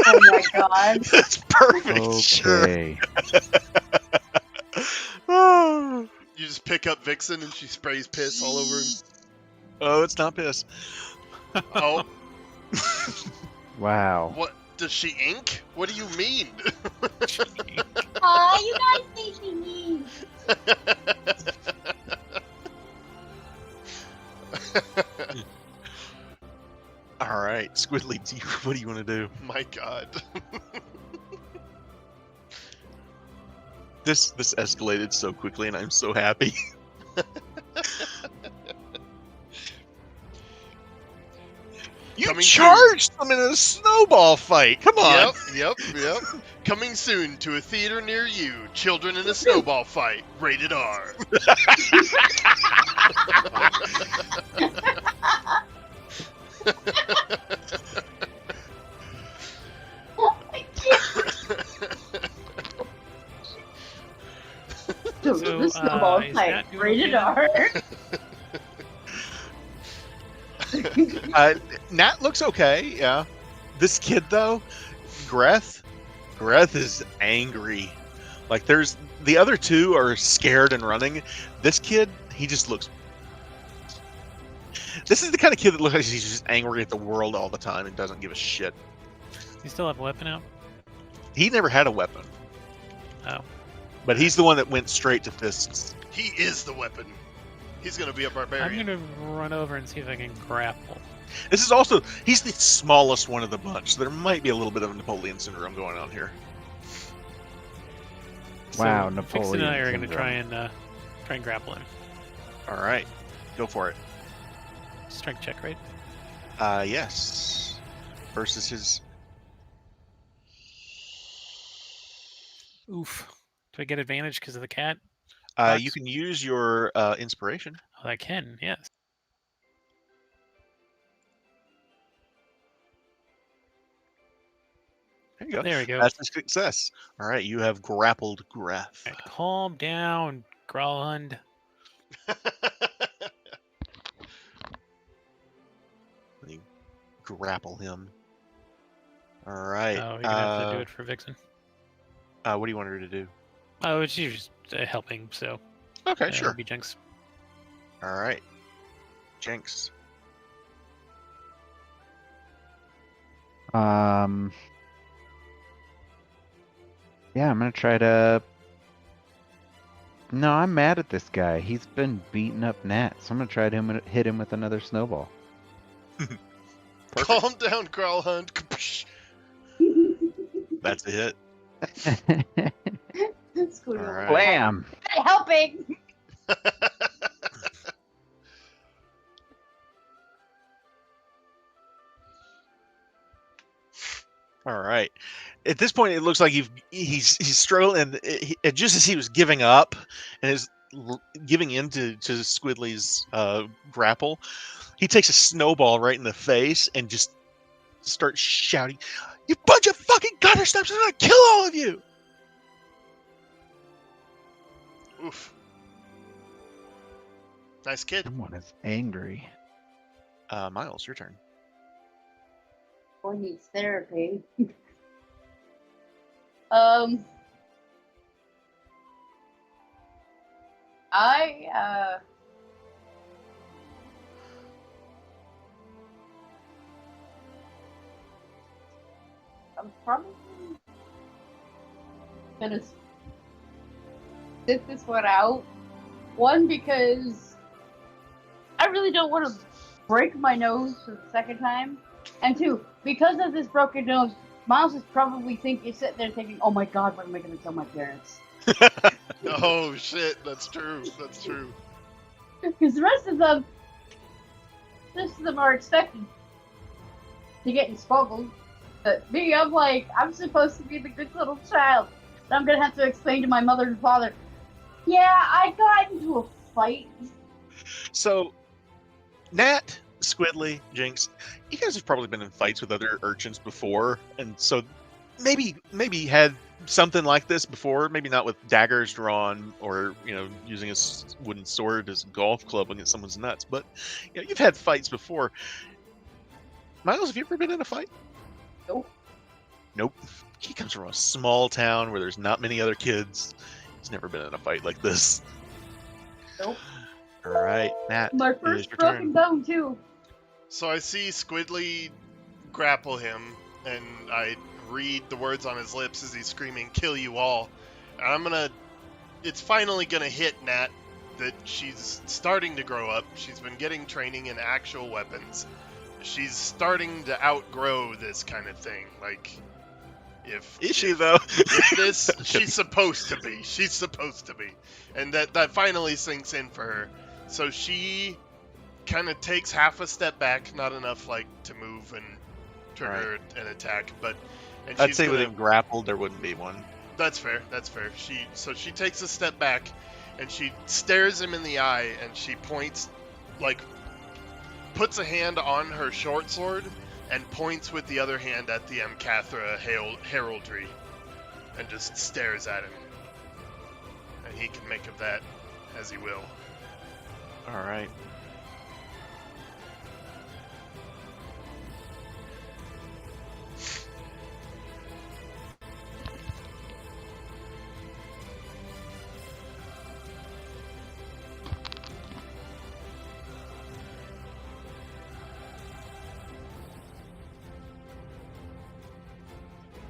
Oh my god. That's perfect. Sure. Okay. Oh, You just pick up Vixen and she sprays piss all over him. oh, it's not piss. Oh, Wow. what? Does she ink? What do you mean? Aw, you guys make me mean. All right, Squidly, what do you want to do? My god. This escalated so quickly, and I'm so happy. You Coming charged them in a snowball fight. Come on. Yep. Coming soon to a theater near you. Children in a snowball fight. Rated R. So, this is snowball that fight. good Rated again? R. Nat looks okay, yeah. This kid, though, Greth is angry. Like, there's... The other two are scared and running. This kid, he just looks... This is the kind of kid that looks like he's just angry at the world all the time and doesn't give a shit. You still have a weapon out? He never had a weapon. Oh. But he's the one that went straight to fists. He is the weapon. He's gonna be a barbarian. I'm gonna run over and see if I can grapple. This is also... He's the smallest one of the bunch, so there might be a little bit of Napoleon syndrome going on here. Wow, so Fix Napoleon and I are gonna syndrome. try and grapple him. All right. Go for it. Strength check, right? Yes. Versus his... Oof. Do I get advantage because of the cat? You can use your inspiration. Oh, I can, yes. There you go. There we go. That's a success. All right, you have grappled Greth. Right, calm down, Growlhund. You grapple him. All right. Oh, you're gonna have to do it for Vixen. What do you want her to do? Oh, she's just helping, so. Okay, It'll sure. be Jinx. All right. Jinx. Yeah, I'm gonna try to... No, I'm mad at this guy. He's been beating up Nat, so I'm gonna try to hit him with another snowball. Calm down, Growlhund. That's a hit. That's cool. All right. Blam! Helping. All right. At this point, it looks like he's struggling, and just as he was giving up and is giving in to Squidly's grapple, he takes a snowball right in the face and just starts shouting, "You bunch of fucking gutter snaps! I'm gonna kill all of you!" Oof. Nice kid. Someone is angry. Miles, your turn. Boy needs therapy. um, I'm probably gonna sit this one out. One, because I really don't want to break my nose for the second time. And two, because of this broken nose, Miles is probably sitting there thinking, oh my god, what am I going to tell my parents? Oh shit, that's true. That's true. Because the rest of them are expected to get spoiled. But me, I'm supposed to be the good little child. And I'm going to have to explain to my mother and father, yeah, I got into a fight. So, Nat, Squidly, Jinx, you guys have probably been in fights with other urchins before, and so maybe had something like this before. Maybe not with daggers drawn or using a wooden sword as a golf club against someone's nuts, but you've had fights before. Miles, have you ever been in a fight? Nope. He comes from a small town where there's not many other kids. He's never been in a fight like this. Nope. All right, Nat. My it is first your broken turn. bone, too. So I see Squidly grapple him, and I read the words on his lips as he's screaming, "Kill you all!" And it's finally gonna hit Nat that she's starting to grow up. She's been getting training in actual weapons. She's starting to outgrow this kind of thing. Like, Is she though? She's supposed to be. She's supposed to be, and that finally sinks in for her. So she kind of takes half a step back, not enough to move and trigger an attack, but I'd say within grappled there wouldn't be one. That's fair. That's fair. She takes a step back, and she stares him in the eye, and she points, puts a hand on her short sword, and points with the other hand at the Amcathra heraldry, and just stares at him. And he can make of that as he will. All right.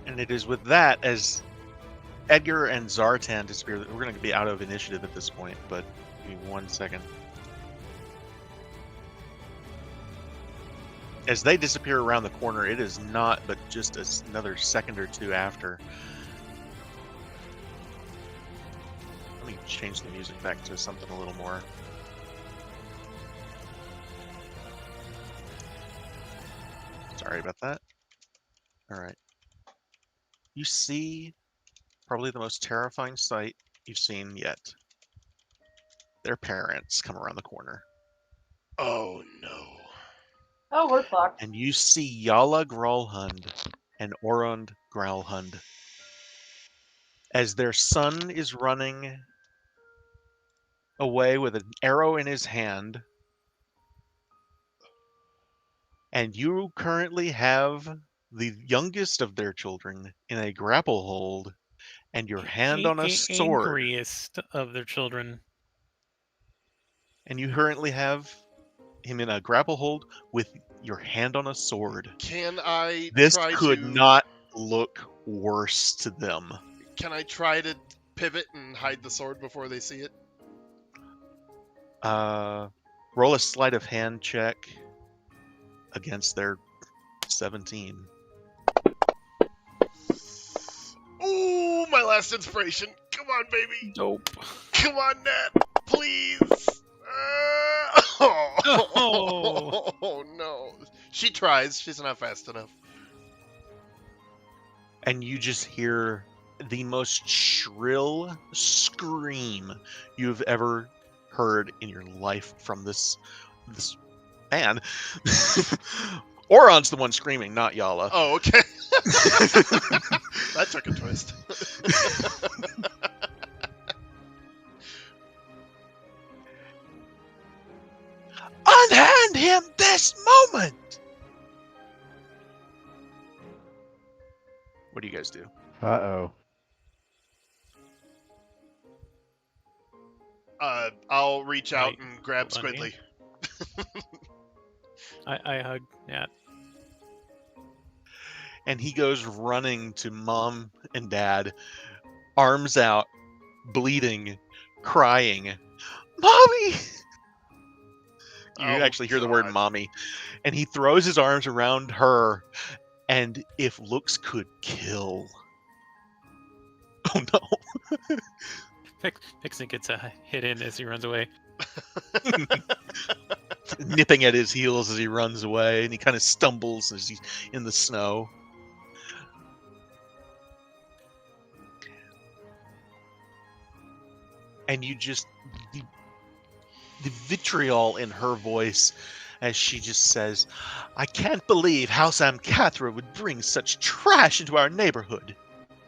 And it is with that, as Edgar and Zartan disappear, we're going to be out of initiative at this point, but give me 1 second. As they disappear around the corner, it is not but just another second or two after. Let me change the music back to something a little more. Sorry about that. All right. You see probably the most terrifying sight you've seen yet. Their parents come around the corner. Oh no. Oh, we're fucked. And you see Yala Gralhund and Orund Gralhund as their son is running away with an arrow in his hand. And you currently have the youngest of their children in a grapple hold and your hand on a sword. Angriest of their children. And you currently have him in a grapple hold with your hand on a sword. Can I This try could to... not look worse to them. Can I try to pivot and hide the sword before they see it? Roll a sleight of hand check against their 17. Ooh, my last inspiration. Come on, baby. Nope. Come on, Nat. Please. Oh, no. She tries. She's not fast enough. And you just hear the most shrill scream you've ever heard in your life from this man. Oron's the one screaming, not Yala. Oh, okay. That took a twist. him this moment. What do you guys do? Uh-oh. I'll reach out Wait, and grab hold on Squidly. I hug Nat. And he goes running to mom and dad, arms out, bleeding, crying, "Mommy!" You Oh, actually hear the word God. "mommy," and he throws his arms around her. And if looks could kill, oh no! Vixen gets a hit in as he runs away. Nipping at his heels as he runs away, and he kind of stumbles as he's in the snow. And you just the vitriol in her voice as she just says, "I can't believe House Amcathra would bring such trash into our neighborhood."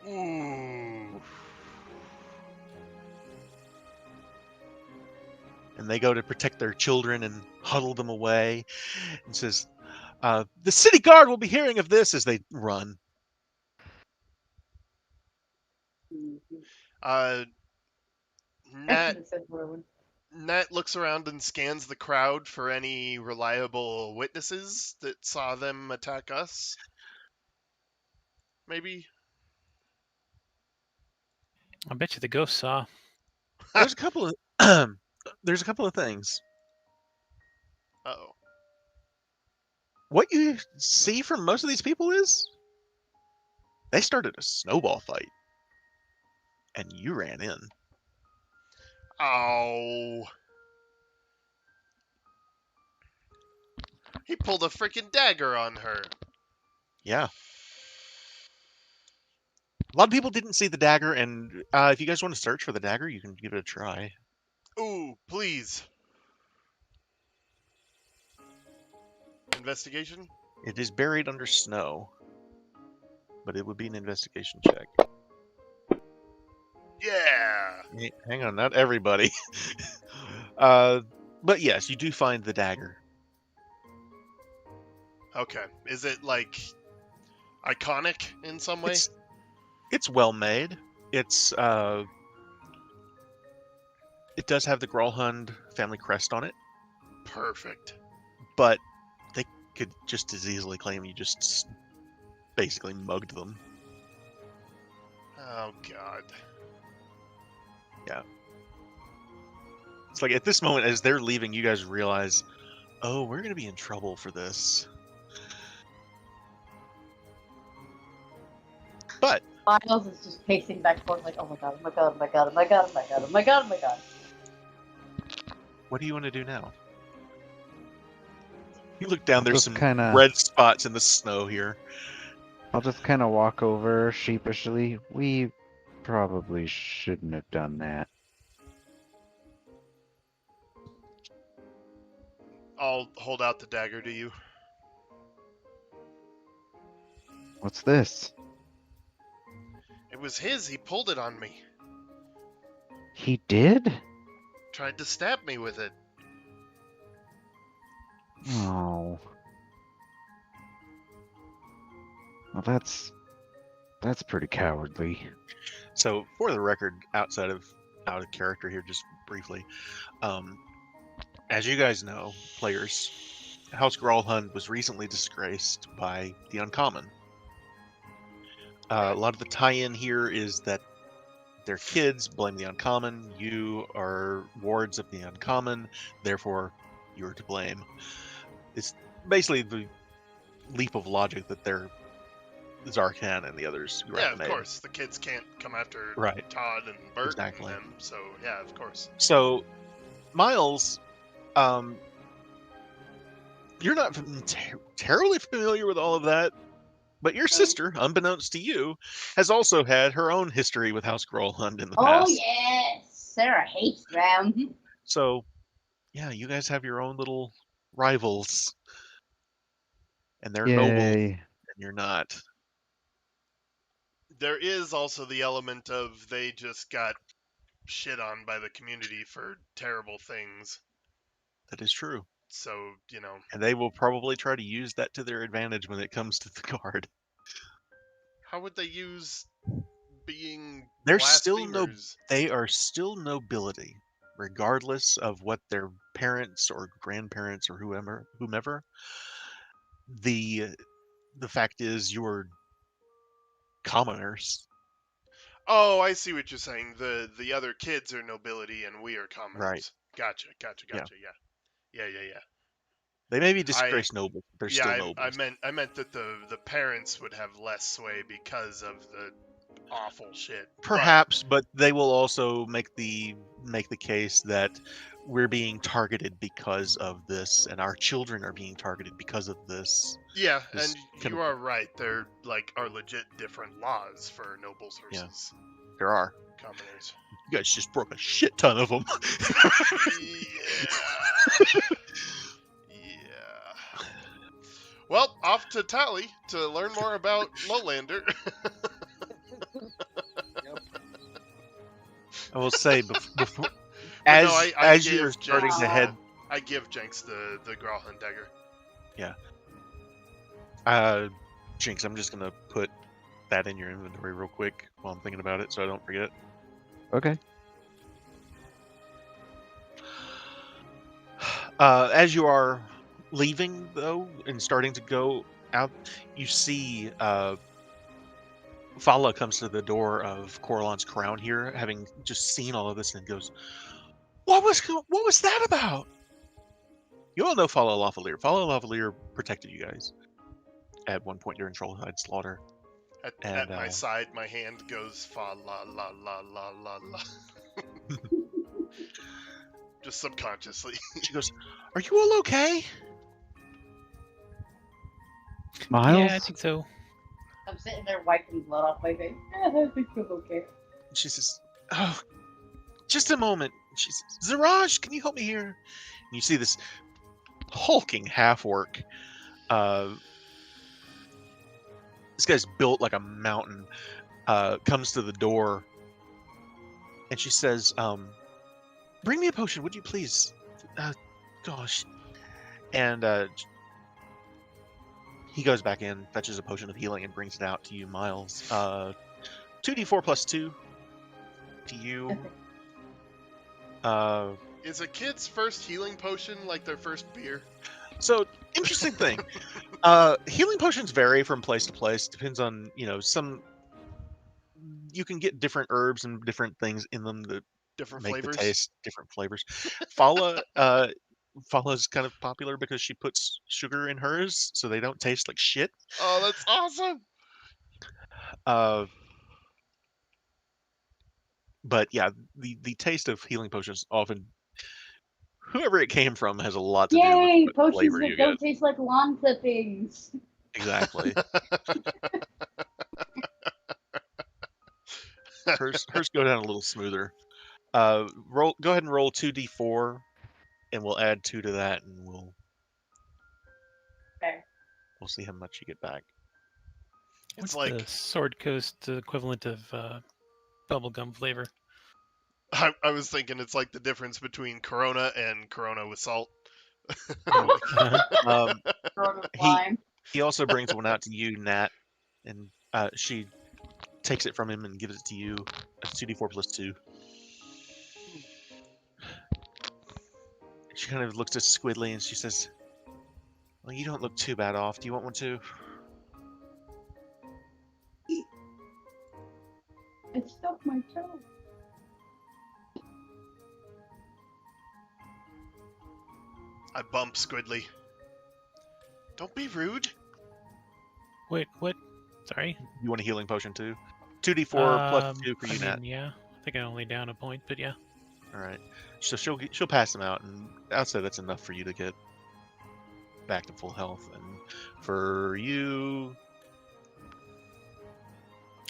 Ooh. And they go to protect their children and huddle them away, and says, "The city guard will be hearing of this," as they run. Mhm. Uh, I should Nat have said Rowan. Nat looks around and scans the crowd for any reliable witnesses that saw them attack us. Maybe? I bet you the ghost saw. There's a couple of there's a couple of things. Uh-oh. What you see from most of these people is they started a snowball fight, and you ran in. Oh. He pulled a freaking dagger on her. Yeah. A lot of people didn't see the dagger, and if you guys want to search for the dagger, you can give it a try. Ooh, please. Investigation? It is buried under snow, but it would be an investigation check. Yeah. Hang on, not everybody. But yes, you do find the dagger. Okay. Is it, like, iconic in some way? It's well made. It does have the Grolhund family crest on it, Perfect. but they could just as easily claim you just basically mugged them. Oh, God. It's like at this moment, as they're leaving, you guys realize, oh, we're gonna be in trouble for this. But Miles is just pacing back and forth like, oh my god, oh my god, oh my god, oh my god, oh my god, oh my god, oh my god. what do you want to do now? You look down, there's Just some kinda- red spots in the snow here. I'll just kind of walk over sheepishly. We probably shouldn't have done that. I'll hold out the dagger to you. What's this? It was his. He pulled it on me. He did? Tried to stab me with it. Oh. Well, that's pretty cowardly. So, for the record, out of character here, just briefly, as you guys know, players, House Gralhund was recently disgraced by the Uncommon. A lot of the tie-in here is that their kids blame the Uncommon. You are wards of the Uncommon, therefore you're to blame. It's basically the leap of logic that they're Zarkan and the others. Yeah, of course. The kids can't come after Right. Todd and Bert Exactly. and them, so yeah, of course. So, Miles, you're not terribly familiar with all of that, but your sister, unbeknownst to you, has also had her own history with House Grolhund in the Oh past. yes, Sarah hates them. So, yeah, you guys have your own little rivals, and they're noble, and Yay. you're not. There is also the element of they just got shit on by the community for terrible things. That is true. So, And they will probably try to use that to their advantage when it comes to the guard. how would they use being They're blasphemers? they are still nobility, regardless of what their parents or grandparents or whomever. The fact is you're commoners. Oh, I see what you're saying. The other kids are nobility and we are Right. commoners. Gotcha. Yeah. Yeah. Yeah. They may be I disgraced nobles, but they're yeah, still I nobles. meant that the parents would have less sway because of the awful shit. Perhaps, but they will also make the case that we're being targeted because of this, and our children are being targeted because of this. Yeah, This and kind you of are right. There are legit different laws for nobles Yeah. versus there are. commoners. You guys just broke a shit ton of them. Yeah. Yeah. Well, off to Tally to learn more about Lowlander. I will say before, But no, I as give you're starting Jenks, to head, I give Jenks the Growlhund dagger. Jinx, I'm just gonna put that in your inventory real quick while I'm thinking about it, so I don't forget. Okay. As you are leaving, though, and starting to go out, you see Fala comes to the door of Coralon's crown here, having just seen all of this, and goes, what was that about?" You all know Fala Lavalier. Fala Lavalier protected you guys at one point during Trollhide Slaughter. At my side, my hand goes fa la la la la la la. Just subconsciously. She goes, "Are you all okay?" Miles? Yeah, I think so. I'm sitting there wiping blood off my face. I think I'm okay. She says, "Oh, just a moment." She says, "Ziraj, can you help me here?" And you see this hulking half-orc. This guy's built like a mountain. Comes to the door, and she says, "Bring me a potion, would you please?" Gosh. And he goes back in, fetches a potion of healing, and brings it out to you, Miles. 2d4 plus 2 to you. Is a kid's first healing potion like their first beer? So, interesting thing. Healing potions vary from place to place. Depends on, some... You can get different herbs and different things in them that Different make flavors? the taste different flavors. Fala, Fala's kind of popular because she puts sugar in hers, so they don't taste like shit. Oh, that's awesome! But yeah, the taste of healing potions often, whoever it came from, has a lot to do with Yay! what Potions flavor that you don't get. taste like lawn clippings. Exactly. Hers go down a little smoother. Go ahead and roll 2d4, and we'll add 2 to that, and we'll Okay. see how much you get back. It's What's like the Sword Coast equivalent of bubblegum flavor? I was thinking it's like the difference between Corona and Corona with salt. Um, Corona he slime. he also brings one out to you, Nat, and she takes it from him and gives it to you. That's 2d4 plus 2. She kind of looks at Squidly and she says, "Well, you don't look too bad off. Do you want one too?" It stuck my toe. I bump Squidly. Don't be rude. Wait, what? Sorry. You want a healing potion too? 2d4 plus 2 for you, I Nat. mean, yeah. I think I only down a point, but yeah. All right. So she'll pass them out, and I'll say that's enough for you to get back to full health. And for you,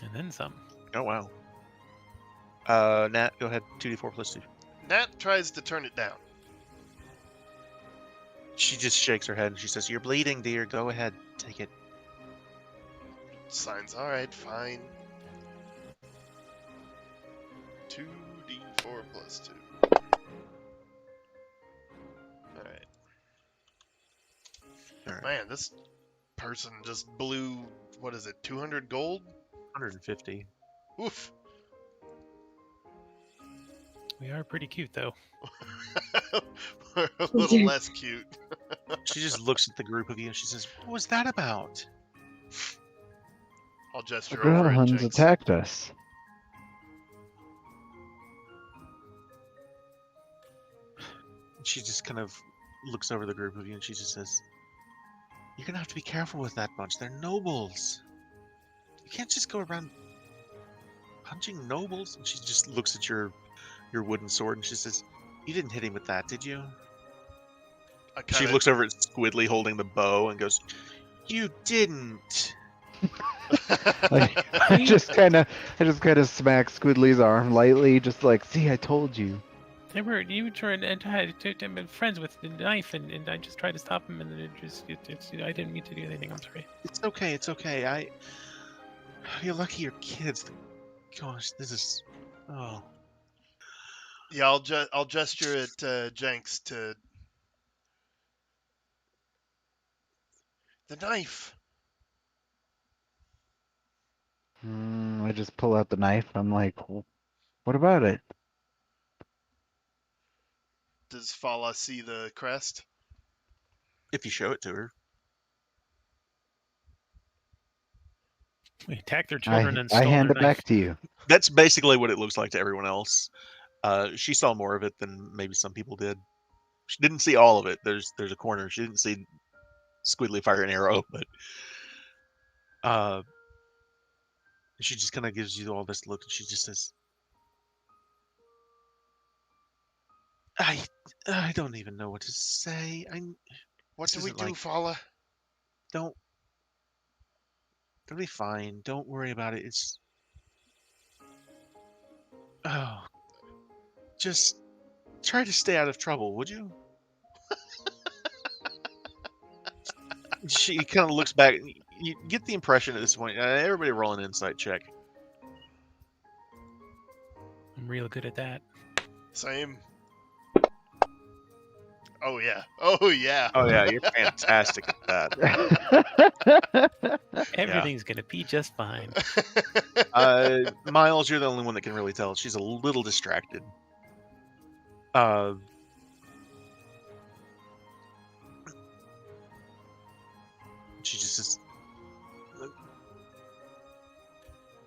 And then some. oh wow. Nat, go ahead. 2d4 plus 2. Nat tries to turn it down. She just shakes her head and she says, "You're bleeding, dear. Go ahead, take it." Signs, alright, fine. 2d4 plus 2. Alright. Man, this person just blew, what is it, 200 gold? 150. Oof. We are pretty cute, though. We're a little less cute. She just looks at the group of you and she says, "What was that about?" I'll The gesture over at Growlhuns Jinx. attacked us. She just kind of looks over the group of you and she just says, "You're gonna have to be careful with that bunch. They're nobles. You can't just go around punching nobles." And she just looks at your wooden sword and she says, "You didn't hit him with that, did you?" I She kinda, looks over at Squidly holding the bow and goes, "You didn't." I just kind of smack Squidly's arm lightly, just like, see, I told you. You were trying to be friends with the knife, and I just tried to stop him, and then I didn't mean to do anything. I'm sorry. It's okay. It's okay. You're lucky you're kids. Gosh, this is. Oh. yeah, I'll gesture at Jinx to the knife. I just pull out the knife. I'm like, what about it? Does Fala see the crest? If you show it to her. We attacked their children and I stole hand their it knife. back to you. That's basically what it looks like to everyone else. She saw more of it than maybe some people did. She didn't see all of it. There's a corner. She didn't see Squidly fire an arrow, but she just kind of gives you all this look, and she just says, I don't even know what to say. What This do we isn't do, like- Fala? Don't. It'll be fine. Don't worry about it. It's. Oh. Just try to stay out of trouble, would you? She kind of looks back. You get the impression at this point. Everybody roll an insight check. I'm real good at that. Same. Oh yeah. Oh yeah. Oh yeah, you're fantastic at that. Everything's gonna be just fine. Miles, you're the only one that can really tell. She's a little distracted. She just says,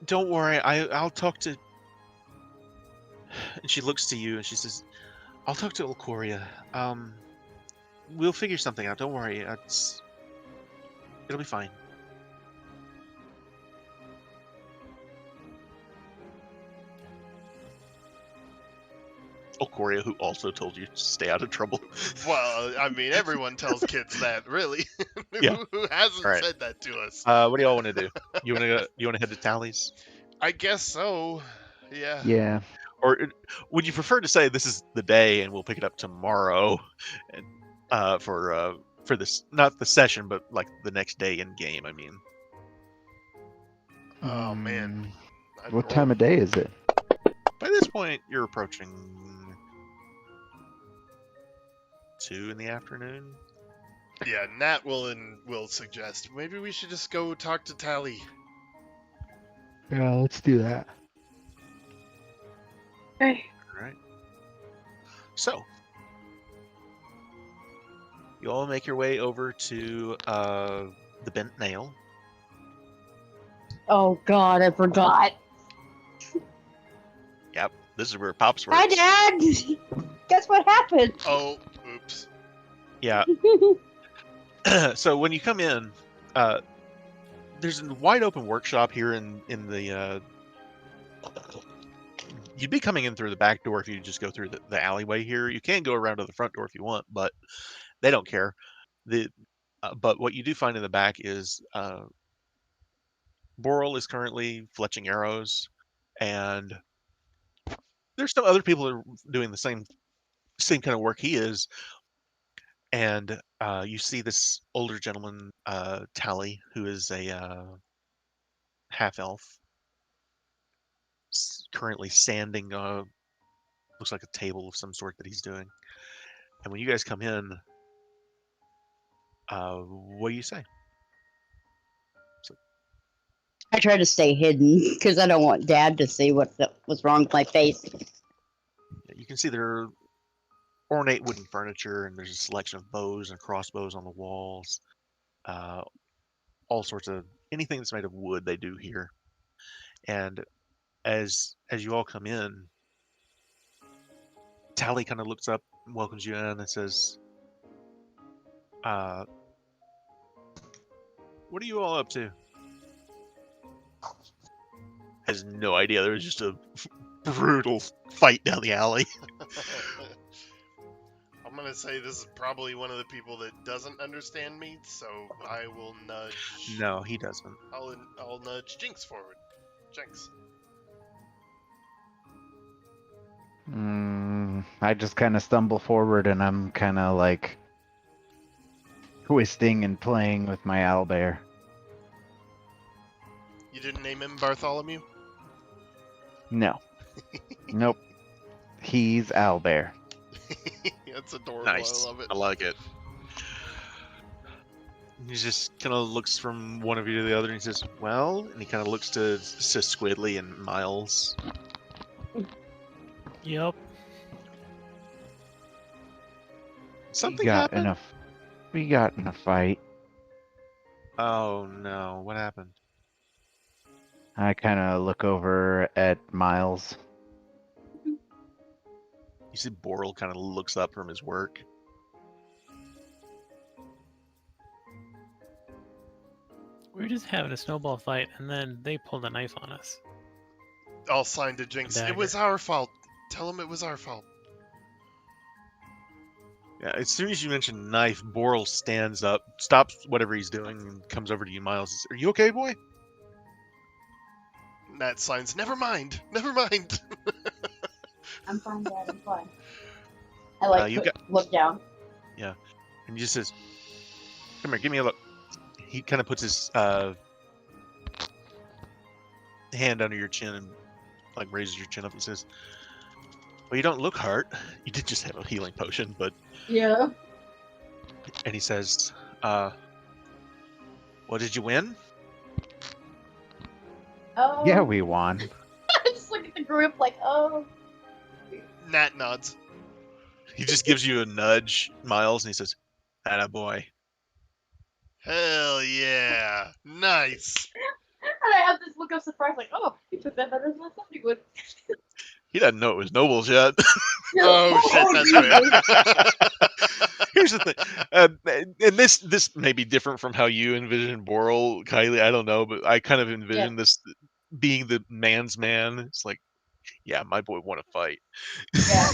"Don't worry, I'll talk to." And she looks to you and she says, "I'll talk to Ilcoria. We'll figure something out. Don't worry. It'll be fine." Ilcoria, who also told you to stay out of trouble. Well, I mean, everyone tells kids that, really. Yeah. Who hasn't All right. said that to us? What do y'all want to do? You want to head to Tally's? I guess so. Yeah. Yeah. Or would you prefer to say this is the day and we'll pick it up tomorrow, and for this, not the session, but like the next day in game? I mean, Oh man. I'd What roll- time of day is it? by this point you're approaching 2 in the afternoon. Yeah, Nat will suggest maybe we should just go talk to Tally. Yeah, let's do that. Okay. All right. So you all make your way over to the Bent Nail. Oh God, I forgot. Yep, this is where Pops works. Hi, Dad. Guess what happened? Oh, oops. Yeah. So when you come in, there's a wide open workshop here in the. You'd be coming in through the back door if you just go through the alleyway here. You can go around to the front door if you want, but they don't care. But what you do find in the back is Boral is currently fletching arrows, and there's some other people that are doing the same kind of work he is. And you see this older gentleman, Tally, who is a half elf, currently sanding looks like a table of some sort that he's doing. And when you guys come in, What do you say? I try to stay hidden because I don't want Dad to see what's wrong with my face. You can see there are ornate wooden furniture, and there's a selection of bows and crossbows on the walls. All sorts of anything that's made of wood they do here. And as you all come in, Tally kind of looks up and welcomes you in and says, "What are you all up to?" Has no idea. There was just a brutal fight down the alley. I'm gonna say this is probably one of the people that doesn't understand me, so I will nudge. No, he doesn't. I'll nudge Jinx forward. Jinx. I just kind of stumble forward, and I'm kind of like twisting and playing with my owlbear. You didn't name him Bartholomew? No. Nope. He's owlbear. That's adorable. Nice. I love it. I like it. He just kind of looks from one of you to the other and he says, "Well," and he kind of looks to Squidly and Miles. Yep. Something happened? We got in a fight. Oh no, what happened? I kind of look over at Miles. You see Boral kind of looks up from his work. We were just having a snowball fight, and then they pulled a knife on us. I'll sign to Jinx. Dagger. It was our fault. Tell him it was our fault. Yeah, as soon as you mention knife, Boral stands up, stops whatever he's doing, and comes over to you, Miles. And says, "Are you okay, boy?" Nat signs. Never mind. Never mind. I'm fine, Dad. I'm fine. I look down. Yeah, and he just says, "Come here, give me a look." He kind of puts his hand under your chin and like raises your chin up and says, "Well, you don't look hurt. You did just have a healing potion, but..." Yeah. And he says, "Well, did you win?" Oh. Yeah, we won. I just look at the group like, oh. Nat nods. He just gives you a nudge, Miles, and he says, "Atta boy." Hell yeah. Nice. And I have this look of surprise like, oh, he took that better than I thought he would. He doesn't know it was nobles yet. Oh, shit, that's fair. Here's the thing, and this may be different from how you envision Boral, Kylie. I don't know, but I kind of envision this being the man's man. It's like, yeah, my boy want to fight. Yeah.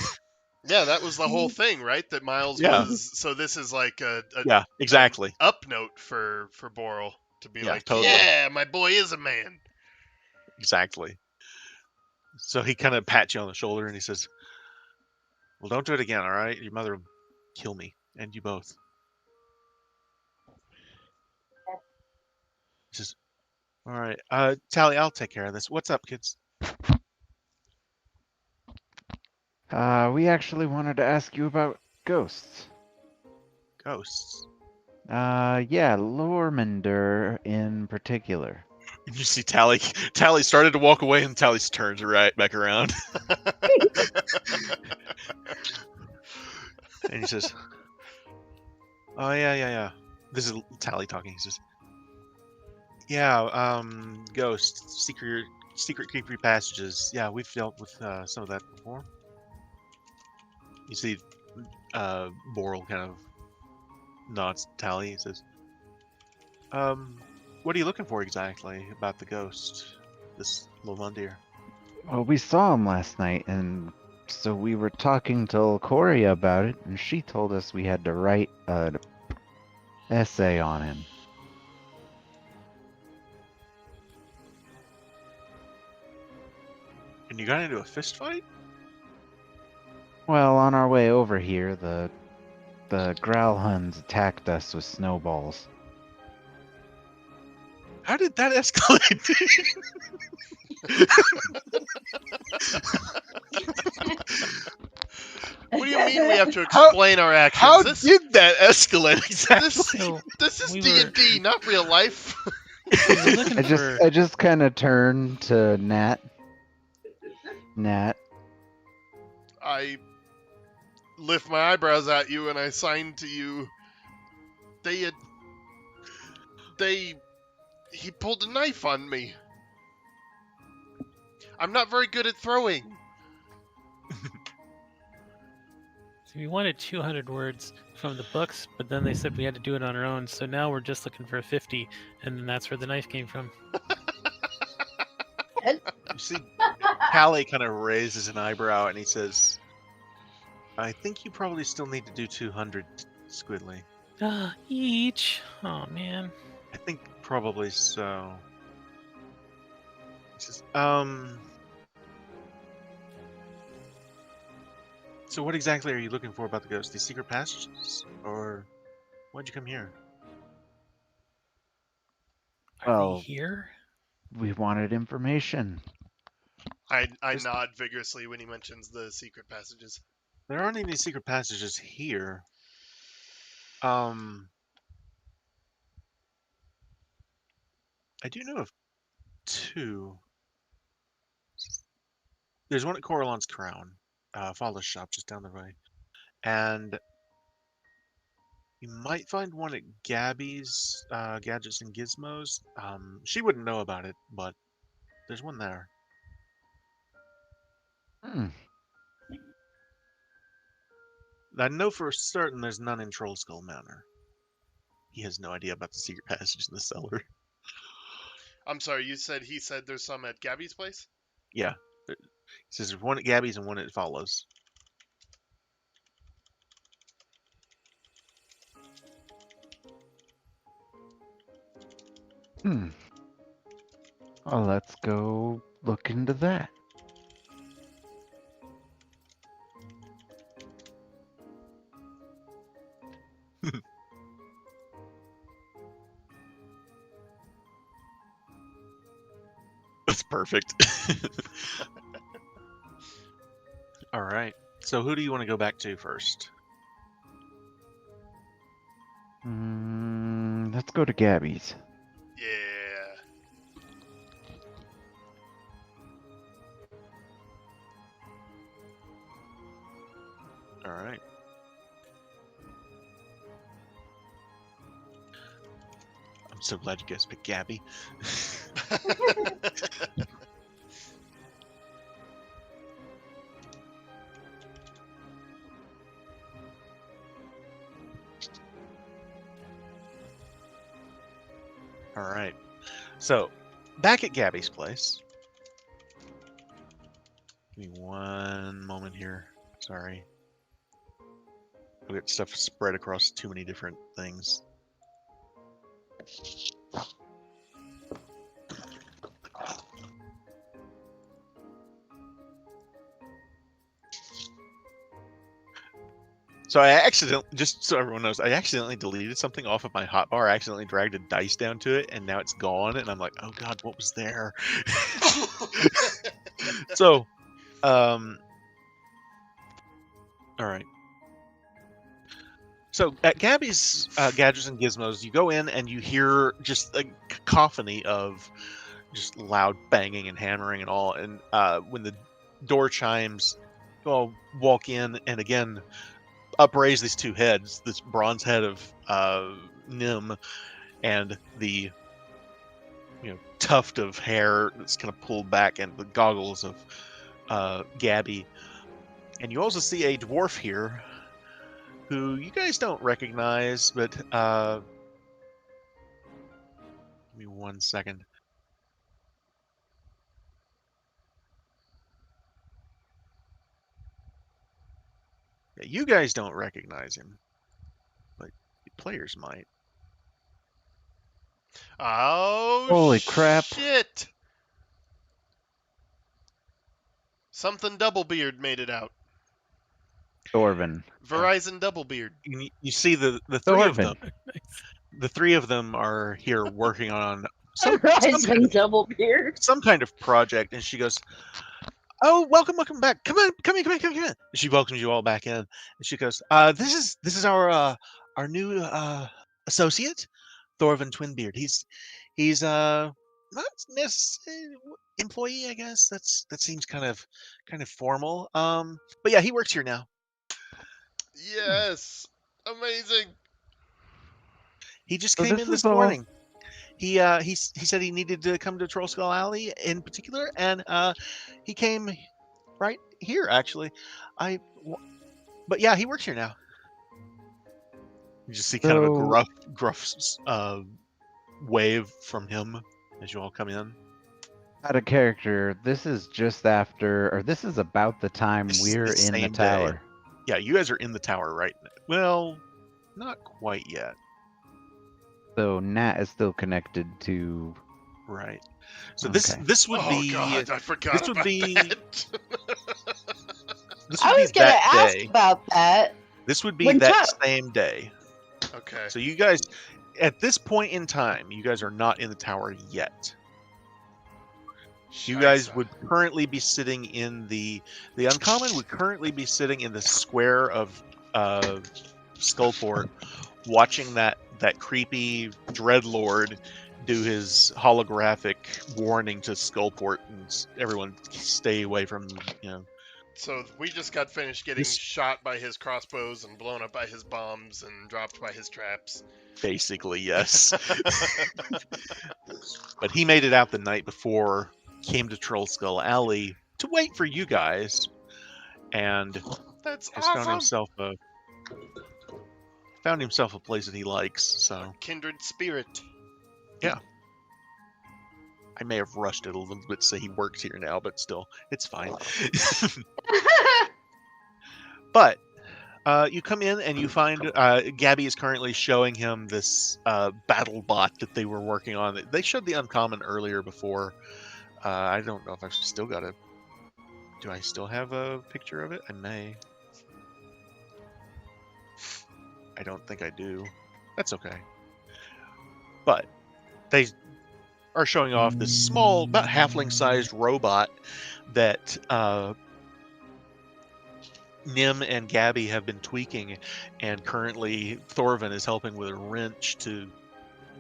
Yeah, that was the whole thing, right? That Miles was. So this is like a yeah, exactly. up note for Boral to be like, totally. yeah, my boy is a man. Exactly. So he kind of pats you on the shoulder and he says, "Well, don't do it again, all right? Your mother will kill me, and you both." He says, "All right, Tally, I'll take care of this. What's up, kids?" We actually wanted to ask you about ghosts. Ghosts. Yeah, Lormander in particular. And you see Tally started to walk away, and Tally turns right back around. And he says, "Oh, yeah. This is Tally talking." He says, "Yeah, ghosts, secret creepy passages. Yeah, we've dealt with some of that before." You see Boral kind of nods to Tally. He says, "What are you looking for exactly about the ghost, this Lomundir?" Well, we saw him last night, and so we were talking to Coria about it, and she told us we had to write an essay on him. And you got into a fist fight? Well, on our way over here, the Growlhuns attacked us with snowballs. How did that escalate? What do you mean we have to How- explain our actions? How this, did that escalate exactly? So this is we D&D, not real life. we were looking I for. just kind of turn to Nat. Nat, I lift my eyebrows at you and I sign to you. He pulled a knife on me. I'm not very good at throwing. So we wanted 200 words from the books, but then they said we had to do it on our own. So now we're just looking for 50, and then that's where the knife came from. You see, Callie kind of raises an eyebrow and he says, I think you probably still need to do 200, Squidly. Each. Oh man. I think probably so. He says, so what exactly are you looking for about the ghost? These secret passages? Or why'd you come here? Are Well- they here? we wanted information. I Just- nod vigorously when he mentions the secret passages. There aren't any secret passages here. I do know of two. There's one at Coralon's Crown, Fala's shop just down the way. And you might find one at Gabby's Gadgets and Gizmos. She wouldn't know about it, but there's one there. Hmm. I know for certain there's none in Trollskull Manor. He has no idea about the secret passage in the cellar. I'm sorry, he said there's some at Gabby's place? Yeah. He says there's one at Gabby's and one at Fala's. Hmm. Well, let's go look into that. That's perfect. All right. So who do you want to go back to first? Let's go to Gabby's. Yeah. All right. I'm so glad you guys picked Gabby. All right. So, back at Gabby's place. Give me one moment here. Sorry. I've got stuff spread across too many different things. So I accidentally, just so everyone knows, I accidentally deleted something off of my hotbar. I accidentally dragged a dice down to it, and now it's gone. And I'm like, oh god, what was there? So, all right. So at Gabby's Gadgets and Gizmos, you go in and you hear just a cacophony of just loud banging and hammering and all. And when the door chimes, you all walk in and again upraise these two heads: this bronze head of Nim and the tuft of hair that's kind of pulled back, and the goggles of Gabby. And you also see a dwarf here who you guys don't recognize, but give me 1 second. Yeah, you guys don't recognize him, but the players might. Oh, Holy crap. shit! Something Doublebeard made it out. Thorvin. Verizon Doublebeard. You see the three of them. Thorvin. The three of them are here working on some Horizon double beard. kind of project, and she goes, Oh, welcome back. Come on, come in. She welcomes you all back in, and she goes, this is our new associate, Thorvin Twinbeard. He's not necessarily employee, I guess. That seems kind of formal. But yeah, he works here now. Yes. Amazing. He just So came this in is this all. morning. He said he needed to come to Troll Skull Alley in particular, and he came right here actually. I But yeah, he works here now. You just see kind of a So gruff wave from him as you all come in. out of character, this is just after, or this is about the time This is we're the in the same day. tower. Yeah, you guys are in the tower right now. Well, not quite yet. So Nat is still connected to. Right. So Okay. this would Oh be God, I forgot this would about be that. this I would be was gonna that ask day. about that. This would be When that Chuck- same day. Okay. So you guys, at this point in time, you guys are not in the tower yet. You guys Scheiße. would currently be sitting in the uncommon would currently be sitting in the square of Skullport, watching that creepy dreadlord do his holographic warning to Skullport and everyone stay away from So we just got finished getting This- shot by his crossbows and blown up by his bombs and dropped by his traps. basically, yes. But he made it out the night before, came to Troll Skull Alley to wait for you guys, and That's has found awesome. himself a place that he likes. So Kindred spirit. I may have rushed it a little bit to say he works here now, but still, it's fine. But you come in and you find Gabby is currently showing him this battle bot that they were working on. They showed the uncommon earlier before. I don't know if I've still got it. Do I still have a picture of it? I may. I don't think I do. That's okay. But they are showing off this small, about halfling-sized robot that Nim and Gabby have been tweaking, and currently Thorvin is helping with a wrench to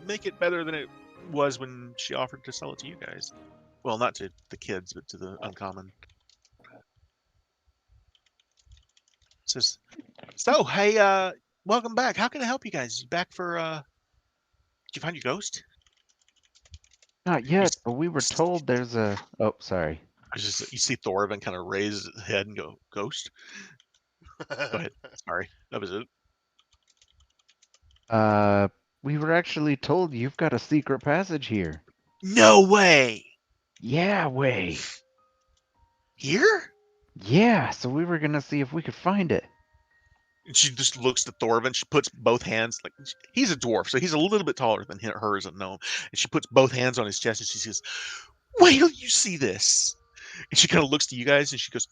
make it better than it was when she offered to sell it to you guys. Well, not to the kids, but to the uncommon. It says, so, hey, welcome back. How can I help you guys? You back for, did you find your ghost? Not yet, but we were told there's a. Oh, sorry. You see Thorvin kind of raise his head and go, ghost? Go ahead. Sorry. That was it. We were actually told you've got a secret passage here. No way! Yeah, way. Here? Yeah, so we were gonna see if we could find it. And she just looks to Thorvin. She puts both hands, like, he's a dwarf, so he's a little bit taller than her as a gnome. And she puts both hands on his chest and she says, wait till you see this. And she kind of looks to you guys and she goes,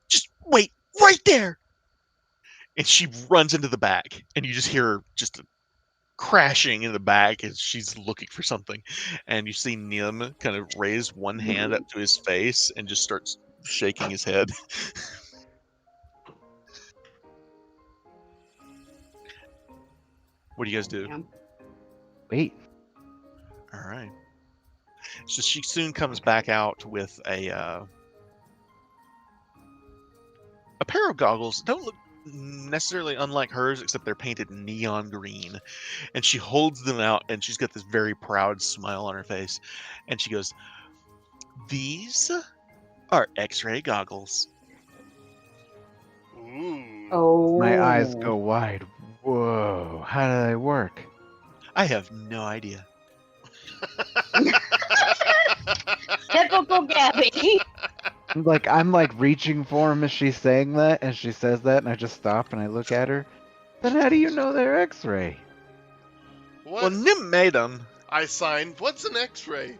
just wait right there. And she runs into the back, and you just hear her just crashing in the back as she's looking for something. And you see Nim kind of raise one hand up to his face and just starts shaking his head. What do you guys do? Yeah. Wait. All right. So she soon comes back out with a pair of goggles. Don't look necessarily unlike hers, except they're painted neon green. And she holds them out, and she's got this very proud smile on her face. And she goes, "These are X-ray goggles." Ooh. Oh. My eyes go wide. Whoa, how do they work? I have no idea. Typical Gabby. I'm like reaching for him as she's saying that, and she says that, and I just stop and I look at her. Then how do you know they're X-ray? What? Well, Nim made them. I signed. What's an X-ray?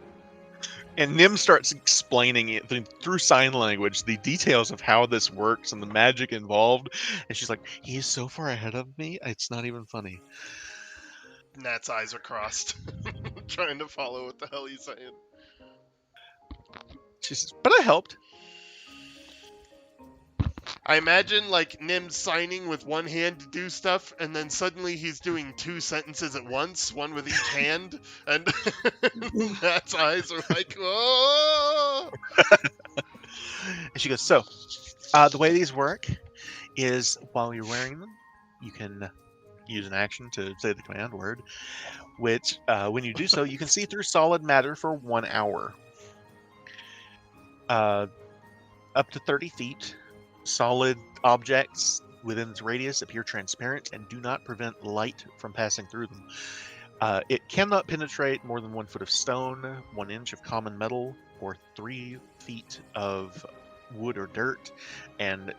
And Nim starts explaining it through sign language, the details of how this works and the magic involved. And she's like, he is so far ahead of me, it's not even funny. Nat's eyes are crossed, trying to follow what the hell he's saying. She says, but I helped. I imagine like Nim signing with one hand to do stuff, and then suddenly he's doing 2 sentences at once, one with each hand, and Matt's eyes are like, oh. And she goes, so, the way these work is while you're wearing them, you can use an action to say the command word, which, when you do so, you can see through solid matter for 1 hour. Up to 30 feet, solid objects within its radius appear transparent and do not prevent light from passing through them. It cannot penetrate more than 1 foot of stone, 1 inch of common metal, or 3 feet of wood or dirt, and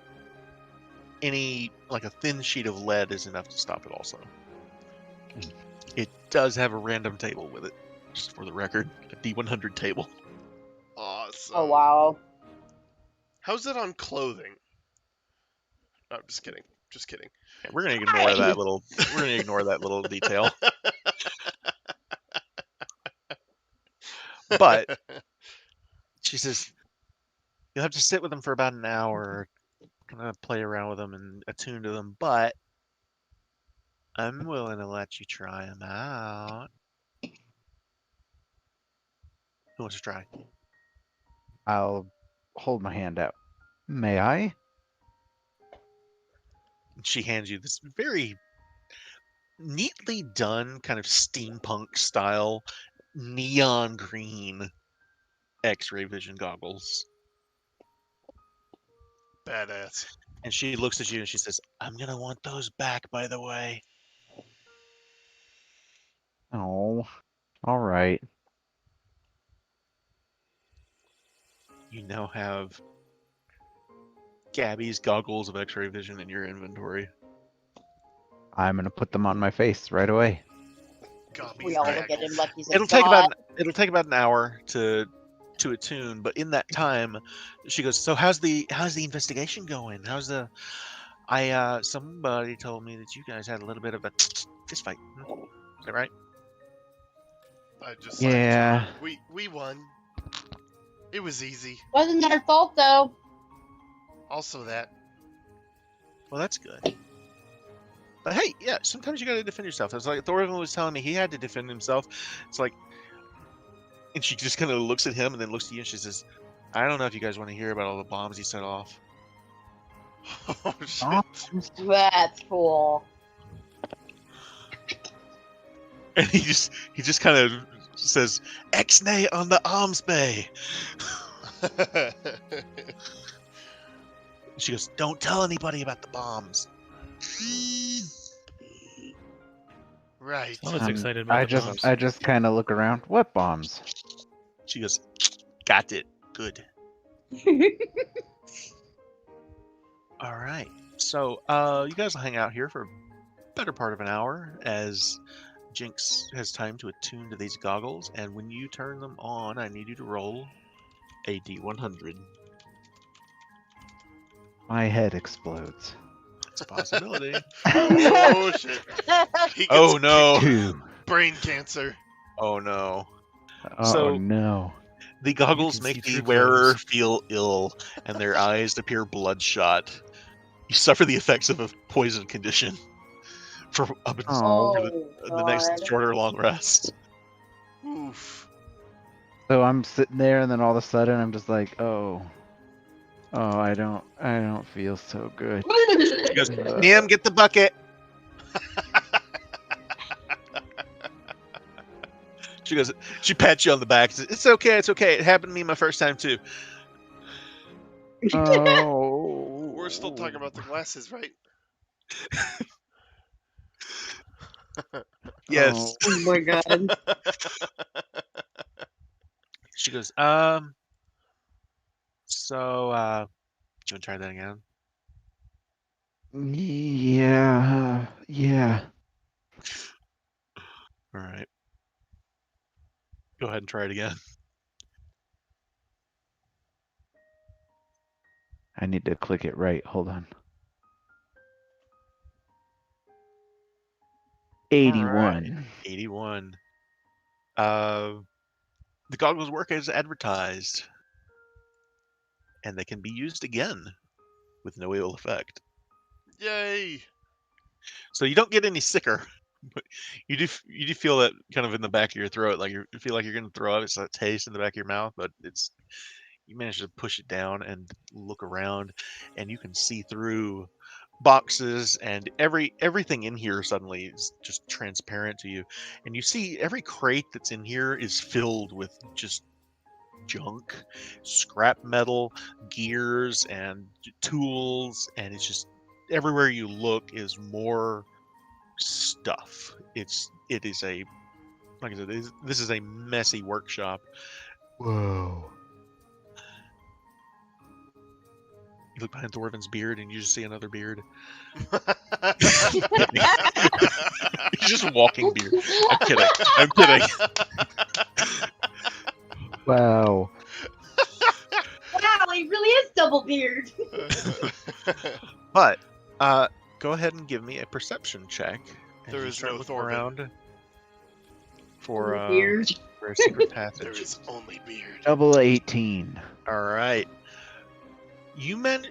any, like a thin sheet of lead is enough to stop it also. It does have a random table with it, just for the record, a D100 table. Awesome. Oh wow. How's it on clothing? No, I'm just kidding. Just kidding. Yeah, we're gonna ignore that little. We're gonna ignore that little detail. But she says you'll have to sit with them for about an hour, kind of play around with them and attune to them. But I'm willing to let you try them out. Who wants to try? I'll hold my hand out. May I? She hands you this very neatly done, kind of steampunk style, neon green X-ray vision goggles. Badass. And she looks at you and she says, I'm gonna want those back, by the way. Oh, all right. You now have Gabby's goggles of X-ray vision in your inventory. I'm gonna put them on my face right away. We all look at him like he's a It'll take god. about an hour to attune, but in that time, she goes, so how's the investigation going? How's the somebody told me that you guys had a little bit of a fist fight. Is that right? I just Yeah. we won. It was easy. Wasn't our fault though. Also that. Well, that's good. But hey, yeah, sometimes you gotta defend yourself. It's like Thorvald was telling me he had to defend himself. It's like, and she just kind of looks at him and then looks at you and she says, I don't know if you guys want to hear about all the bombs he set off. Oh shit. That's cool. And he just kind of says, X-nay on the arms bay. She goes, don't tell anybody about the bombs. Right. I was excited about I the bombs. just kind of look around. What bombs? She goes, got it. Good. All right. So, you guys will hang out here for a better part of an hour as Jinx has time to attune to these goggles. And when you turn them on, I need you to roll a D100. My head explodes. It's a possibility. Oh shit. He gets Oh no. 2. brain cancer. Oh no. Oh So- no. The goggles can make see the through wearer clothes. feel ill, and their eyes appear bloodshot. You suffer the effects of a poison condition for up until Oh. the next God. short or long rest. Oof. So I'm sitting there, and then all of a sudden I'm just like, oh, I don't feel so good. She goes, Nim, get the bucket. She goes, she pats you on the back. Says, it's okay, it's okay. It happened to me my first time too. Oh. We're still talking about the glasses, right? Yes. Oh my god. She goes, so, do you want to try that again? Yeah. All right. Go ahead and try it again. I need to click it right. Hold on. 81. 81. The goggles work as advertised, and they can be used again with no ill effect. Yay! So you don't get any sicker, but you do feel that kind of in the back of your throat, like you feel like you're going to throw up. It's that taste in the back of your mouth, but you manage to push it down and look around, and you can see through boxes, and everything in here suddenly is just transparent to you, and you see every crate that's in here is filled with just junk, scrap metal, gears, and tools, and it's just everywhere you look is more stuff. It is a like I said, this is a messy workshop. Whoa. You look behind Thorvin's beard, and you just see another beard. He's just a walking beard. I'm kidding. I'm kidding. Wow. Wow, he really is double beard. But go ahead and give me a perception check. as There you is start no looking Thorvin. around for Beard. for a secret There passage. is only beard. Double 18. All right.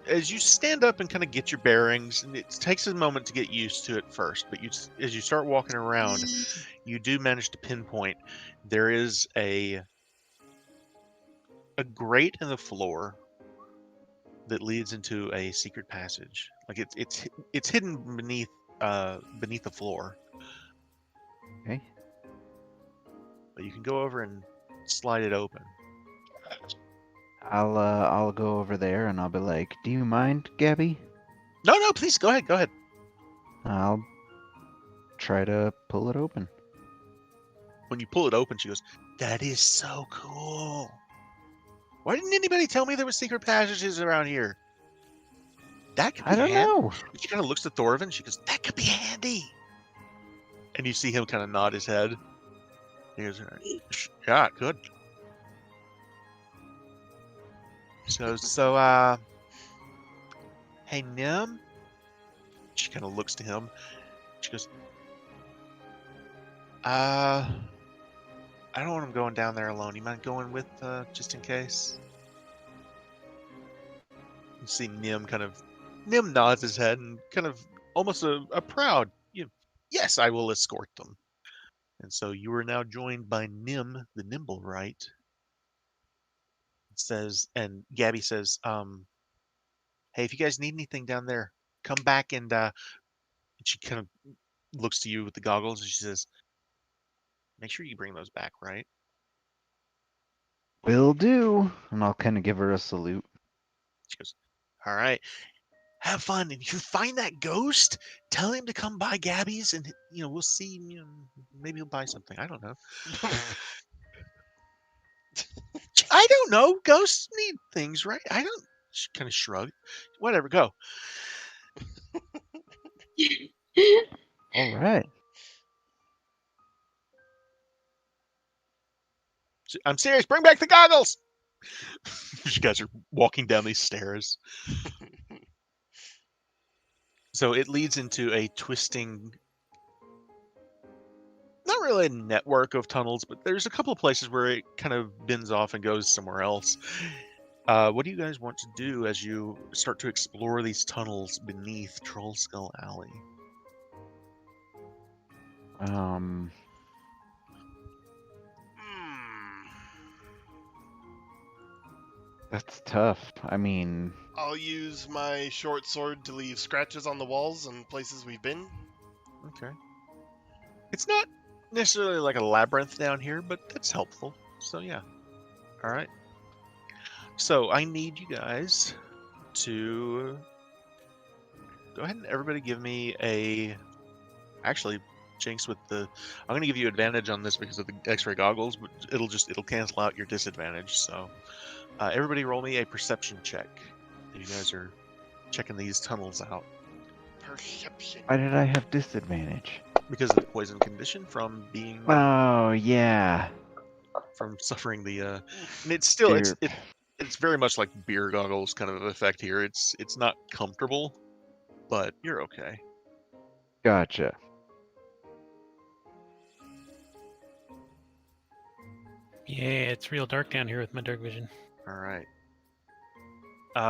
As you stand up and kind of get your bearings, and it takes a moment to get used to it first, but as you start walking around, you do manage to pinpoint there is a grate in the floor that leads into a secret passage. Like it's hidden beneath the floor. Okay. But you can go over and slide it open. I'll go over there and I'll be like, "Do you mind, Gabby?" No, please go ahead. Go ahead. I'll try to pull it open. When you pull it open, she goes, "That is so cool. Why didn't anybody tell me there were secret passages around here? That could be I don't handy." know. She kind of looks at Thorvin. She goes, "That could be handy." And you see him kind of nod his head. He goes, "Yeah, good." So, hey, Nim. She kind of looks to him. She goes, I don't want him going down there alone. You mind going with, just in case? You see Nim nods his head and kind of almost a proud, yes, I will escort them. And so you are now joined by Nim, the Nimble Right. And Gabby says, hey, if you guys need anything down there, come back and she kind of looks to you with the goggles and she says, make sure you bring those back, right? Will do. And I'll kind of give her a salute. She goes, all right, have fun. And if you find that ghost, tell him to come by Gabby's and, we'll see, maybe he'll buy something. I don't know. I don't know. Ghosts need things, right? I don't. She kind of shrugged. Whatever, go. All right. I'm serious. Bring back the goggles. You guys are walking down these stairs. So it leads into a twisting, not really a network of tunnels, but there's a couple of places where it kind of bends off and goes somewhere else. What do you guys want to do as you start to explore these tunnels beneath Troll Skull Alley? That's tough. I mean, I'll use my short sword to leave scratches on the walls and places we've been. Okay. It's not necessarily like a labyrinth down here, but that's helpful. So yeah. All right. So I need you guys to go ahead and everybody give me actually, Jinx, I'm going to give you advantage on this because of the X-ray goggles, but it'll cancel out your disadvantage. So everybody roll me a perception check. You guys are checking these tunnels out. Perception. why did I have disadvantage? Because of the poison condition from being Oh, yeah. from suffering the and it's still Derp. it's very much like beer goggles kind of effect here. It's not comfortable, but you're okay. Gotcha. Yeah, it's real dark down here with my dark vision. All right.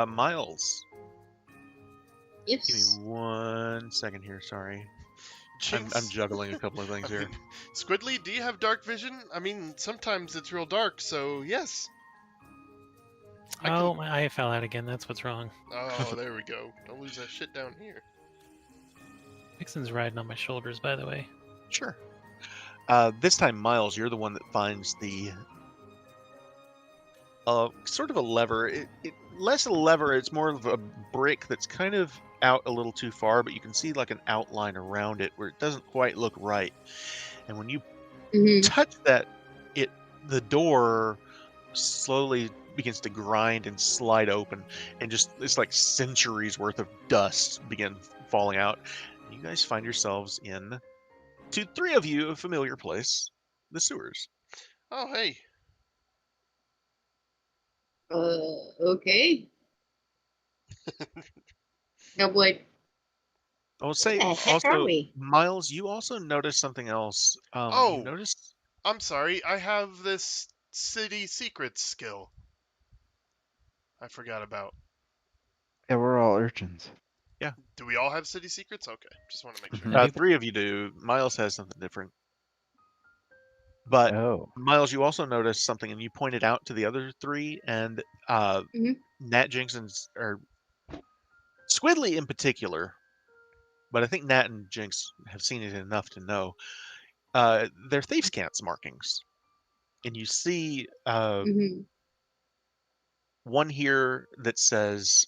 Miles, Give me Yes. 1 second here. Sorry, I'm Jinx. juggling a couple of things I here. mean, Squidly, do you have dark vision? I mean, sometimes it's real dark, so yes. I can. Oh, my eye fell out again. That's what's wrong. Oh, there we go. Don't lose that shit down here. Vixen's riding on my shoulders, by the way. Sure. This time, Miles, you're the one that finds the sort of a lever. Less a lever, it's more of a brick that's kind of out a little too far, but you can see like an outline around it where it doesn't quite look right. And when you touch that, the door slowly begins to grind and slide open, and just it's like centuries worth of dust begin falling out. You guys find yourselves in, to three of you, a familiar place, the sewers. Oh, hey. Okay. I'm like, I will what say the heck are also, we? Miles, you also noticed something else. You Oh, noticed I'm sorry. I have this city secrets skill. I forgot about. Yeah, we're all urchins. Do we all have city secrets? Okay, just want to make sure. Mhm. I do. three of you do. Miles has something different. But Oh, Miles, you also noticed something, and you pointed out to the other three, and Mhm. Nat Jenkson's, or Squidly in particular, but I think Nat and Jinx have seen it enough to know. They're thieves' cants markings, and you see one here that says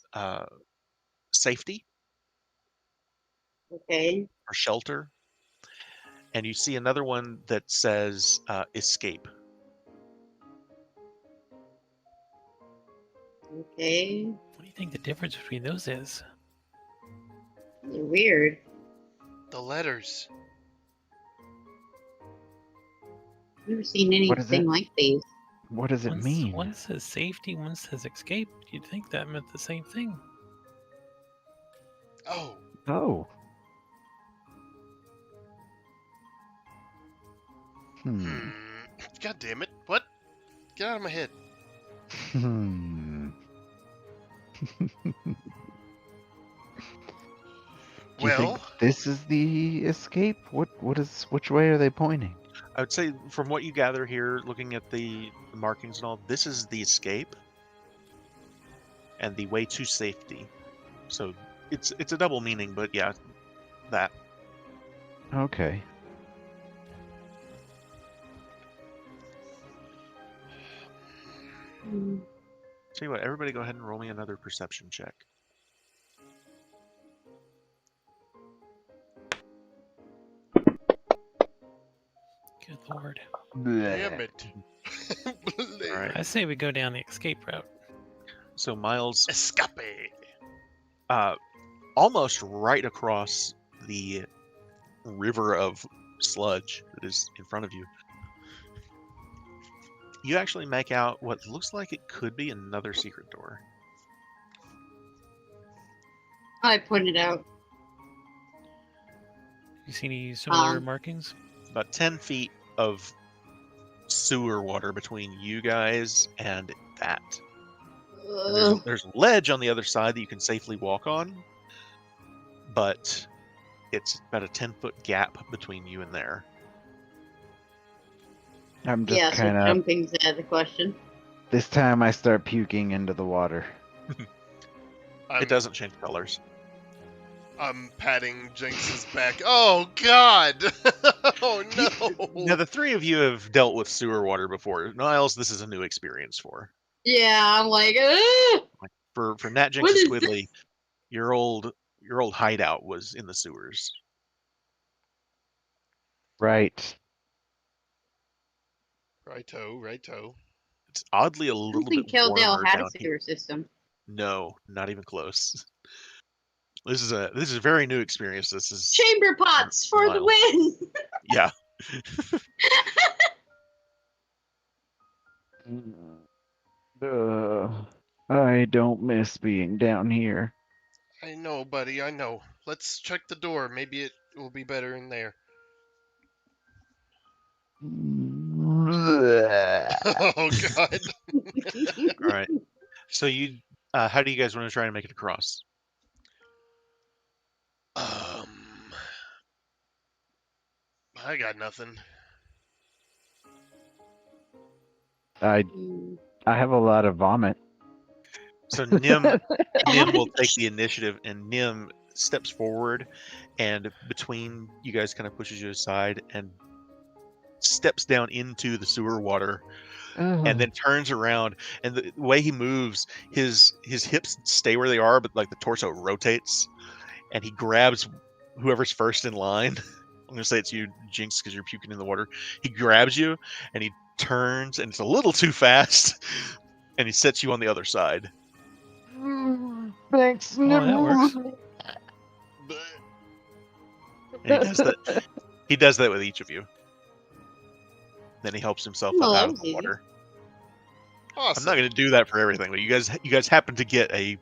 safety Okay. or shelter, and you see another one that says escape. Okay. What do you think the difference between those is? They're weird. The letters. Never seen What is anything it? like these. what does it mean? One says safety, one says escape. You'd think that meant the same thing. Oh, Oh. Hmm. God damn it. What? Get out of my head. Hmm. Do you Well, think this is the escape? Which way are they pointing? I would say, from what you gather here, looking at the markings and all, this is the escape and the way to safety. So it's a double meaning, but yeah, that. Okay. Mm. Tell you what, everybody go ahead and roll me another perception check. Good lord. damn it. All right. I say we go down the escape route. So Miles, Escape. almost right across the river of sludge that is in front of you, you actually make out what looks like it could be another secret door. I pointed out. You see any similar Um. markings? About 10 feet of sewer water between you guys and that. And there's a ledge on the other side that you can safely walk on, but it's about a 10-foot gap between you and there. I'm just Yeah, so kind of. jumping's out of the question. This time I start puking into the water. It doesn't change colors. I'm patting Jinx's back. Oh, God. Oh, no. Now, the three of you have dealt with sewer water before. Niles, this is a new experience for. Yeah, I'm like, ugh! For Nat, Jinx, What and is Squidly, your old hideout was in the sewers. Right. Righto. It's oddly a I don't little think bit Kildale warmer had a down here. sewer system. No, not even close. This is a very new experience. This is Chamber pots for the Miles. win! Yeah. I don't miss being down here. I know, buddy, I know. Let's check the door. Maybe it will be better in there. Oh, God. All right. So how do you guys want to try and make it across? I got nothing. I Mm. have a lot of vomit. So Nim will take the initiative, and Nim steps forward, and between you guys, kind of pushes you aside and steps down into the sewer water, and then turns around. And the way he moves, his hips stay where they are, but like the torso rotates, and he grabs whoever's first in line. I'm gonna say it's you, Jinx, because you're puking in the water. He grabs you, and he turns, and it's a little too fast, and he sets you on the other side. Thanks. Oh, that works. But And he does that. He does that with each of you. Then he helps himself Well, up that out of was the easy. water. awesome. I'm not going to do that for everything, but you guys happen to get a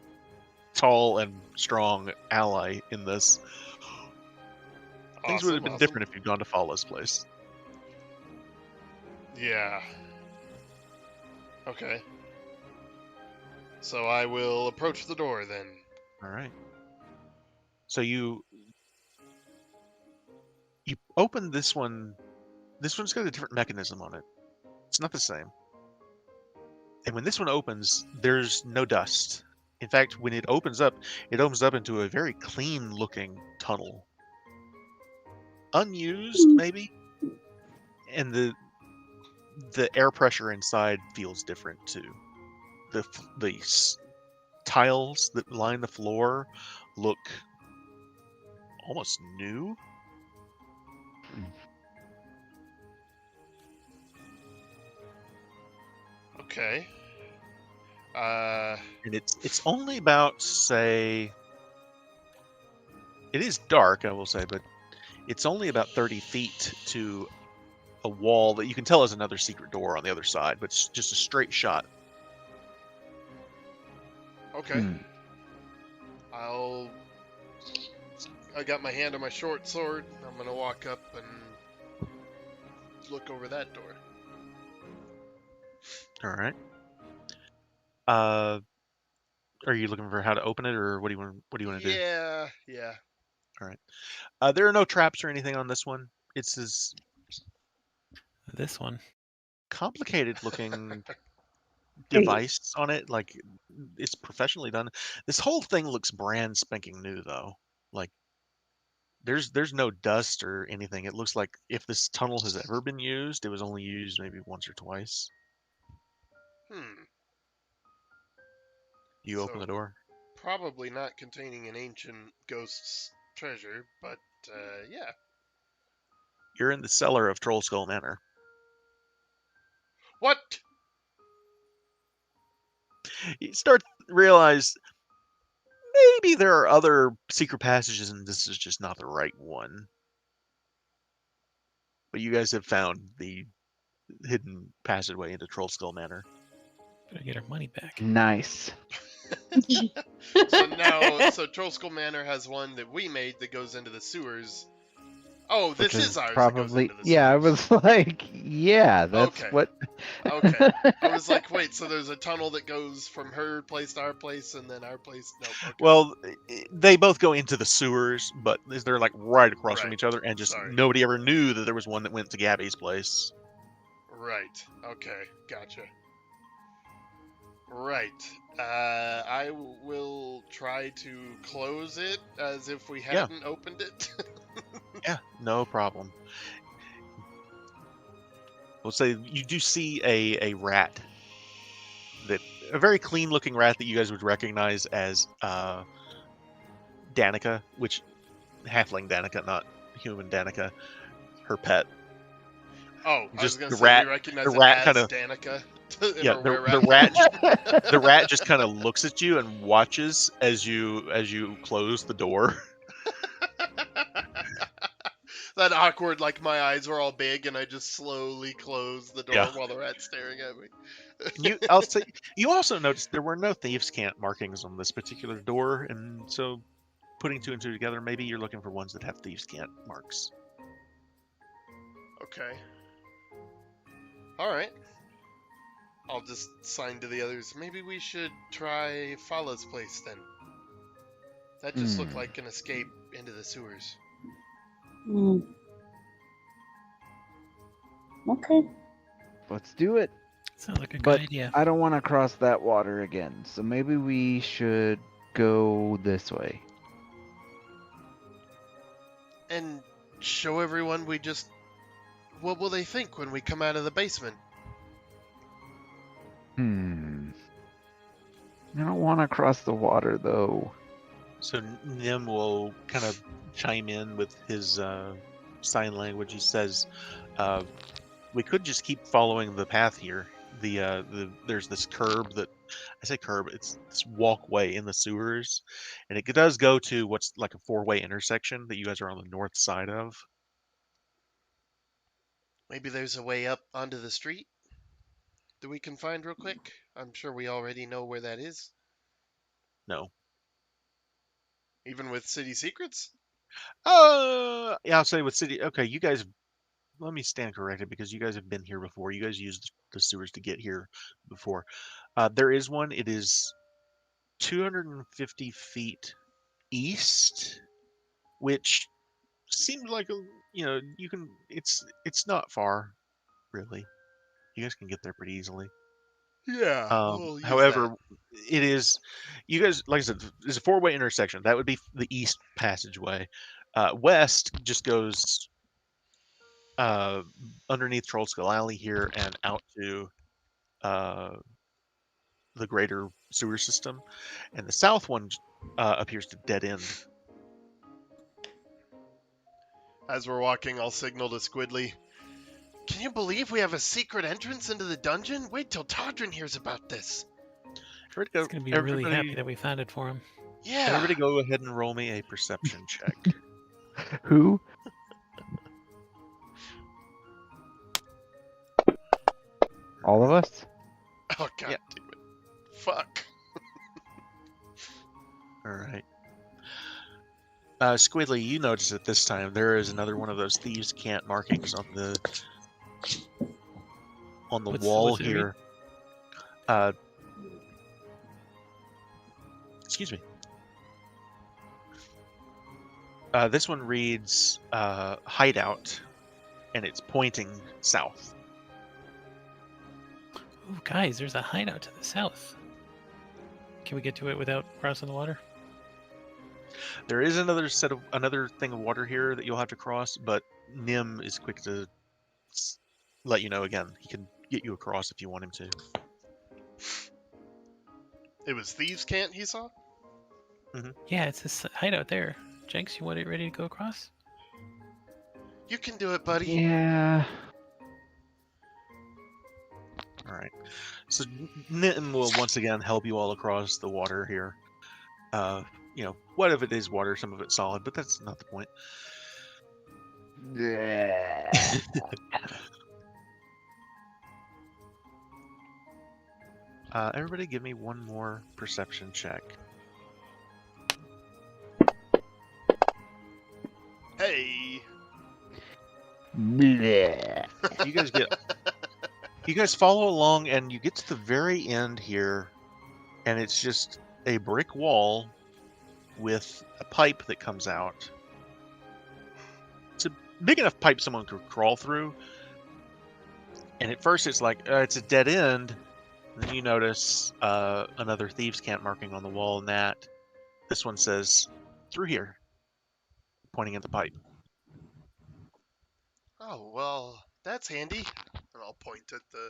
tall and strong ally in this. Things would have been different if you'd gone to Fala's place. Yeah. Okay. So I will approach the door then. All right. So you open this one. This one's got a different mechanism on it. It's not the same. And when this one opens, there's no dust. In fact, when it opens up into a very clean-looking tunnel. Unused, maybe? And the air pressure inside feels different too. The tiles that line the floor look almost new. Okay. And it's only about, say, it is dark, I will say, but it's only about 30 feet to a wall that you can tell is another secret door on the other side, but it's just a straight shot. Okay. I got my hand on my short sword. I'm gonna walk up and look over that door. All right. Are you looking for how to open it, or what do you want to do? Yeah. All right. There are no traps or anything on this one. It's this This one. complicated looking device on it. Like, it's professionally done. This whole thing looks brand spanking new, though. Like, there's no dust or anything. It looks like if this tunnel has ever been used, it was only used maybe once or twice. You open So, the door. probably not containing an ancient ghost's treasure, but yeah. You're in the cellar of Troll Skull Manor. What? You start to realize maybe there are other secret passages, and this is just not the right one. But you guys have found the hidden passageway into Troll Skull Manor. Better get our money back. Nice. So Troll Skull Manor has one that we made that goes into the sewers. Oh, this Which is ours. probably, that goes into the yeah, I sewers. was like, yeah, that's Okay. what. Okay. I was like, wait, so there's a tunnel that goes from her place to our place, and then our place. No. Okay. Well, they both go into the sewers, but they're like right across from Right. each other, and just Sorry. nobody ever knew that there was one that went to Gabby's place. Right. Okay. Gotcha. Right. I will try to close it as if we hadn't opened it. Yeah, no problem. We'll say you do see a rat, a very clean looking rat that you guys would recognize as Danica, which halfling Danica, not human Danica, her pet. Oh, I was Just gonna the say rat- we recognize the it rat as kinda- Danica. Yeah, the rat just kind of looks at you and watches as you close the door. That awkward, like my eyes were all big and I just slowly closed the door Yeah. while the rat's staring at me. I'll say you also noticed there were no thieves' cant markings on this particular door, and so putting two and two together, maybe you're looking for ones that have thieves' cant marks. Okay. Alright. I'll just sign to the others. Maybe we should try Fala's place then. That just looked like an escape into the sewers. Okay. Let's do it. Sounds like a good But idea. I don't want to cross that water again, so maybe we should go this way. And show everyone we just... What will they think when we come out of the basement? I don't want to cross the water, though. So Nim will kind of chime in with his sign language. He says, "We could just keep following the path here. There's this curb that I say curb. It's this walkway in the sewers, and it does go to what's like a four-way intersection that you guys are on the north side of. Maybe there's a way up onto the street that we can find real quick? I'm sure we already know where that is. No, Even with city secrets? yeah, I'll say with city. Okay, you guys. Let me stand corrected because you guys have been here before. You guys used the sewers to get here before. There is one. It is 250 feet east, which seems like you can. It's not far, really. You guys can get there pretty easily. Yeah, we'll use that. However, it is you guys like I said, it's a four-way intersection. That would be the east passageway. West just goes underneath Troll Skull Alley here and out to the greater sewer system, and the south one appears to dead end. As we're walking, I'll signal to Squidly. Can you believe we have a secret entrance into the dungeon? Wait till Todrin hears about this. He's going to be really happy that we found it for him. Yeah. Everybody go ahead and roll me a perception check. Who? All of us? Oh, god Yeah. damn it. Fuck. All right. Squidly, you notice at this time there is another one of those thieves' cant markings on the wall what's it read? here. Excuse me. This one reads hideout, and it's pointing south. Ooh, guys, there's a hideout to the south. Can we get to it without crossing the water? There is another thing of water here that you'll have to cross, but Nim is quick to let you know again. He can get you across if you want him to. It was Thieves' Cant he saw? Yeah, it's this hideout there. Jenks, you want it ready to go across? You can do it, buddy. Yeah. All right. So Nim will once again help you all across the water here. What if it is water, some of it's solid, but that's not the point. Everybody give me one more perception check. Hey. You guys follow along and you get to the very end here, and it's just a brick wall with a pipe that comes out. It's a big enough pipe someone could crawl through. And at first it's like, it's a dead end. And then you notice another thieves' cant marking on the wall, and this one says, through here, pointing at the pipe. Oh, well, that's handy. And I'll point at the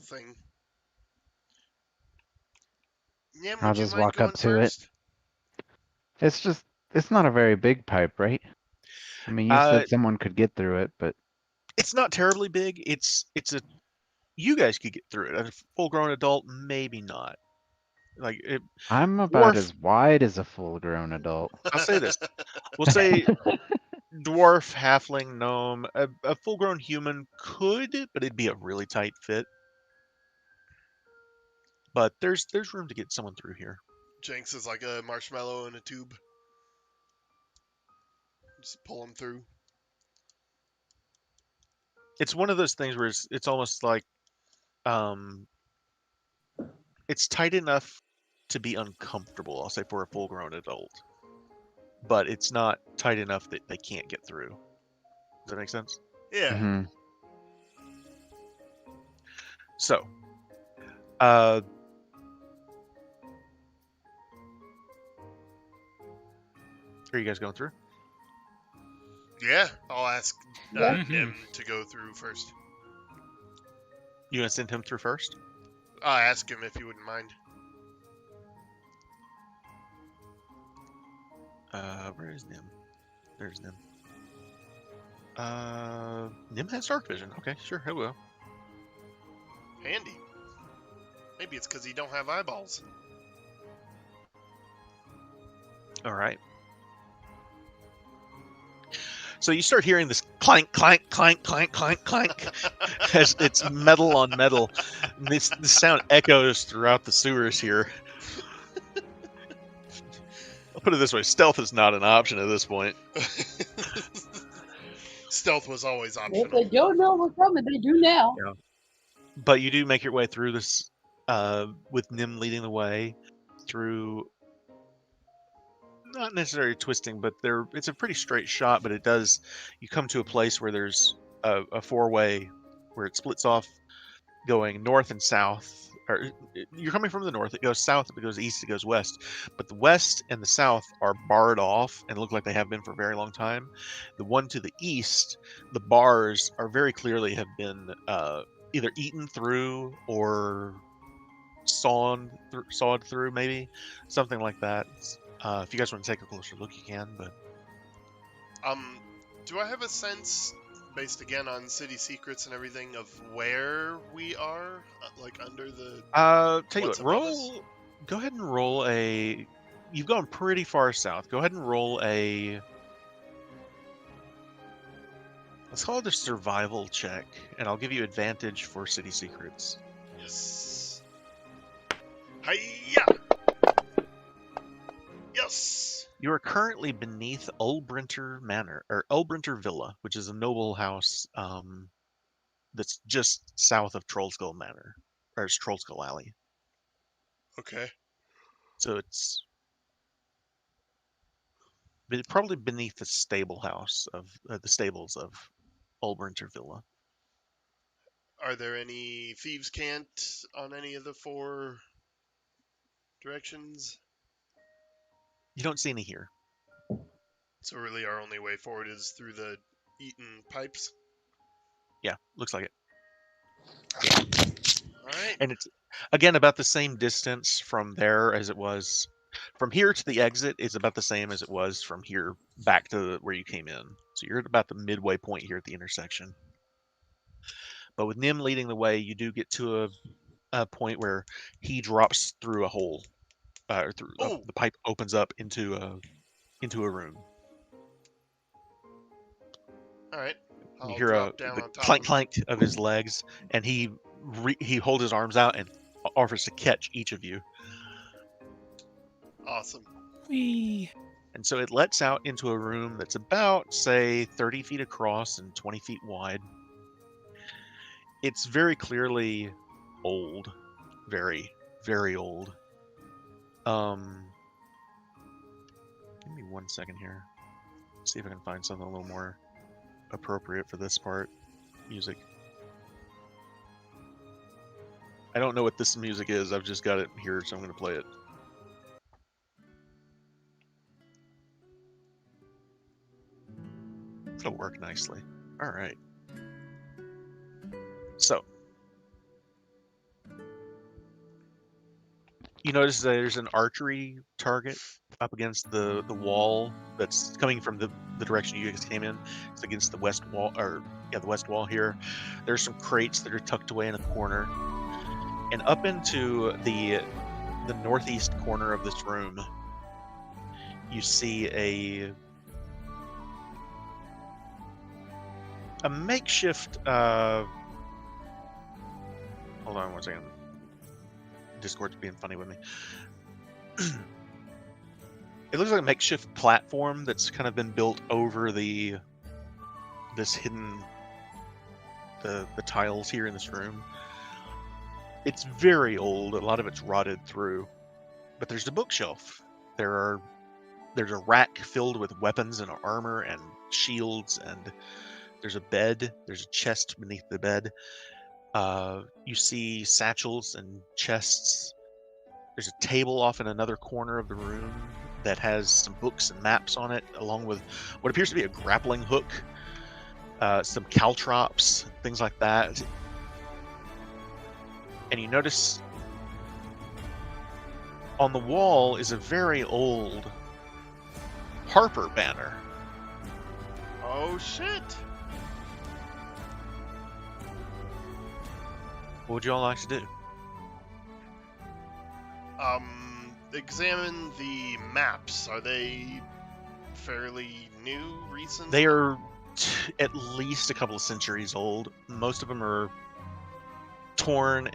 thing. Nim, I'll would you just mind walk up going to it. first? It's not a very big pipe, right? I mean, you said someone could get through it, but It's not terribly big. You guys could get through it. A full-grown adult, maybe not. I'm about Dwarf- as wide as a full-grown adult. I'll say this. We'll say dwarf, halfling, gnome, a full-grown human could, but it'd be a really tight fit. But there's room to get someone through here. Jenks is like a marshmallow in a tube. Just pull him through. It's one of those things where it's almost like it's tight enough to be uncomfortable, I'll say, for a full-grown adult. But it's not tight enough that they can't get through. Does that make sense? Yeah. Mhm. So, are you guys going through? Yeah, I'll ask Yeah. Nim to go through first. You gonna send him through first? I'll ask him if he wouldn't mind. Where is Nim? There's Nim. Nim has dark vision. Okay, sure, he will. Handy. Maybe it's because he don't have eyeballs. All right. So you start hearing this clank, clank, clank, clank, clank, clank, as it's metal on metal. And this sound echoes throughout the sewers here. I'll put it this way: stealth is not an option at this point. Stealth was always If optional. they don't know we're coming, they do now. Yeah. But you do make your way through this, with Nim leading the way through. Not necessarily twisting, but it's a pretty straight shot. But it does. You come to a place where there's a four-way where it splits off, going north and south. Or you're coming from the north, it goes south, it goes east, it goes west. But the west and the south are barred off and look like they have been for a very long time. The one to the east, the bars are very clearly have been either eaten through or sawed through, maybe something like that. If you guys want to take a closer look, you can. But Do I have a sense, based again on city secrets and everything, of where we are, like under the? tell you What's what, above us? go ahead and roll a. You've gone pretty far south. Go ahead and roll a. Let's call it a survival check, and I'll give you advantage for city secrets. Yes. Hiya! Yes. You are currently beneath Ulbrinter Manor, or Ulbrinter Villa, which is a noble house that's just south of Trollskull Manor, or it's Trollskull Alley. Okay. So it's probably beneath the stable house of the stables of Ulbrinter Villa. Are there any thieves' cant on any of the four directions? You don't see any here. So really, our only way forward is through the eaten pipes. Yeah, looks like it. All right. And it's again about the same distance from there as it was from here to the exit is about the same as it was from here back to where you came in. So you're at about the midway point here at the intersection. But with Nim leading the way, you do get to a point where he drops through a hole, the pipe opens up into a room. All right. You I'll hear drop down the on top clank of him. clank of his legs, and he holds his arms out and offers to catch each of you. Awesome. Whee! And so it lets out into a room that's about, say, 30 feet across and 20 feet wide. It's very clearly old. Very, very old. Give me 1 second here. See if I can find something a little more appropriate for this part. Music. I don't know what this music is. I've just got it here, so I'm going to play it. It'll work nicely. All right. So, you notice that there's an archery target up against the wall that's coming from the direction you guys came in. It's against the west wall, the west wall here. There's some crates that are tucked away in a corner, and up into the northeast corner of this room, you see a makeshift. Hold on 1 second. Discord's being funny with me. It looks like a makeshift platform that's kind of been built over this hidden the tiles here in this room. It's very old. A lot of it's rotted through, but there's a bookshelf. There's a rack filled with weapons and armor and shields, and there's a bed. There's a chest beneath the bed. You see satchels and chests. There's a table off in another corner of the room that has some books and maps on it, along with what appears to be a grappling hook, some caltrops, things like that. And you notice on the wall is a very old Harper banner. Oh shit! What would you all like to do? Examine the maps. Are they fairly new, recent? They are at least a couple of centuries old. Most of them are torn,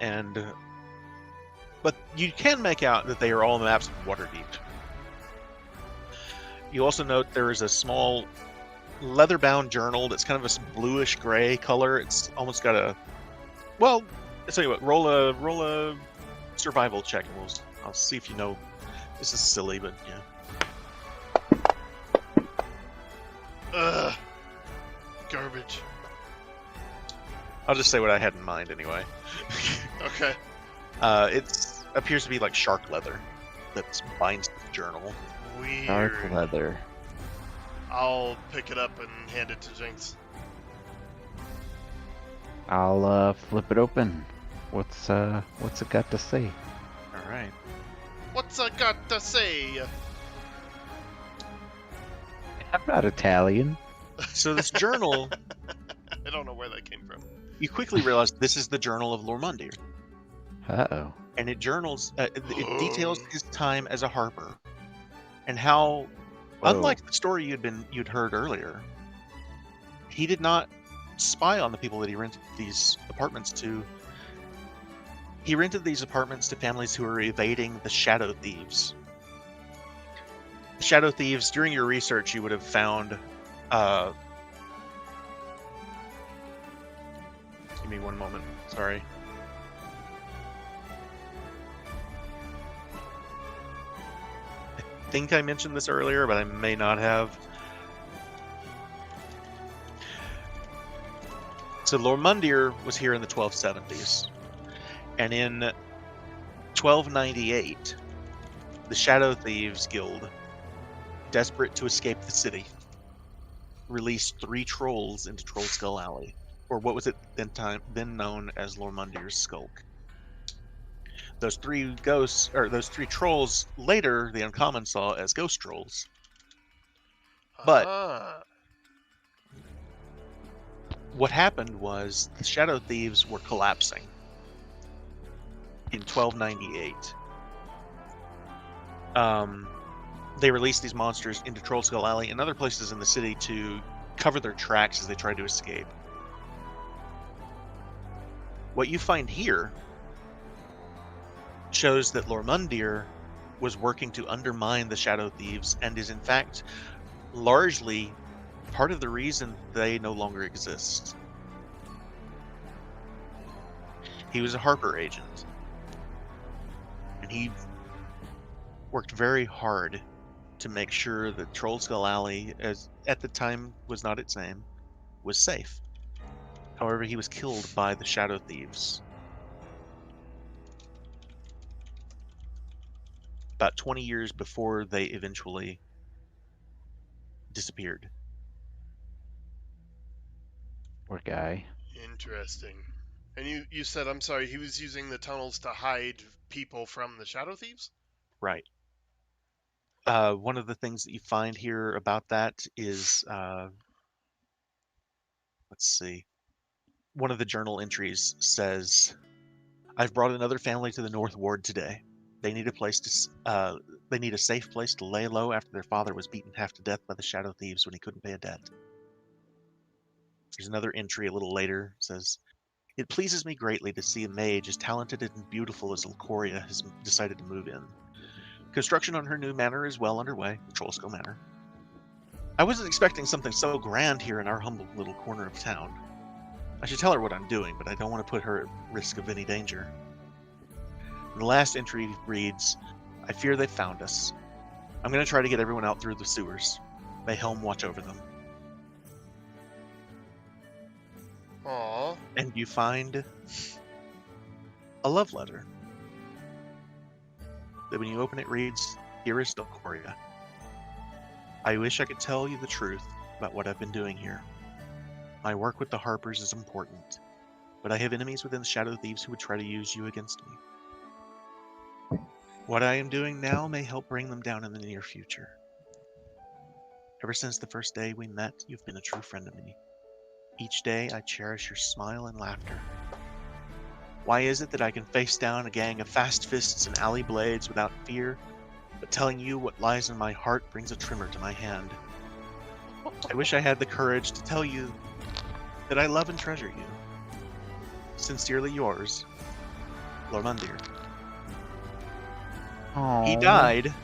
but you can make out that they are all maps of Waterdeep. You also note there is a small leather-bound journal that's kind of a bluish gray color. It's almost got a... Well, I'll tell you what, roll a survival check, and I'll see if you know. This is silly, but yeah. Ugh. Garbage. I'll just say what I had in mind anyway. Okay. It appears to be like shark leather that binds the journal. Weird. Dark leather. I'll pick it up and hand it to Jinx. I'll flip it open. What's it got to say? All right. What's I got to say? I'm not Italian. So this journal, I don't know where that came from. you quickly realize this is the journal of Lormundir, Uh-oh. and it details his time as a harper, and how, unlike the story you'd heard earlier, he did not spy on the people that he rented these apartments to. He rented these apartments to families who were evading the Shadow Thieves. The Shadow Thieves, during your research, you would have found... give me one moment. Sorry. I think I mentioned this earlier, but I may not have. So Lormundir was here in the 1270s. And in 1298, the Shadow Thieves Guild, desperate to escape the city, released 3 trolls into Trollskull Alley, or what was it then known as Lormundir's Skulk. Those 3 trolls later the Uncommon saw as ghost trolls. But what happened was the Shadow Thieves were collapsing in 1298. They released these monsters into Trollskull Alley and other places in the city to cover their tracks as they tried to escape. What you find here shows that Lormundir was working to undermine the Shadow Thieves and is in fact largely part of the reason they no longer exist. He was a Harper agent, and he worked very hard to make sure that Trollskull Alley, as at the time was not its name, was safe. However, he was killed by the Shadow Thieves about 20 years before they eventually disappeared. Poor guy. Interesting. And you said, I'm sorry, he was using the tunnels to hide people from the Shadow Thieves? Right. One of the things that you find here about that is, let's see. One of the journal entries says, "I've brought another family to the North Ward today. They need they need a safe place to lay low after their father was beaten half to death by the Shadow Thieves when he couldn't pay a debt." There's another entry a little later, says, "It pleases me greatly to see a mage as talented and beautiful as Lucoria has decided to move in. Construction on her new manor is well underway, Trollskull Manor. I wasn't expecting something so grand here in our humble little corner of town. I should tell her what I'm doing, but I don't want to put her at risk of any danger." And the last entry reads, "I fear they've found us. I'm going to try to get everyone out through the sewers. May Helm watch over them." Aww. And you find a love letter that when you open it reads, Dearest Delcoria, I wish I could tell you the truth about what I've been doing here. My work with the Harpers is important, but I have enemies within the Shadow Thieves who would try to use you against me. What I am doing now may help bring them down in the near future. Ever since the first day we met, you've been a true friend to me. Each day I cherish your smile and laughter. Why is it that I can face down a gang of fast fists and alley blades without fear, but telling you what lies in my heart brings a tremor to my hand? I wish I had the courage to tell you that I love and treasure you. Sincerely yours, Lormundir. He Aw. died,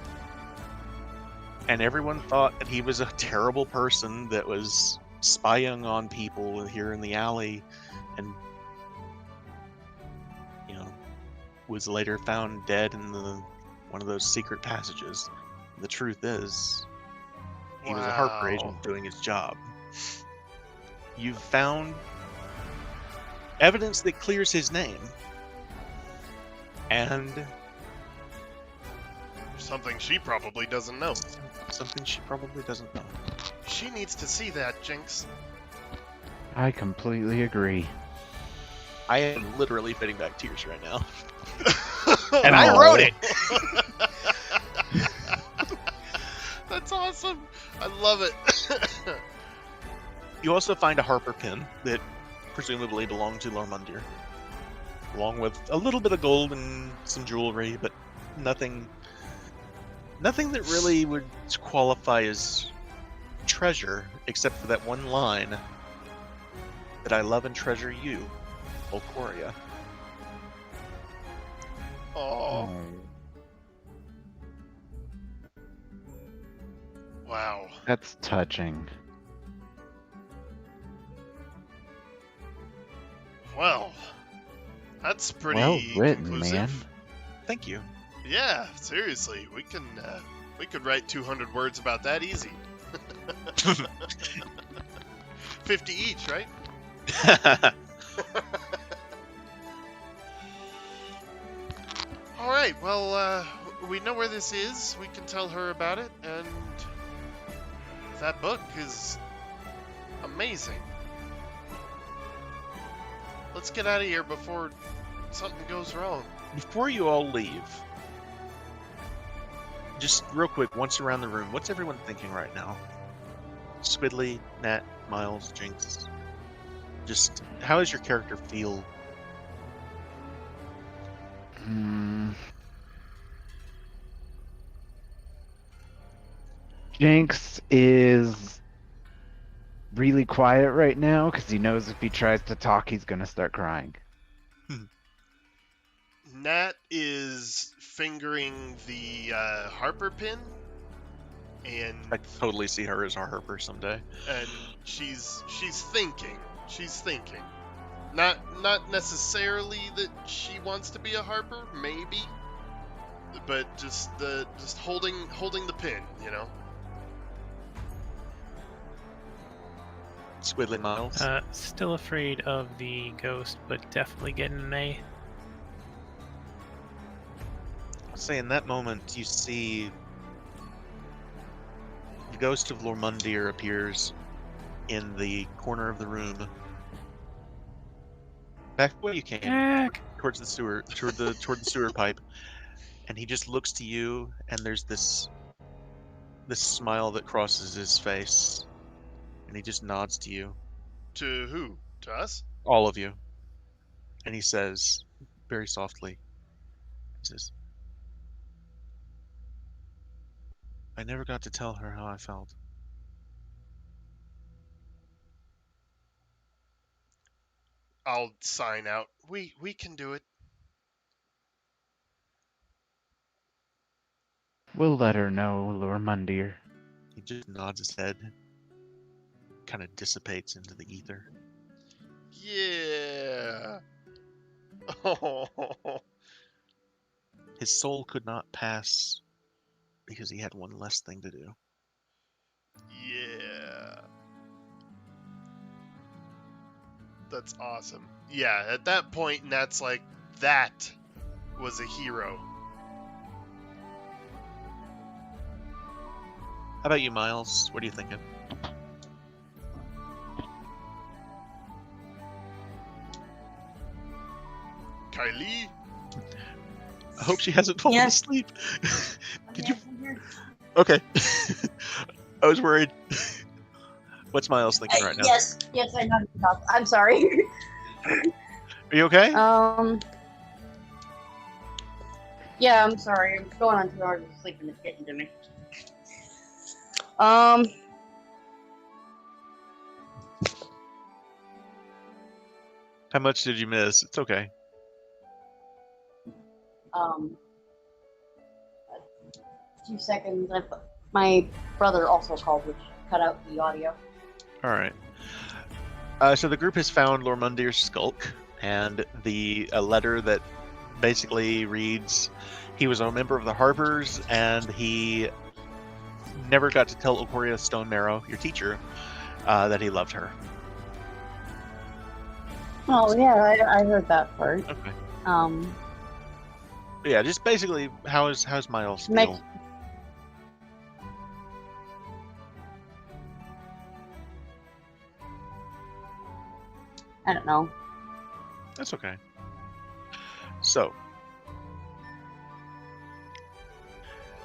and everyone thought that he was a terrible person that was spying on people here in the alley, and was later found dead in one of those secret passages. The truth is, he was a Harper agent doing his job. You've found evidence that clears his name, and Something she probably doesn't know. something she probably doesn't know. She needs to see that, Jinx. I completely agree. I am literally fitting back tears right now. And And I wrote it! That's awesome. I love it. You also find a Harper pin that presumably belonged to Lormundir, along with a little bit of gold and some jewelry, but nothing that really would qualify as treasure, except for that one line that I love and treasure you, Volcoria. Oh, wow. That's touching. Well, that's pretty Well written, conclusive. man. Thank you. Yeah, seriously, we could write 200 words about that easy. 50 each, right? All right. Well, we know where this is. We can tell her about it, and that book is amazing. Let's get out of here before something goes wrong. Before you all leave, just real quick, once around the room, what's everyone thinking right now? Squidly, Nat, Miles, Jinx. Just, how does your character feel? Jinx is really quiet right now because he knows if he tries to talk, he's gonna start crying. Nat is fingering the Harper pin, and I totally see her as a Harper someday. she's thinking. She's thinking. Not necessarily that she wants to be a Harper, maybe, but just holding the pin, you know. Squidly, Miles. Still afraid of the ghost, but definitely getting an A. I'll say in that moment, you see the ghost of Lormundir appears in the corner of the room, back where you came, Heck! towards the sewer, toward the sewer pipe, and he just looks to you, and there's this smile that crosses his face, and he just nods to you, To who? To us? all of you, and he says very softly, he says, I never got to tell her how I felt. I'll sign out. We can do it. We'll let her know, Lormundir. He just nods his head, kind of dissipates into the ether. Yeah. Oh. His soul could not pass because he had one less thing to do. Yeah. That's awesome. Yeah, at that point, Nat's like, that was a hero. How about you, Miles? What are you thinking? Kylie? I hope she hasn't fallen Yes. asleep. Did you? Okay. I was worried. What's Miles thinking right now? Yes, I know. I'm sorry. Are you okay? Yeah, I'm sorry. I'm going on 2 hours of sleep and it's getting to me. How much did you miss? It's okay. A 2 seconds. My brother also called, which cut out the audio. All right. So the group has found Lormundir's skulk and a letter that basically reads, he was a member of the Harpers and he never got to tell Okoria Stone Marrow, your teacher, that he loved her. Oh yeah, I heard that part. Okay. But yeah, just basically, how's Miles feel? Make- I don't know. That's okay. So,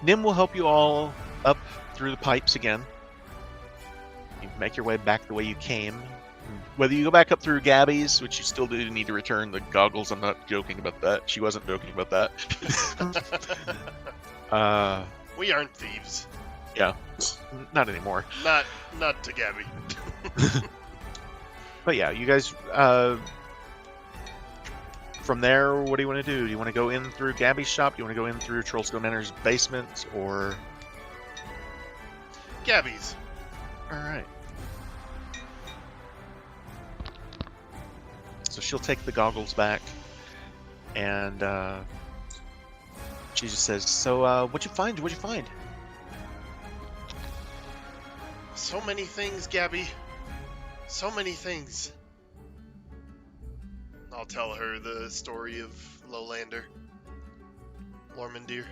Nim will help you all up through the pipes again. You make your way back the way you came. Whether you go back up through Gabby's, which you still do need to return the goggles, I'm not joking about that. She wasn't joking about that. We aren't thieves. Yeah, not anymore. Not to Gabby. But yeah, you guys, from there, what do you want to do? Do you want to go in through Gabby's shop? Do you want to go in through Trollskull Manor's basement? Or... Gabby's. Alright. So she'll take the goggles back, and she just says, so, what'd you find? What'd you find? So many things, Gabby. So many things. I'll tell her the story of Lowlander. Lormandir.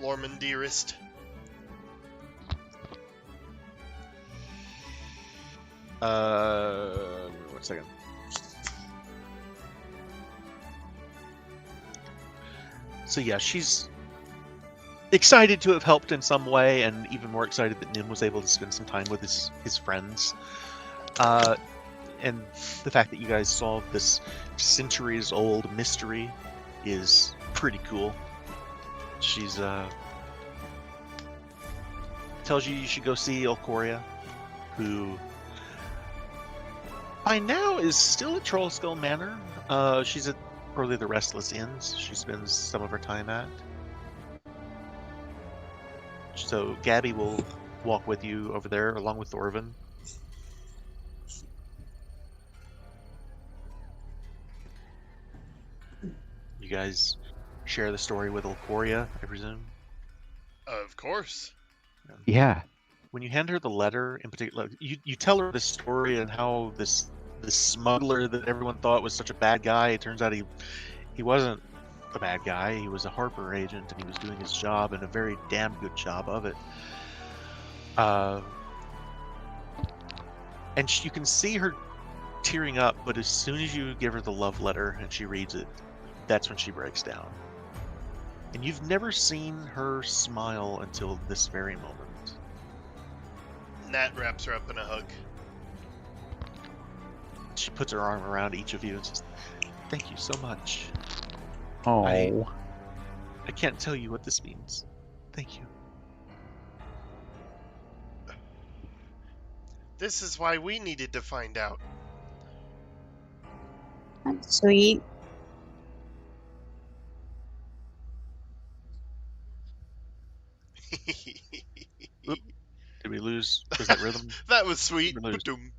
Lormandirist. One second. So yeah, she's excited to have helped in some way, and even more excited that Nim was able to spend some time with his friends. And the fact that you guys solved this centuries-old mystery is pretty cool. She's tells you should go see Elcoria, who by now is still at Trollskull Manor. She's at probably the Restless Inns she spends some of her time at. So Gabby will walk with you over there along with Thorvin. You guys share the story with Elcoria, I presume? Of course. Yeah. When you hand her the letter, in particular, you tell her this story and how this smuggler that everyone thought was such a bad guy, it turns out he wasn't a bad guy. He was a Harper agent, and he was doing his job, and a very damn good job of it. And you can see her tearing up, but as soon as you give her the love letter and she reads it, that's when she breaks down. And you've never seen her smile until this very moment. Nat wraps her up in a hug. She puts her arm around each of you and says, "Thank you so much. Oh. I can't tell you what this means. Thank you." This is why we needed to find out. That's sweet. Did we lose? Was that rhythm? That was sweet. Did we lose? Ba-doom.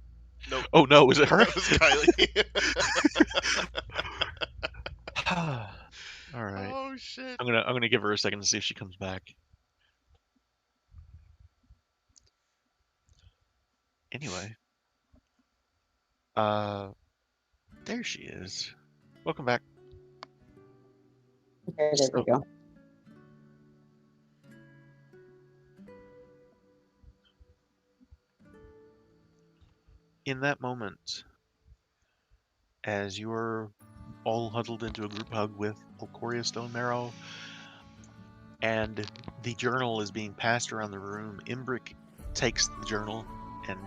Nope. Oh no, was it her? That was Kylie. All right. Oh shit. I'm gonna give her a second to see if she comes back. Anyway. There she is. Welcome back. Okay, there we go. In that moment, as you're all huddled into a group hug with Polcoria Stone Marrow, and the journal is being passed around the room, Imbric takes the journal and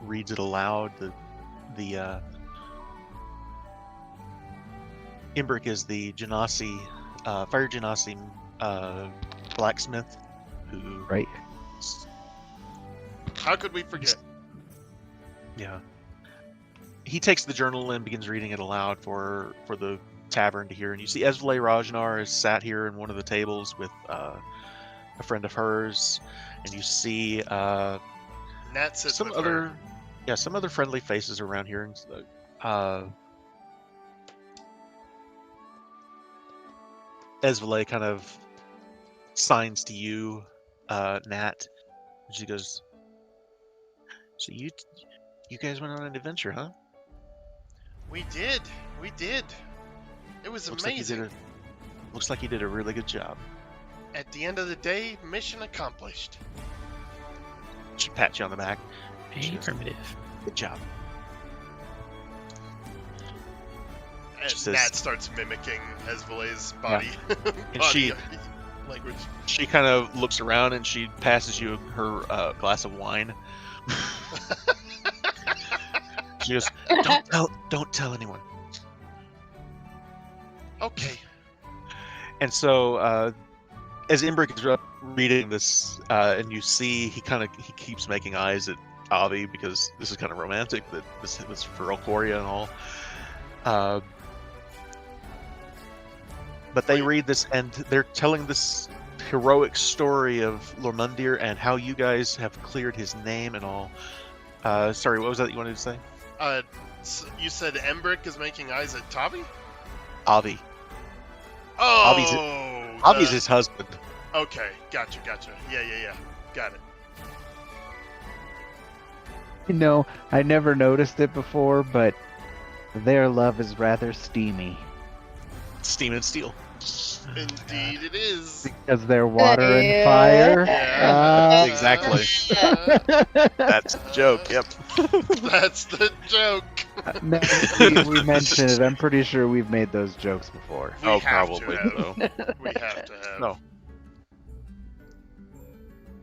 reads it aloud. Imbric is the Genasi, Fire Genasi blacksmith who. Right. How could we forget? Yeah. He takes the journal and begins reading it aloud for the tavern to hear. And you see Esvale Rajnar is sat here in one of the tables with a friend of hers. And you see Nat sits some with other, her. yeah, some other friendly faces around here. And Esvale kind of signs to you, Nat. And she goes, "So you guys went on an adventure, huh? We did. We did. It was amazing. Looks like you did a really good job." At the end of the day, mission accomplished. She pats you on the back. Affirmative. Good job. And She says- Nat starts mimicking Esvale's body, And she- language. She kind of looks around and she passes you her glass of wine. She goes, "Don't tell anyone." Okay. And so, as Imbric is reading this, and you see he keeps making eyes at Avi because this is kind of romantic. That this was for Alcoria and all. But they read this and they're telling this heroic story of Lormundir and how you guys have cleared his name and all. Sorry, what was that you wanted to say? You said Embrick is making eyes at Tavi? Avi. Oh! Avi's his husband. Okay, gotcha. Yeah. Got it. You know, I never noticed it before, but their love is rather steamy. Steam and Steel. Indeed it is. Because they're water and fire. Yeah. Exactly. That's the joke, yep. That's the joke. No, we mentioned it. I'm pretty sure we've made those jokes before. We Oh, have probably, to have. though. We have to have. No.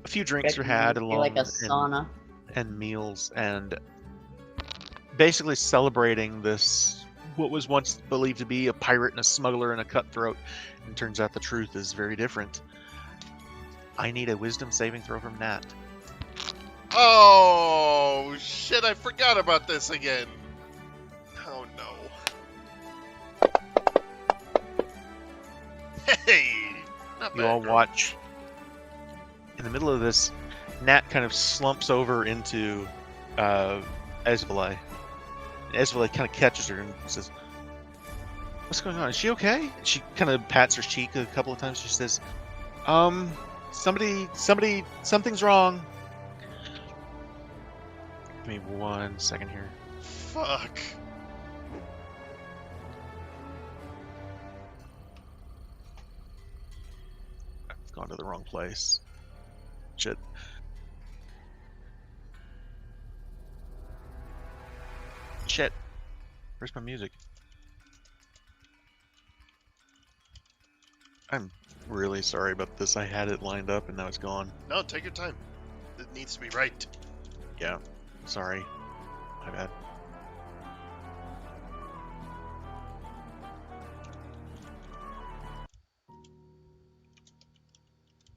A few drinks are had along like a sauna. and meals, and basically celebrating this, what was once believed to be a pirate and a smuggler and a cutthroat, and turns out the truth is very different. I need a wisdom saving throw from Nat. Oh, shit, I forgot about this again. Oh, no. Hey! Not You bad, all girl. watch. In the middle of this, Nat kind of slumps over into Esvale. And Esvale kind of catches her and says, "What's going on? Is she okay?" And she kind of pats her cheek a couple of times. She says, something's wrong." Give me 1 second here. Fuck. I've gone to the wrong place. Shit. Shit. Where's my music? I'm really sorry about this. I had it lined up and now it's gone. No, take your time. It needs to be right. Yeah. Sorry. My bad.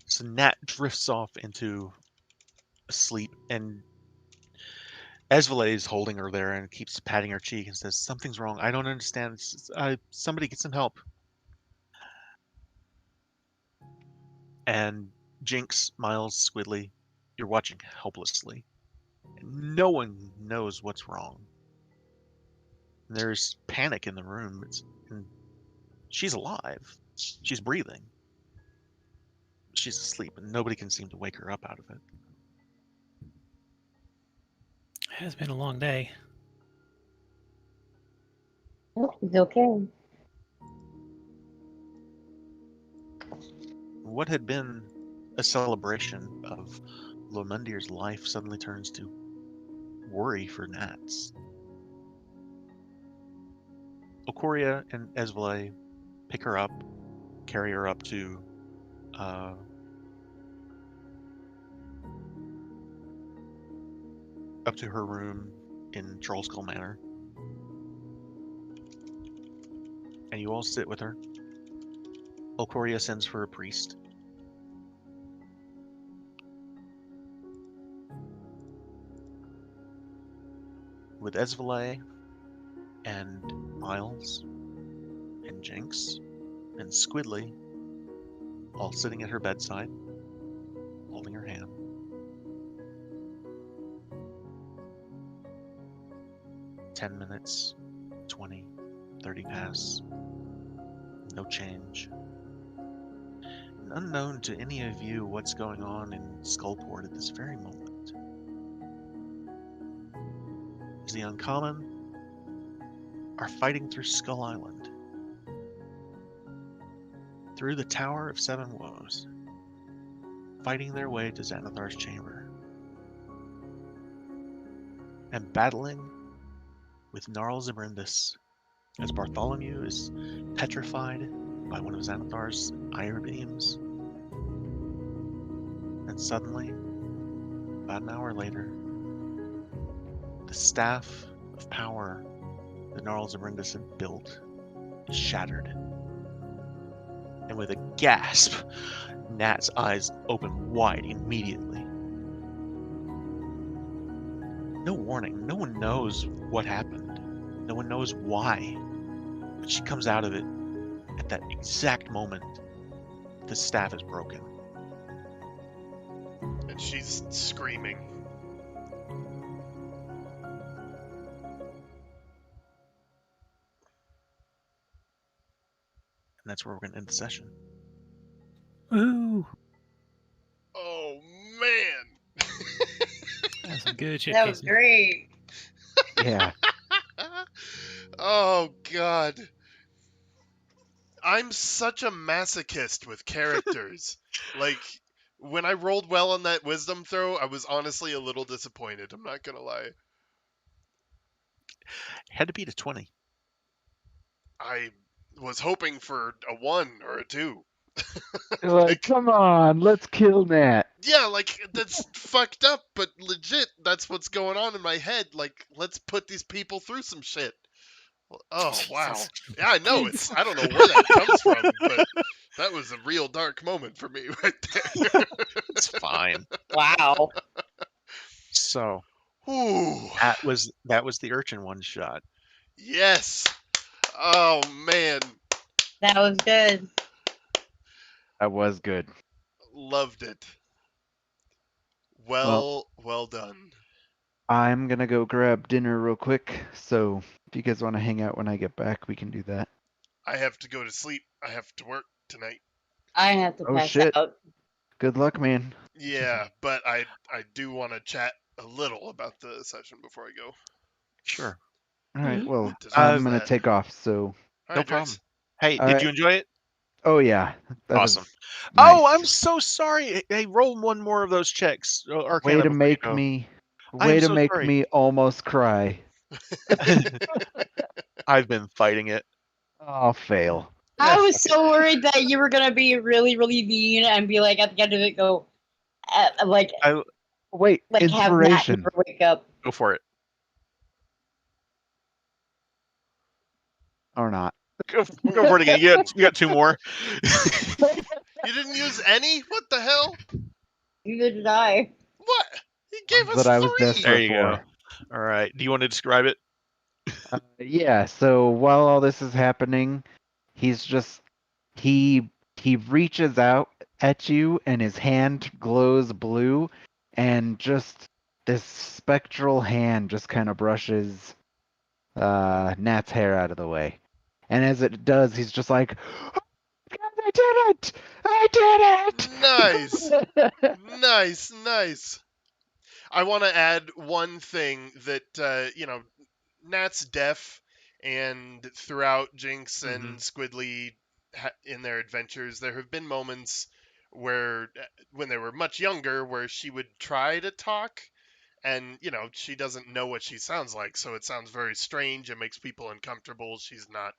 So Nat drifts off into sleep, and Esvale is holding her there and keeps patting her cheek and says, "Something's wrong. I don't understand. Somebody get some help." And Jinx, Miles, Squidly, you're watching helplessly. And no one knows what's wrong. And there's panic in the room. And she's alive. She's breathing. She's asleep, and nobody can seem to wake her up out of it. It has been a long day. He's okay. What had been a celebration of Lomundir's life suddenly turns to worry for Nats. Okoria and Esvale pick her up, carry her up to her room in Trollskull Manor. And you all sit with her. Okoria sends for a priest. With Esvale and Miles and Jinx and Squidly all sitting at her bedside, holding her hand. "10 minutes, 20, 30 pass. No change. And unknown to any of you what's going on in Skullport at this very moment is the Uncommon are fighting through Skull Island, through the Tower of Seven Woes, fighting their way to Xanathar's chamber, and battling with Gnarl Zibrindis as Bartholomew is petrified by one of Xanathar's ire beams. And suddenly, about an hour later, the staff of power that Gnarl Zibrindis had built is shattered. And with a gasp, Nat's eyes open wide immediately. No warning. No one knows what happened. No one knows why. But she comes out of it at that exact moment the staff is broken. And she's screaming. And that's where we're going to end the session. Woo! Oh, man! That's some good shit, That was Casey. great. Yeah. Oh, God. I'm such a masochist with characters. Like, when I rolled well on that wisdom throw, I was honestly a little disappointed. I'm not gonna lie. Had to beat a 20. I was hoping for a 1 or a 2. You're like, come on, let's kill Nat. Yeah, like, that's fucked up, but legit, that's what's going on in my head. Like, let's put these people through some shit. Oh, wow. Jesus. Yeah, I know, I don't know where that comes from, but that was a real dark moment for me right there. It's fine. Wow. So Ooh, that was the Urchin one shot. yes. Oh, man. That was good. That was good. Loved it. Well done. I'm gonna go grab dinner real quick, so if you guys want to hang out when I get back, we can do that. I have to go to sleep. I have to work tonight. I have to Oh, pass shit. out. Good luck, man. Yeah, but I do want to chat a little about the session before I go. Sure. All right, Mhm. well, It deserves I'm gonna that. take off, so... All No right, problem. Drax. Hey, All did right. you enjoy it? Oh, yeah. That Awesome. was nice. Oh, I'm so sorry. Hey, roll one more of those checks. Arcana Way to before you make go. me... I am Way to so make sorry. me almost cry. I've been fighting it. Oh, fail. I was so worried that you were gonna be really, really mean and be like at the end of it, go, like Wait, have Matt inspiration. never wake up. Go for it. Or not. Go for it again. You got two more. You didn't use any? What the hell? Neither did I. What? He gave Ones us that I was 3. desperate There you go. for. All right. Do you want to describe it? Yeah, so while all this is happening, he's just he reaches out at you and his hand glows blue and just this spectral hand just kind of brushes Nat's hair out of the way. And as it does, he's just like, "Oh my God, I did it! I did it!" Nice. Nice. I want to add one thing that, Nat's deaf, And throughout Jinx Mhm. and Squidly in their adventures, there have been moments where, when they were much younger, where she would try to talk, and she doesn't know what she sounds like, so it sounds very strange. It makes people uncomfortable. She's not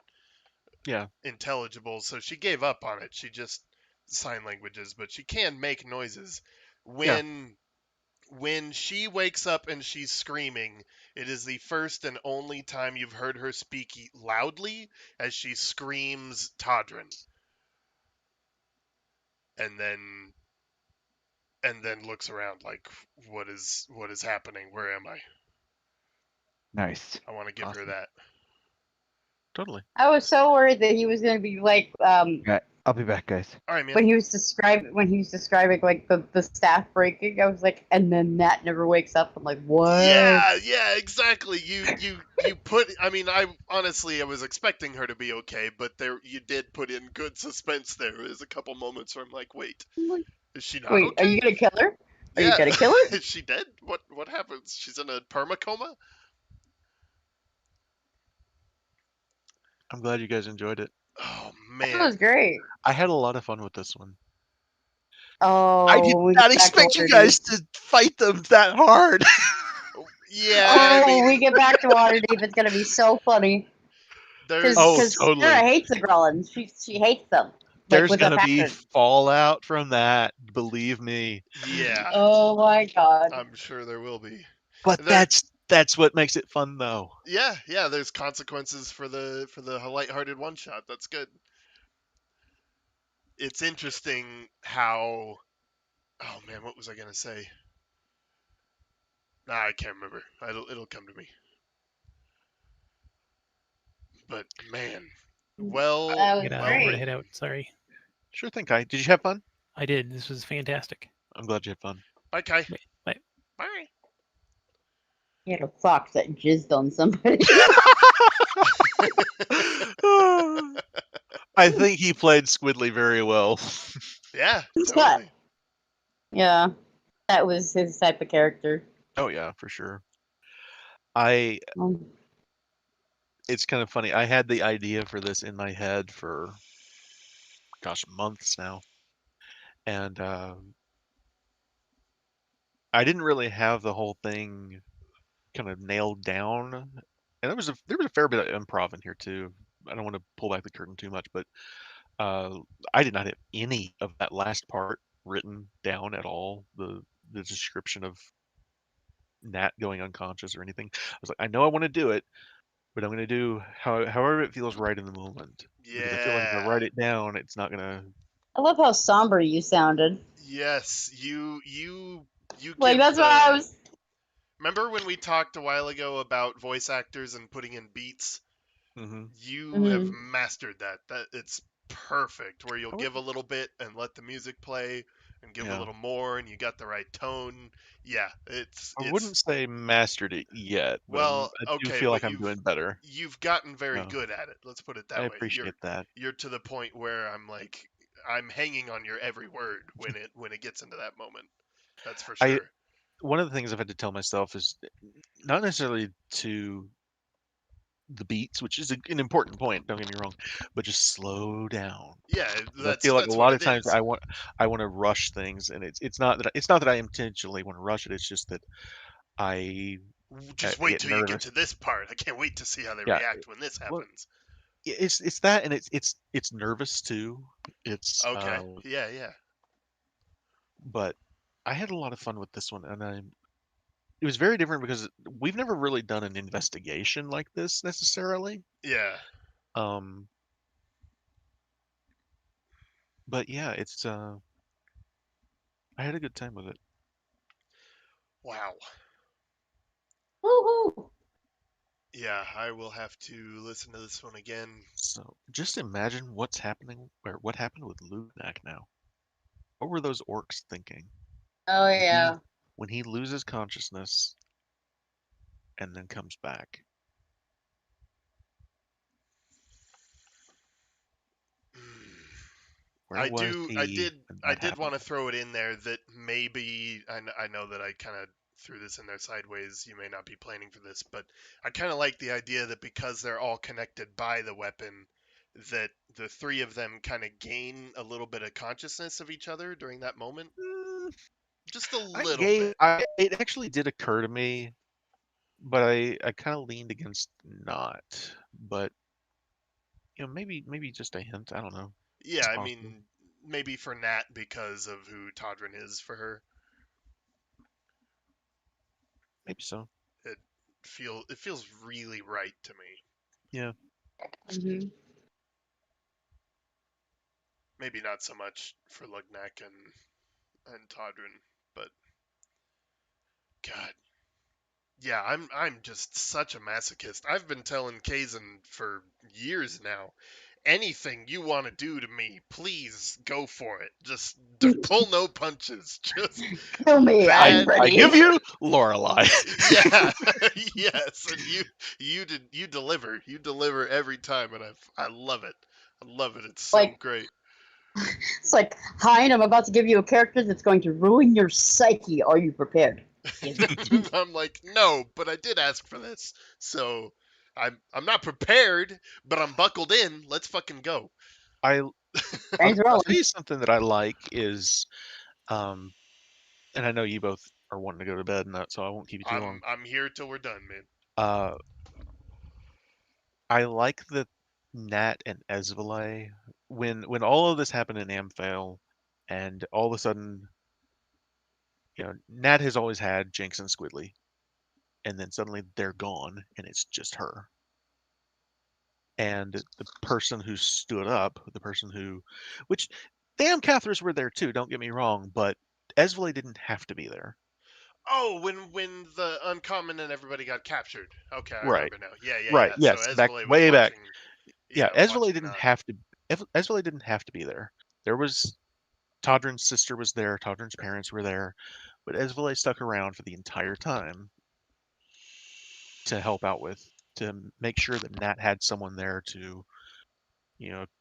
Yeah. intelligible, so she gave up on it. She just sign languages, but she can make noises. Yeah. When she wakes up and she's screaming, it is the first and only time you've heard her speak loudly, as she screams Todrin, and then looks around like, what is happening? Where am I? Nice. I want to give her Awesome. that. Totally. I was so worried that he was going to be like Yeah, I'll be back, guys. All right, man. when he was describing like the staff breaking. I was like, and then Nat never wakes up. I'm like, what? Yeah, exactly. You put. I mean, I was expecting her to be okay, but you did put in good suspense there. There's a couple moments where I'm like, wait, I'm like, is she not wait, are okay? you gonna kill her? Are you Yeah, gonna kill her? is she dead? What happens? She's in a permacoma. I'm glad you guys enjoyed it. Oh That man. was great. I had a lot of fun with this one. Oh, I did when we not get back to expect you Waterdeep. guys to fight them that hard. Yeah, Oh, I mean, when we get back to Waterdeep, it's gonna be so funny. there's Because totally. Sarah hates the Growlins. She hates them. Like There's with a gonna be passion. fallout from that, believe me. yeah, Oh my god. I'm sure there will be. But There, that's what makes it fun, though. yeah, there's consequences for the lighthearted one shot. That's good. It's interesting how. Oh man, what was I gonna say? Nah, I can't remember. It'll come to me. But man, well, That I was gotta great. head out. Sorry. Sure thing, Kai. Did you have fun? I did. This was fantastic. I'm glad you had fun. bye, Kai. Bye. Bye. He had a fox that jizzed on somebody. I think he played Squidly very well. Yeah, totally. Yeah, that was his type of character. Oh yeah, for sure. Um, It's kind of funny. I had the idea for this in my head for, gosh, months now, and I didn't really have the whole thing kind of nailed down. And there was a fair bit of improv in here too. I don't want to pull back the curtain too much, but I did not have any of that last part written down at all. The description of Nat going unconscious or anything. I was like, I know I want to do it, but I'm going to do however it feels right in the moment. Because I feel like if I Yeah. write it down, it's not going to. I love how somber you sounded. Yes, you Like give that's why I the. was. Remember when we talked a while ago about voice actors and putting in beats? Hmm. You have Mhm. mastered that. That it's perfect. Where you'll I give wouldn't, a little bit and let the music play, and give a yeah, little more, and you got the right tone. Yeah, it's I it's wouldn't say mastered it yet, but well, I do okay, feel but like I'm doing better. you've gotten very No, good at it. Let's put it I that way. appreciate that. You're to the point where I'm like, I'm hanging on your every word when it gets into that moment. That's for I sure. One of the things I've had to tell myself is not necessarily to the beats, which is an important point. Don't get me wrong, but just slow down. Yeah, 'Cause I feel like a what lot of it times is. I want to rush things, and it's not that I intentionally want to rush it. It's just that I Just wait get till you get nervous. to this part. I can't wait to see how they Yeah, react when this well, happens. it's that, and it's nervous too. It's Okay. Yeah, yeah. but I had a lot of fun with this one, and it was very different because we've never really done an investigation like this necessarily. Yeah. Um, but yeah, it's I had a good time with it. Wow. Woohoo! Yeah, I will have to listen to this one again. So just imagine what's happening, or what happened with Lunak now. What were those orcs thinking Oh when he yeah. loses consciousness and then comes back? Where was I he did when I that did happened? want to throw it in there that maybe I know that I kind of threw this in there sideways. You may not be planning for this, but I kind of like the idea that because they're all connected by the weapon, that the three of them kind of gain a little bit of consciousness of each other during that moment. Mm, Just a little bit. It actually did occur to me, but I kind of leaned against not. But maybe just a hint. I don't know. Yeah, It's I possible. mean, maybe for Nat because of who Todrin is for her. Maybe so. It it feels really right to me. Yeah. Mhm. Maybe not so much for Lugnak and Todrin, but God, yeah, I'm just such a masochist. I've been telling Kazan for years now. Anything you want to do to me, please go for it. Just pull no punches. Just Kill me, I'm bad. I ready. give you Lorelai. Yeah, yes, and you deliver. You deliver every time, and I love it. I love it. It's so Like, great. it's like, Hein, I'm about to give you a character that's going to ruin your psyche. Are you prepared? Yes. I'm like, no, but I did ask for this, so I'm not prepared, but I'm buckled in. Let's fucking go. I Train's I'll tell rolling. you something that I like is, um, and I know you both are wanting to go to bed, and that, so I won't keep you too long. I'm here till we're done, man. Uh, I like that Nat and Esvale, when all of this happened in Amphale, and all of a sudden, Nat has always had Jinx and Squidly, and then suddenly they're gone, and it's just her. And the person who stood up, the person who, which damn Cathars were there too. Don't get me wrong, but Esvale didn't have to be there. Oh, when the uncommon and everybody got captured. Okay, I Right. remember now. Yeah, yeah, Right. yeah. So Yes. Back Esvale was way back. watching. Yeah. Yeah, Esvale watching didn't not. have to. Esvale didn't have to be there. There was Todrin's sister was there. Todrin's parents were there, but Esvale stuck around for the entire time to help out to make sure that Nat had someone there to,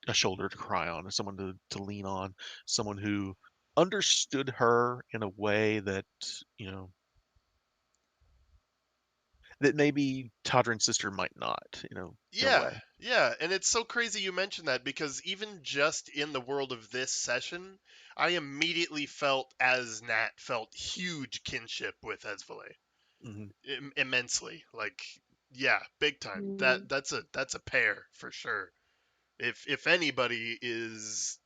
a shoulder to cry on, someone to lean on, someone who understood her in a way that, you know, that maybe Todrin's sister might not, in a Yeah, way. yeah, and it's so crazy you mentioned that because even just in the world of this session, I immediately felt as Nat felt huge kinship with Esvale. Hmm. Immensely. Like, yeah, big time. Mm. That's a pair for sure. If anybody is,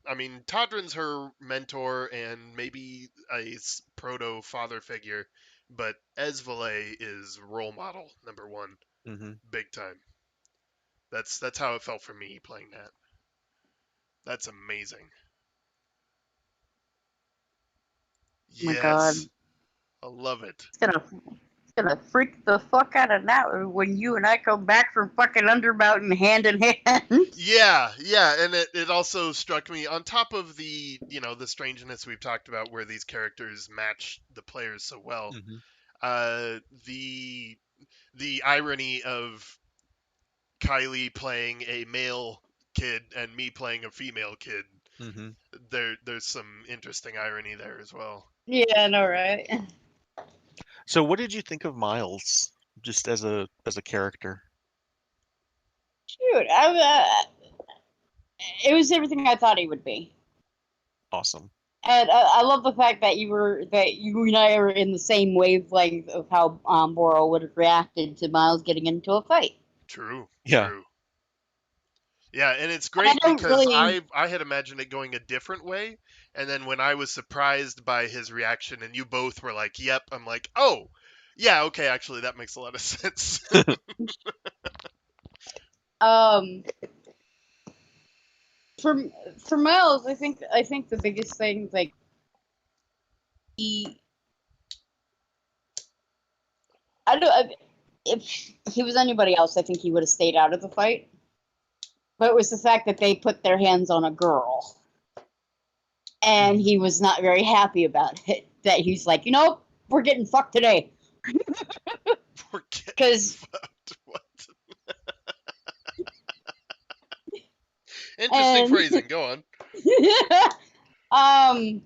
I mean, Todrin's her mentor and maybe a proto father figure, but Esvale is role model number one, Hmm. big time. That's how it felt for me playing that. That's amazing. Oh my god. Yes, I love it. It's gonna freak the fuck out of Nat when you and I come back from fucking Undermountain hand in hand. Yeah, yeah, and it also struck me on top of the strangeness we've talked about where these characters match the players so well. Hmm. Uh, the irony of Kylie playing a male kid and me playing a female kid. Hmm. There's some interesting irony there as well. Yeah, I know, right? So, what did you think of Miles, just as a character? Shoot, it was everything I thought he would be. Awesome. And I love the fact that you and I are in the same wavelength of how Boro would have reacted to Miles getting into a fight. True, Yeah. true. Yeah, and it's And I great don't because really. I had imagined it going a different way, and then when I was surprised by his reaction, and you both were like, "Yep," I'm like, "Oh, yeah, okay, actually, that makes a lot of sense." Um, for for Miles, I think the biggest thing, like, he, I don't. If he was anybody else, I think he would have stayed out of the fight. But it was the fact that they put their hands on a girl, and he was not very happy about it. That he's like, we're getting fucked today, We're getting because fucked. What? Interesting and phrasing. Go on. um.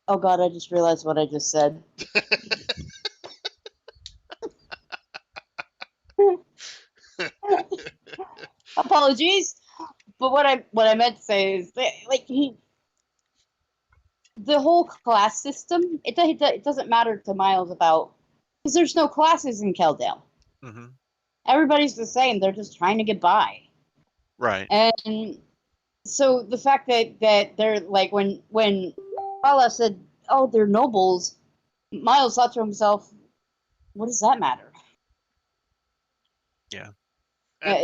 Oh god, I just realized what I just said. Apologies. But what I meant to say is that, like, the whole class system, it doesn't matter to Miles about, because there's no classes in Keldale. Hmm. Everybody's the same. They're just trying to get by. Right. And so the fact that they're like, when Paula said, "Oh, they're nobles," Miles thought to himself, "What does that matter?" Yeah. And yeah,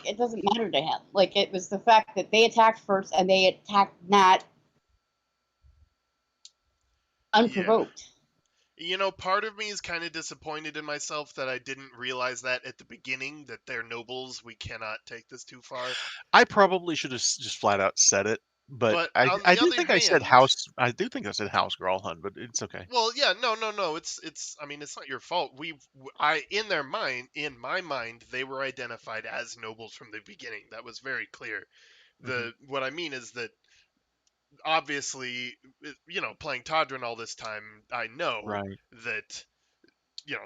It doesn't matter to him. Like, it was the fact that they attacked first and they attacked Nat yeah. unprovoked. Part of me is kind of disappointed in myself that I didn't realize that at the beginning, that they're nobles. We cannot take this too far. I probably should have just flat out said it, but But I on I the do other think I said hand, house. I do think I said house girl hun, but it's okay. well, yeah, no. It's. I mean, it's not your fault. In their mind, in my mind, they were identified as nobles from the beginning. That was very clear. Hmm. What I mean is that obviously, playing Todrin all this time, I know Right. that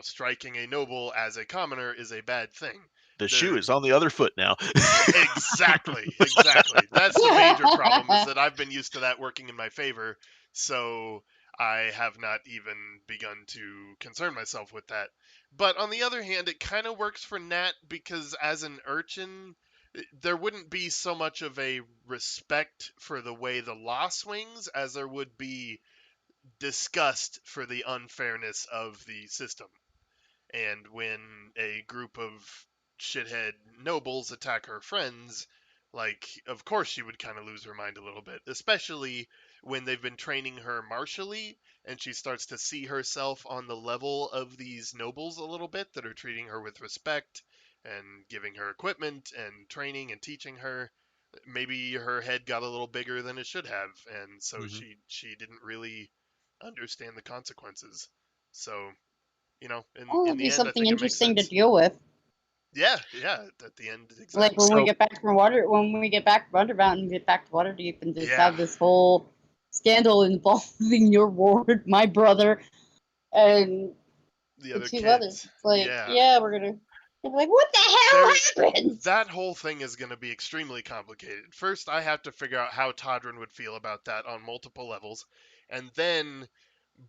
striking a noble as a commoner is a bad thing. The shoe The is on the other foot now. Exactly. That's the major problem, is that I've been used to that working in my favor, so I have not even begun to concern myself with that. But on the other hand, it kind of works for Nat, because as an urchin, there wouldn't be so much of a respect for the way the law swings as there would be disgust for the unfairness of the system. And when a group of shithead nobles attack her friends, like, of course she would kind of lose her mind a little bit, especially when they've been training her martially and she starts to see herself on the level of these nobles a little bit, that are treating her with respect and giving her equipment and training and teaching her. Maybe her head got a little bigger than it should have, and so Hmm. she didn't really understand the consequences. So, Well, in it'll the be end, I something think it makes interesting to sense. deal with. Yeah, at the end, Like, exactly. when we So get back from when we get back from Underbound and get back to Waterdeep and just Yeah, have this whole scandal involving your ward, my brother, and the the other two others. kids. It's like, Yeah. yeah, we're gonna. They're like, what the There hell happened? that whole thing is going to be extremely complicated. First, I have to figure out how Todrin would feel about that on multiple levels. And then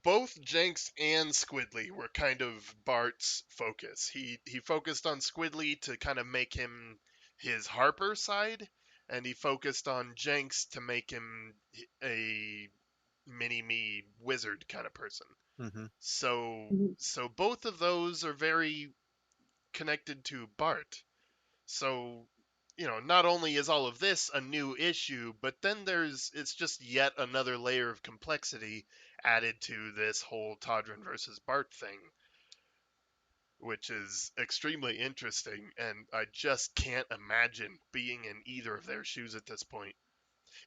both Jenks and Squidly were kind of Bart's focus. He focused on Squidly to kind of make him his Harper side, and he focused on Jenks to make him a mini me wizard kind of person. hmm So both of those are very connected to Bart. So, not only is all of this a new issue, but then it's just yet another layer of complexity added to this whole Todrin versus Bart thing, which is extremely interesting, and I just can't imagine being in either of their shoes at this point.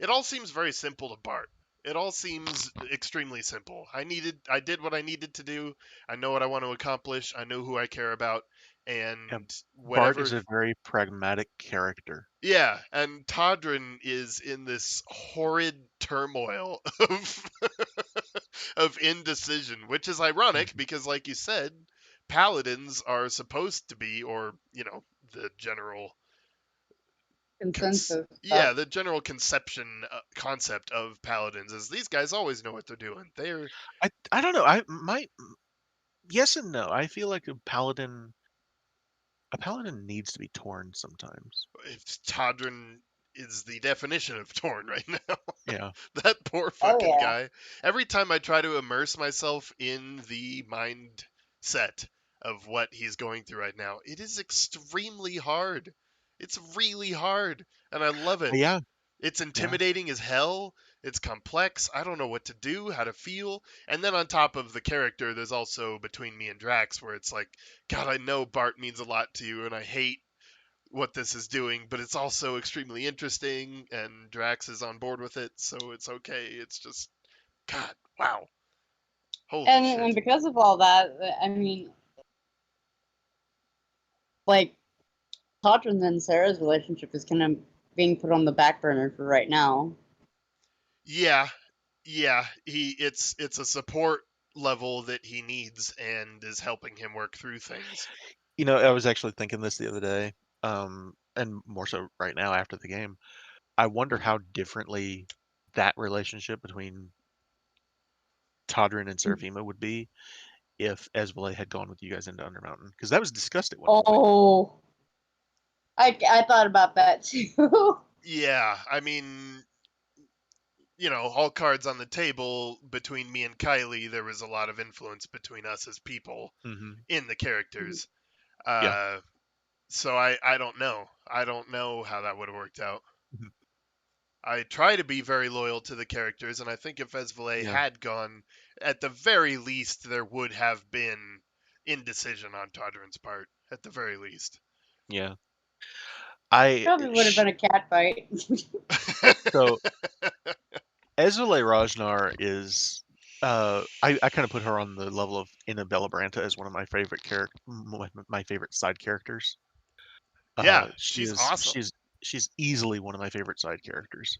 It all seems very simple to Bart. It all seems extremely simple. I did what I needed to do. I know what I want to accomplish. I know who I care about, yeah, and Bart whatever. is a very pragmatic character. Yeah, and Todrin is in this horrid turmoil of of indecision, which is ironic Mhm. because, like you said, paladins are supposed to be, or the general Consensus yeah, that the general concept of paladins is these guys always know what they're doing. I don't know. I might yes and no. I feel like a paladin needs to be torn sometimes. If Todrin is the definition of torn right now. Yeah. That poor oh fucking yeah. guy. Every time I try to immerse myself in the mindset of what he's going through right now, it is extremely hard. It's really hard, and I love it. Yeah. It's Yeah. intimidating as hell. It's complex. I don't know what to do, how to feel. And then on top of the character, there's also between me and Drax, where it's like, God, I know Bart means a lot to you, and I hate what this is doing, but it's also extremely interesting, and Drax is on board with it, so it's okay. It's just, God, wow. Holy And shit. because of all that, I mean, like, Todrin and Sarah's relationship is kind of being put on the back burner for right now. Yeah, yeah, it's a support level that he needs and is helping him work through things. I was actually thinking this the other day. and more so right now after the game, I wonder how differently that relationship between Todrin and Seraphima would be if Esvele had gone with you guys into Undermountain, because that was discussed at one point. Oh, I thought about that too. Yeah, I mean, all cards on the table between me and Kylie, there was a lot of influence between us as people in the characters. Yeah. So I don't know. I don't know how that would have worked out. Mhm. I try to be very loyal to the characters, and I think if Esvele Yeah. had gone, at the very least, there would have been indecision on Todrin's part. At the very least. Yeah. I Probably would have been a cat fight. so Esvele Rajnar is I kind of put her on the level of Annabella Branta as one of my favorite my favorite side characters. Yeah, She she's is awesome. she's easily one of my favorite side characters.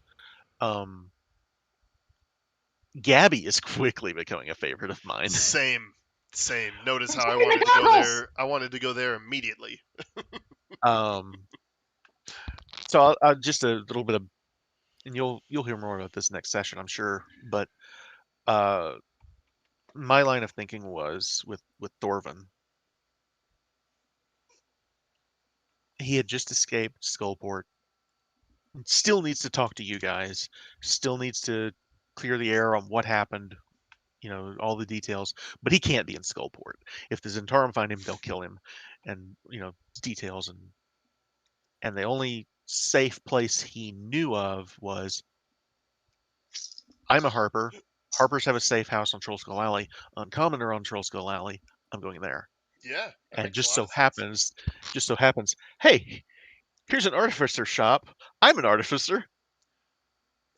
Um, Gabby is quickly becoming a favorite of mine. Same. Notice how I Look at wanted the to go goggles! there. I wanted to go there immediately. Um, so I'll just a little bit of, and you'll hear more about this next session, I'm sure. But my line of thinking was with Thorvin. He had just escaped Skullport. Still needs to talk to you guys. Still needs to clear the air on what happened. All the details. But he can't be in Skullport. If the Zentarum find him, they'll kill him. And details and the only safe place he knew of was, I'm a Harper. Harpers have a safe house on Trollskull Alley. Uncommon are on Trollskull Alley. I'm going there. Yeah, that And makes a lot of sense. just so happens, hey, here's an artificer shop. I'm an artificer.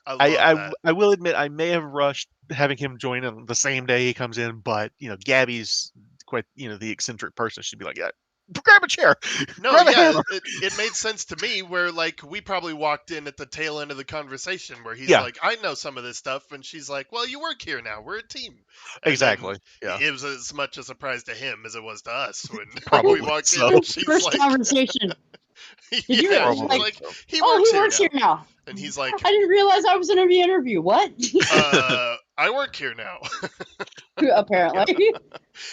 I I, love I that. I will admit I may have rushed having him join on the same day he comes in, but Gabby's quite the eccentric person. She'd be like, yeah, grab a chair, No, grab a yeah, hammer. it made sense to me where like we probably walked in at the tail end of the conversation where he's Yeah, like, I know some of this stuff, and she's like, well, you work here now. We're a team. And then exactly. Yeah, it was as much a surprise to him as it was to us when we probably walked in so. and she's First like, conversation. Did you yeah, really she's Probably like? like, so. he Oh, works he here works now. here now. And he's like, I didn't realize I was in the interview. What? I work here now. Apparently. And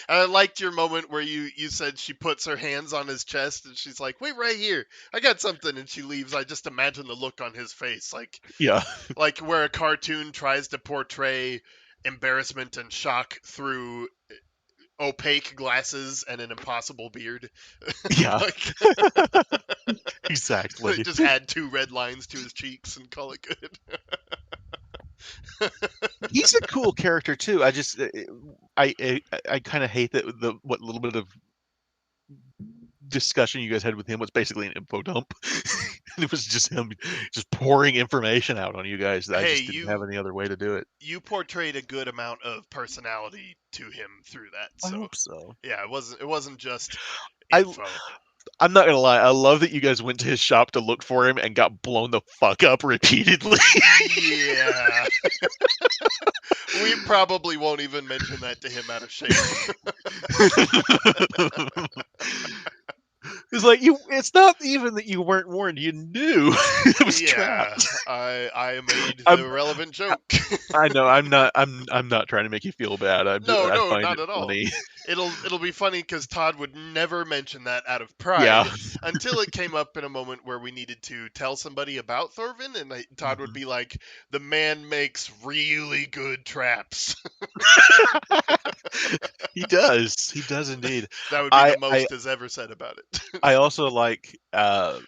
I liked your moment where you said she puts her hands on his chest and she's like, wait right here. I got something. And she leaves. I just imagine the look on his face. Yeah, Like where a cartoon tries to portray embarrassment and shock through opaque glasses and an impossible beard. yeah, Like exactly. just add two red lines to his cheeks and call it good. He's a cool character too. I just I kind of hate that what little bit of discussion you guys had with him was basically an info dump. It was just him just pouring information out on you guys that I Hey, just didn't have any other way to do it. you portrayed a good amount of personality to him through that. I So hope so. yeah, it wasn't just I info. I'm not gonna lie. I love that you guys went to his shop to look for him and got blown the fuck up repeatedly. Yeah. We probably won't even mention that to him out of shame. It's like it's not even that you weren't warned. You knew it was Yeah, trapped. I made I'm, the relevant joke. I know. I'm not trying to make you feel bad. No, I find not it at all. funny. It'll be funny because Todd would never mention that out of Yeah. pride until it came up in a moment where we needed to tell somebody about Thorvin, and Todd would be like, "The man makes really good traps." He does. He does indeed. That would be the most has ever said about it. I also like that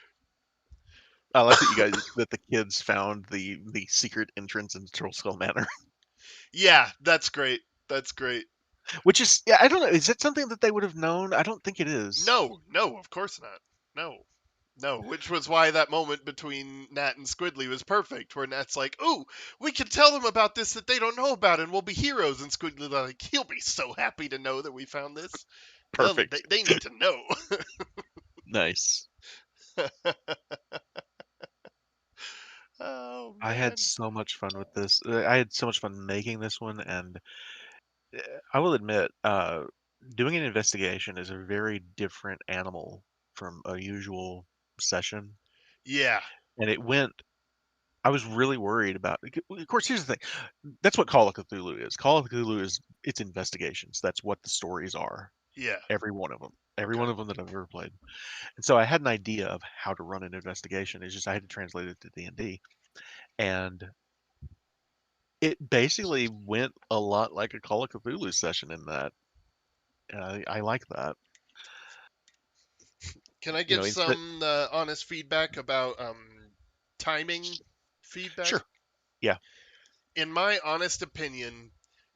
you guys that the kids found the secret entrance into Troll Skull Manor. Yeah, that's great. That's great. Which is I don't know, is it something that they would have known? I don't think it is. No, of course not. No, which was why that moment between Nat and Squidly was perfect, where Nat's like, "Ooh, we can tell them about this that they don't know about, and we'll be heroes." And Squidly's like, "He'll be so happy to know that we found this. Perfect. They need to know." Nice. Oh I man. had so much fun with this. I had so much fun making this one, and I will admit, doing an investigation is a very different animal from a usual session, Yeah. and it went. I was really worried about. Of course, here's the thing. That's what Call of Cthulhu is. Call of Cthulhu is it's investigations. That's what the stories are. Yeah. Every one of them. Every Okay. one of them that I've ever played. And so I had an idea of how to run an investigation. It's just I had to translate it to D&D, and it basically went a lot like a Call of Cthulhu session in that. I like that. Can I You know, give instead. some honest feedback about timing feedback? Sure. Yeah. In my honest opinion,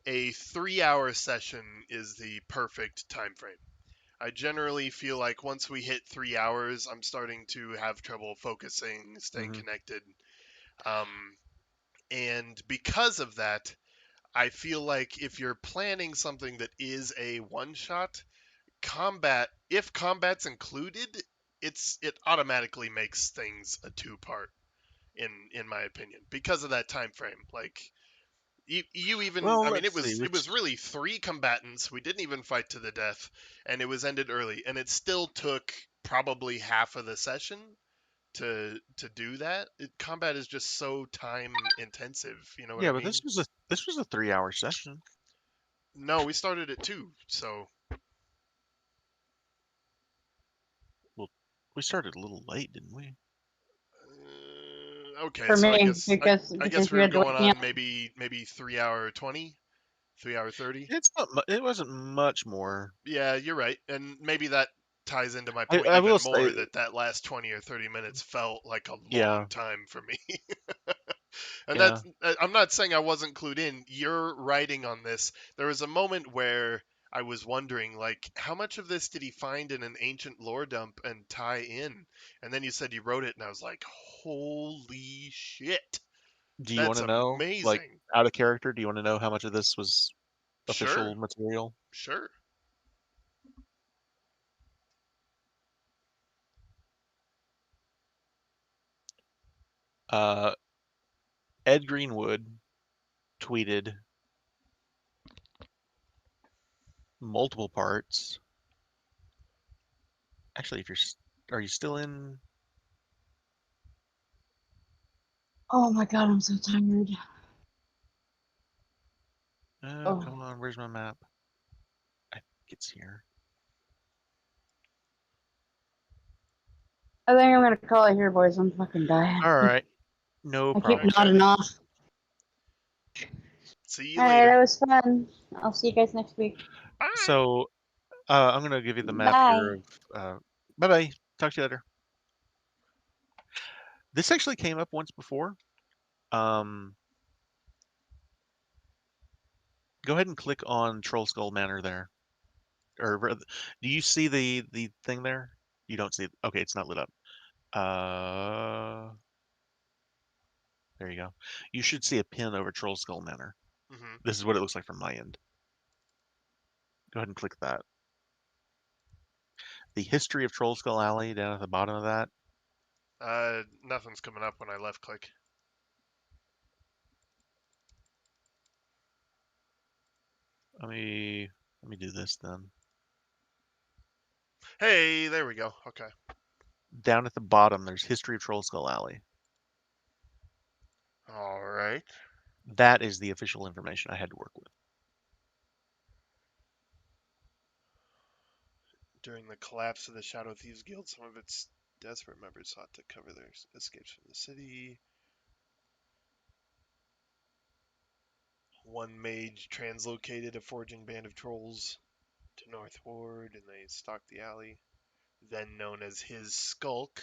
a 3-hour session is the perfect time frame. I generally feel like once we hit 3 hours, I'm starting to have trouble focusing, staying Hmm. connected. Um, and because of that, I feel like if you're planning something that is a one shot, if combat's included, it automatically makes things a two-part in my opinion because of that time frame. Like you even, Well, I mean, let's see. it Which was really 3 combatants. We didn't even fight to the death, and it was ended early, and it still took probably half of the session to do that. Combat is just so time intensive. You know what I Yeah, but mean? this was a 3-hour session. No, we started at 2, so Well, we started a little late, didn't we? okay. For So me, because I guess you we were had to going wake me up. on maybe 3 hour 20, 3 hour 30. It's not. It wasn't much more. Yeah, you're right, and maybe that ties into my point I even will more say. that last 20 or 30 minutes felt like a long Yeah. time for me. And Yeah. I'm not saying I wasn't clued in. You're writing on this. There was a moment where I was wondering, like, how much of this did he find in an ancient lore dump and tie in? And then you said you wrote it, and I was like, holy shit, Do you want that's to know, like, amazing. out of character? Do you want to know how much of this was Sure, official material? sure. Uh, Ed Greenwood tweeted multiple parts. Actually, if are you still in? Oh my god, I'm so tired. Oh, Come on, where's my map? I think it's here. I think I'm gonna call it here, boys. I'm fucking dying. All right, no I keep problem. Okay. nodding off. See you All right, later. that was fun. I'll see you guys next week. Bye. So, I'm gonna give you the map Bye. here of. Bye bye. Talk to you later. This actually came up once before. Um, Go ahead and click on Troll Skull Manor there. Do you see the thing there? You don't see it. Okay, it's not lit up. There you go. You should see a pin over Troll Skull Manor. Hmm. This is what it looks like from my end. Go ahead and click that. The history of Troll Skull Alley down at the bottom of that. Nothing's coming up when I left click. Let me do this then. Hey, there we go. Okay. Down at the bottom, there's history of Troll Skull Alley. All right. That is the official information I had to work with. During the collapse of the Shadow Thieves Guild, some of its desperate members sought to cover their escapes from the city. One mage translocated a foraging band of trolls to North Ward, and they stalked the alley, then known as his Skulk,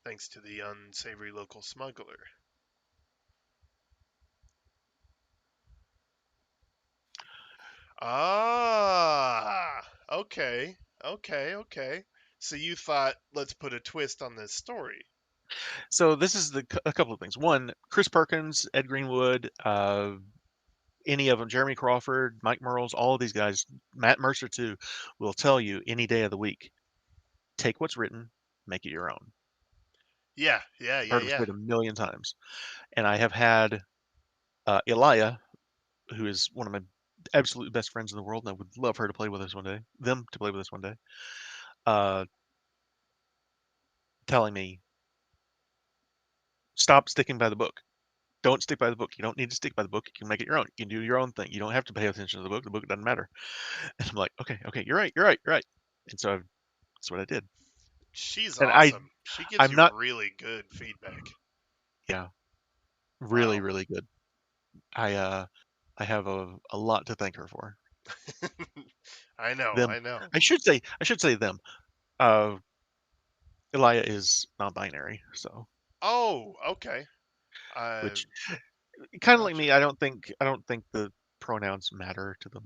thanks to the unsavory local smuggler. Ah, okay, okay. So you thought, let's put a twist on this story. So this is a couple of things. One, Chris Perkins, Ed Greenwood, any of them, Jeremy Crawford, Mike Merles, all of these guys, Matt Mercer too, will tell you any day of the week, take what's written, make it your own. Yeah. I've heard him say it a million times. And I have had Elia, who is one of my absolute best friends in the world, and I would love her to play with us one day, them to play with us one day. telling me, stop sticking by the book. Don't stick by the book. You don't need to stick by the book. You can make it your own. You can do your own thing. You don't have to pay attention to the book. The book doesn't matter. And I'm like, okay, you're right. And so that's what I did. She's And awesome. She gives I'm you not, really good feedback. yeah, really, Wow. really good. I have a lot to thank her for. I know. Them. I should say them. Uh, Elia is non-binary, so Oh, okay. which kind of like Gotcha. me, I don't think the pronouns matter to them.